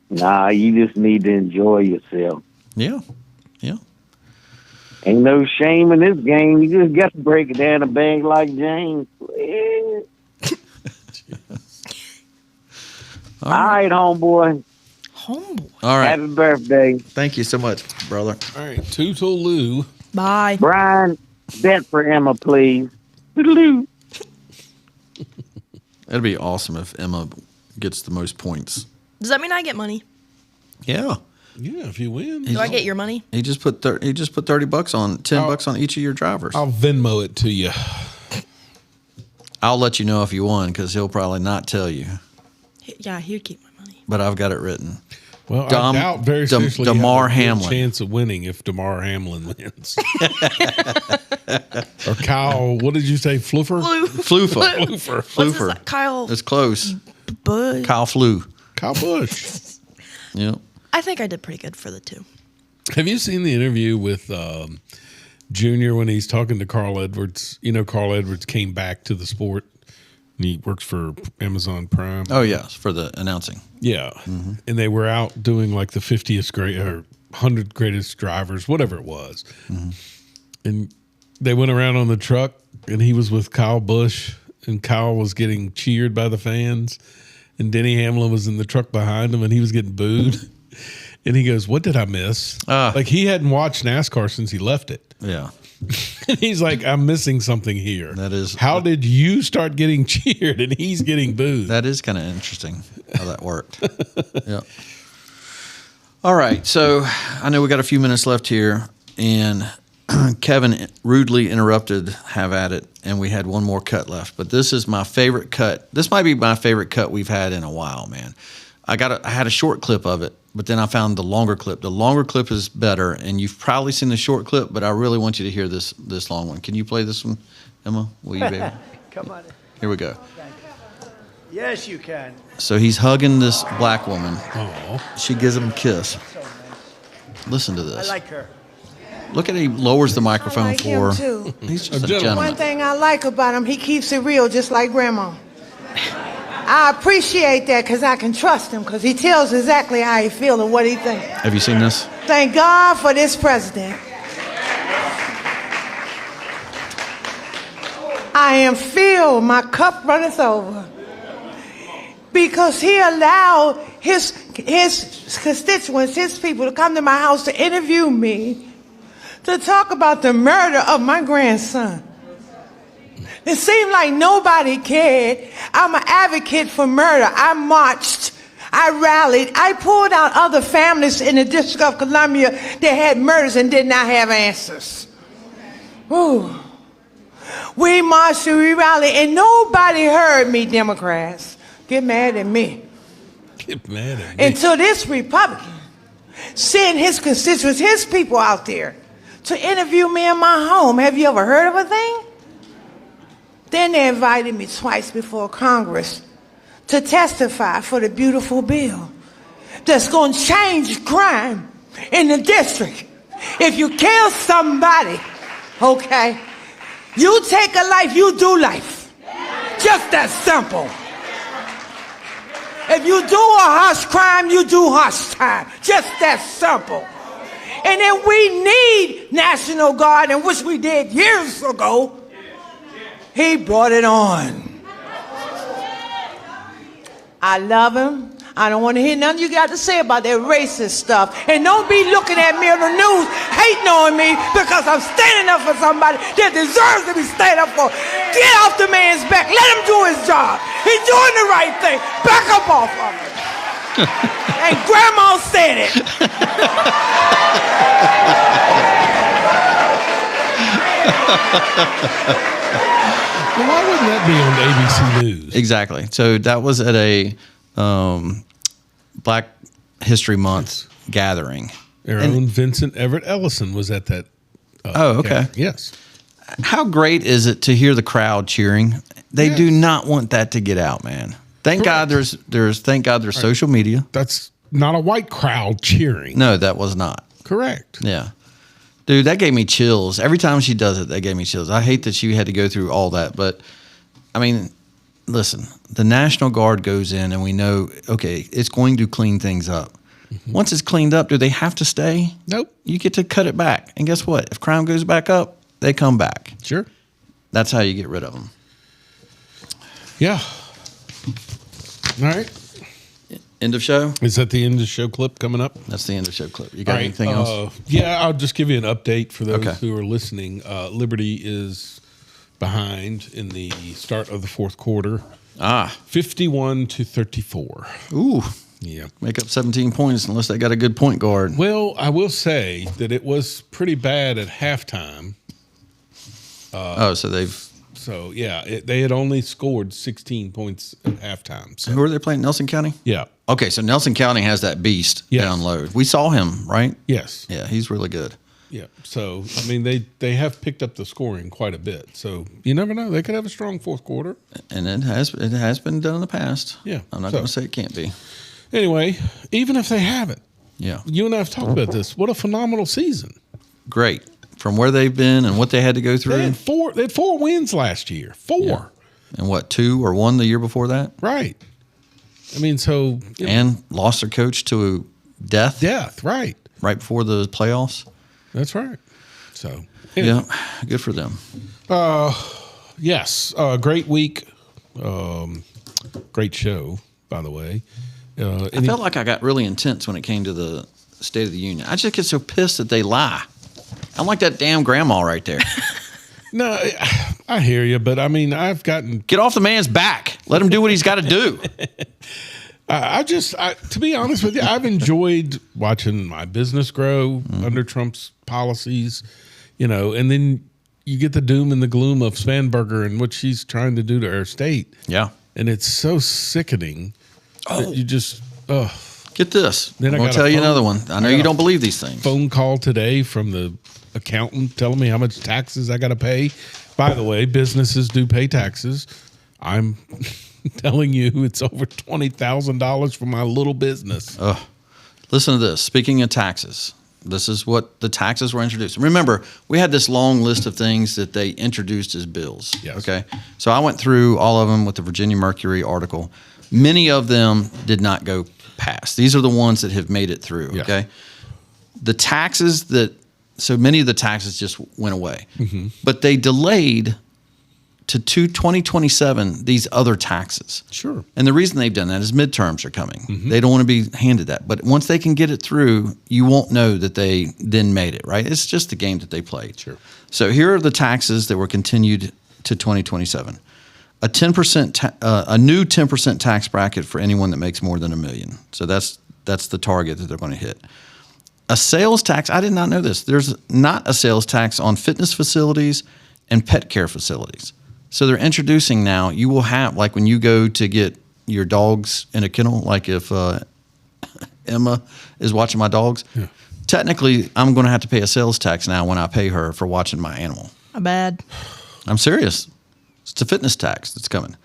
Nah, you just need to enjoy yourself. Yeah. Ain't no shame in this game. You just got to break it down a bag like James. All right, homeboy. All right. Happy birthday. Thank you so much, brother. All right. Toodaloo. Bye. Brian, bet for Emma, please. Toodaloo. It'd be awesome if Emma gets the most points. Does that mean I get money? Yeah. Yeah, if you win. Do I get your money? He just put $30 on $10 on each of your drivers. I'll Venmo it to you. I'll let you know if you won because he'll probably not tell you. Yeah, he'd keep my money. But I've got it written. Well, I doubt very seriously Damar you have a Hamlin. chance of winning if Damar Hamlin wins. Or Kyle, what did you say? Fluffer? Fluffer. Kyle. It's close. Bush. Kyle Flew. Kyle Busch. Yep. I think I did pretty good for the 2. Have you seen the interview with Junior when he's talking to Carl Edwards? You know, Carl Edwards came back to the sport He works for Amazon Prime. Oh, yes, for the announcing. Yeah. Mm-hmm. And they were out doing like the 50th great or 100 greatest drivers, whatever it was. Mm-hmm. And they went around on the truck, and he was with Kyle Busch, and Kyle was getting cheered by the fans, and Denny Hamlin was in the truck behind him, and he was getting booed. And he goes, "What did I miss?" Like he hadn't watched NASCAR since he left it. Yeah. And he's like, "I'm missing something here." That is. How did you start getting cheered and he's getting booed? That is kind of interesting how that worked. Yeah. All right. So I know we got a few minutes left here, and Kevin rudely interrupted Have At It, and we had one more cut left. But this is my favorite cut. This might be my favorite cut we've had in a while, man. I had a short clip of it, but then I found the longer clip. The longer clip is better, and you've probably seen the short clip, but I really want you to hear this long one. Can you play this one, Emma? Will you, baby? Come on. Here we go. Yes, you can. So he's hugging this black woman. Oh. She gives him a kiss. Listen to this. I like her. Look at he lowers the microphone I like for him too. He's just a gentleman. One thing I like about him, he keeps it real, just like Grandma. I appreciate that because I can trust him because he tells exactly how he feels and what he thinks. Have you seen this? Thank God for this president. I am filled, my cup runneth over. Because he allowed his constituents, his people to come to my house to interview me, to talk about the murder of my grandson. It seemed like nobody cared. I'm an advocate for murder. I marched. I rallied. I pulled out other families in the District of Columbia that had murders and did not have answers. Ooh. We marched and we rallied, and nobody heard me, Democrats. Get mad at me. Get mad at me. Until this Republican sent his constituents, his people out there to interview me in my home. Have you ever heard of a thing? Then they invited me twice before Congress to testify for the beautiful bill that's going to change crime in the district. If you kill somebody, okay, you take a life, you do life. Just that simple. If you do a harsh crime, you do harsh time. Just that simple. And then we need National Guard, and which we did years ago. He brought it on. I love him. I don't want to hear nothing you got to say about that racist stuff. And don't be looking at me on the news hating on me because I'm standing up for somebody that deserves to be stand up for. Get off the man's back. Let him do his job. He's doing the right thing. Back up off of him. And Grandma said it. Well, why wouldn't that be on ABC News? Exactly. So that was at a Black History Month gathering. Our own Vincent Everett Ellison was at that. Oh, okay. gathering. Yes. How great is it to hear the crowd cheering? They do not want that to get out, man. Thank God there's social media. That's not a white crowd cheering. No, that was not. Correct. Yeah. Dude, that gave me chills. Every time she does it, that gave me chills. I hate that she had to go through all that, but I mean, listen, the National Guard goes in and we know, okay, it's going to clean things up. Mm-hmm. Once it's cleaned up, do they have to stay? Nope. You get to cut it back. And guess what? If crime goes back up, they come back. Sure. That's how you get rid of them. Yeah. All right. End of show? Is that the end of show clip coming up? That's the end of show clip. You got anything else? Yeah, I'll just give you an update for those who are listening. Liberty is behind in the start of the fourth quarter. 51-34. Ooh. Yeah. Make up 17 points unless they got a good point guard. Well, I will say that it was pretty bad at halftime. So, yeah, they had only scored 16 points at halftime. So. Who are they playing? Nelson County? Yeah. Okay, so Nelson County has that beast down low. We saw him, right? Yes. Yeah, he's really good. Yeah. So, I mean, they have picked up the scoring quite a bit. So, you never know. They could have a strong fourth quarter. And it has been done in the past. Yeah. I'm not going to say it can't be. Anyway, even if they haven't, yeah, you and I have talked about this. What a phenomenal season! Great from where they've been and what they had to go through. They had four wins last year. 4. Yeah. And what, 2 or 1 the year before that? Right. I mean, so. And lost their coach to death. Death, right. Right before the playoffs. That's right. So. Yeah, good for them. Yes. Great week. Great show, by the way. I felt like I got really intense when it came to the State of the Union. I just get so pissed that they lie. I'm like that damn grandma right there. No, I hear you, but I mean, I've gotten... Get off the man's back. Let him do what he's got to do. To be honest with you, I've enjoyed watching my business grow under Trump's policies, and then you get the doom and the gloom of Spanberger and what she's trying to do to our state. Yeah. And it's so sickening that you just... Get this. Then I'm going to tell you another one. I know you don't believe these things. Phone call today from the accountant telling me how much taxes I got to pay. By the way, businesses do pay taxes. I'm telling you, it's over $20,000 for my little business. Listen to this. Speaking of taxes, this is what the taxes were introduced. Remember, we had this long list of things that they introduced as bills. Yes. Okay. So I went through all of them with the Virginia Mercury article. Many of them did not go past. These are the ones that have made it through. Yes. Okay. The taxes so many of the taxes just went away, but they delayed to 2027 these other taxes. Sure. And the reason they've done that is midterms are coming. They don't want to be handed that. But once they can get it through, you won't know that they then made it, right? It's just the game that they played. Sure. So here are the taxes that were continued to 2027. A 10%, a new 10% tax bracket for anyone that makes more than $1 million. So that's the target that they're going to hit. A sales tax. I did not know this. There's not a sales tax on fitness facilities and pet care facilities. So they're introducing now. You will have, like when you go to get your dogs in a kennel, like if Emma is watching my dogs, technically I'm going to have to pay a sales tax now when I pay her for watching my animal. Not bad. I'm serious. It's a fitness tax that's coming.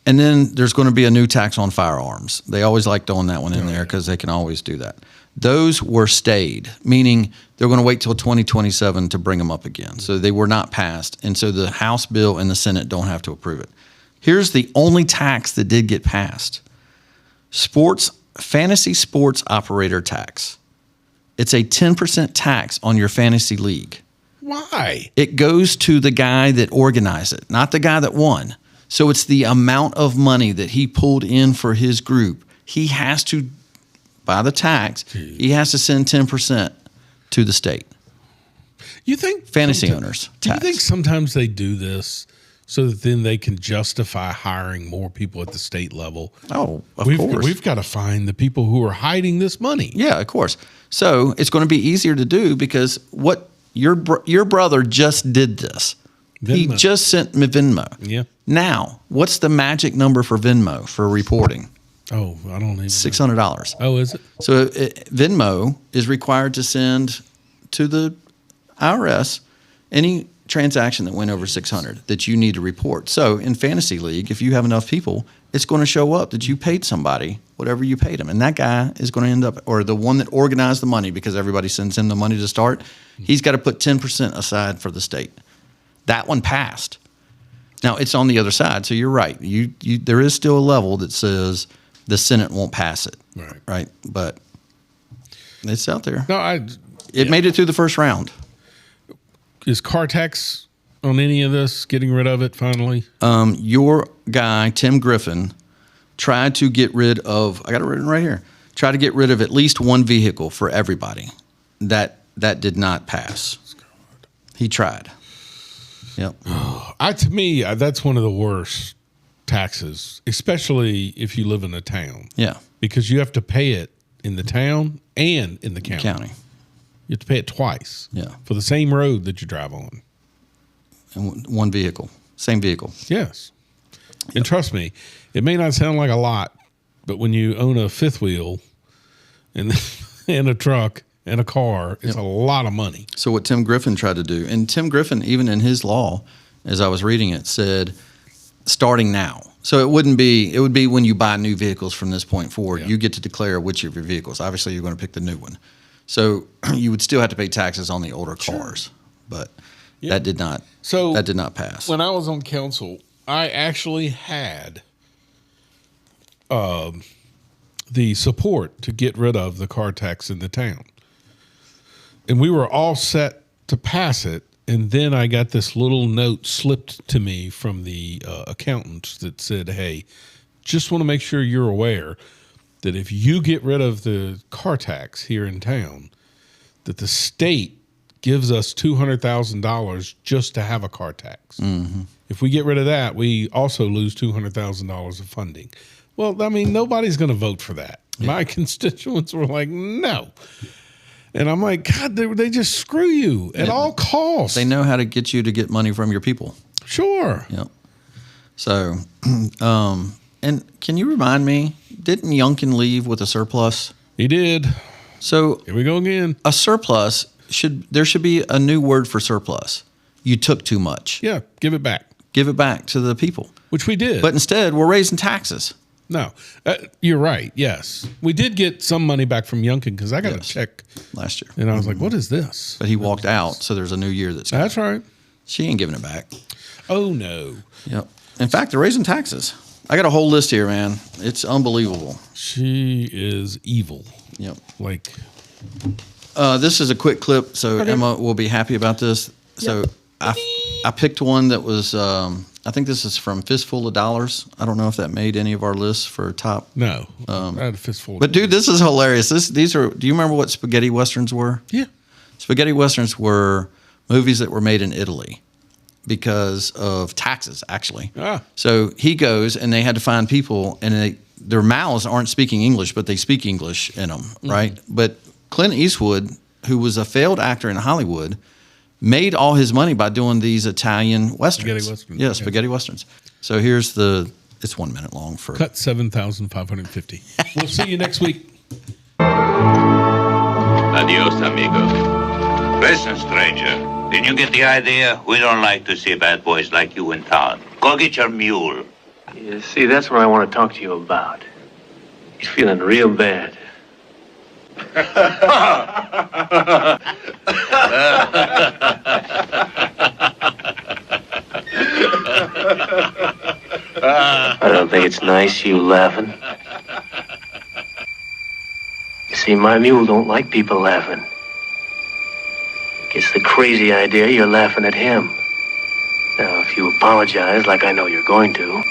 And then there's going to be a new tax on firearms. They always like throwing that one in there because they can always do that. Those were stayed, meaning they're going to wait till 2027 to bring them up again. So they were not passed. And so the House bill and the Senate don't have to approve it. Here's the only tax that did get passed. Fantasy sports operator tax. It's a 10% tax on your fantasy league. Why? It goes to the guy that organized it, not the guy that won. So it's the amount of money that he pulled in for his group. He has to, by the tax, he has to send 10% to the state. You think fantasy owners? Do you think sometimes they do this so that then they can justify hiring more people at the state level? Oh, of course. We've got to find the people who are hiding this money. Yeah, of course. So it's going to be easier to do because what your brother just did this. Venmo. He just sent me Venmo. Yeah. Now, what's the magic number for Venmo for reporting? Oh, I don't even $600. Oh, is it? So Venmo is required to send to the IRS any transaction that went over $600 that you need to report. So in Fantasy League, if you have enough people, it's going to show up that you paid somebody whatever you paid him. And that guy is going to end up, or the one that organized the money, because everybody sends him the money to start, he's got to put 10% aside for the state. That one passed. Now, it's on the other side, so you're right. There is still a level that says the Senate won't pass it. Right? But it's out there. No, It made it through the first round. Is car tax on any of this, getting rid of it finally? Your guy, Tim Griffin, tried to get rid of, I got it written right here, try to get rid of at least one vehicle for everybody. That did not pass. He tried. Yep. To me, that's one of the worst taxes, especially if you live in a town. Yeah. Because you have to pay it in the town and in the county. You have to pay it twice. Yeah. For the same road that you drive on. And one vehicle. Same vehicle. Yes. Yep. And trust me, it may not sound like a lot, but when you own a fifth wheel and a truck and a car, it's a lot of money. So what Tim Griffin tried to do, and Tim Griffin, even in his law, as I was reading it, said starting now. So it would be when you buy new vehicles from this point forward, you get to declare which of your vehicles. Obviously, you're going to pick the new one. So you would still have to pay taxes on the older cars, but that did not pass. When I was on council, I actually had the support to get rid of the car tax in the town. And we were all set to pass it. And then I got this little note slipped to me from the accountants that said, hey, just want to make sure you're aware that if you get rid of the car tax here in town, that the state gives us $200,000 just to have a car tax. Mm-hmm. If we get rid of that, we also lose $200,000 of funding. Well, I mean, nobody's going to vote for that. Yeah. My constituents were like, no. And I'm like, God, they just screw you at all costs. They know how to get you to get money from your people. Sure. Yep. So, and can you remind me, didn't Youngkin leave with a surplus? He did. So here we go again. A surplus there should be a new word for surplus. You took too much. Yeah, give it back. Give it back to the people. Which we did. But instead, we're raising taxes. No, you're right. Yes, we did get some money back from Youngkin because I got a check last year, and I was like, "What is this?" But he walked out, so there's a new year that's. That's right. She ain't giving it back. Oh no. Yep. In fact, they're raising taxes. I got a whole list here, man. It's unbelievable. She is evil. Yep. Like. This is a quick clip, so Emma will be happy about this. So I picked one that was. I think this is from Fistful of Dollars. I don't know if that made any of our lists for top. No, I had a fistful. But dude, this is hilarious. These are. Do you remember what spaghetti westerns were? Yeah, spaghetti westerns were movies that were made in Italy because of taxes, actually. So he goes, and they had to find people, and their mouths aren't speaking English, but they speak English in them, right? But Clint Eastwood, who was a failed actor in Hollywood, made all his money by doing these Italian westerns. Spaghetti westerns. Yeah, spaghetti westerns. So here's it's 1 minute long for. Cut 7,550. We'll see you next week. Adios, amigo. Listen, stranger. Did you get the idea? We don't like to see bad boys like you in town. Go get your mule. You see, that's what I want to talk to you about. He's feeling real bad. I don't think it's nice, you laughing. You see, my mule don't like people laughing. Gets the crazy idea you're laughing at him. Now, if you apologize like I know you're going to,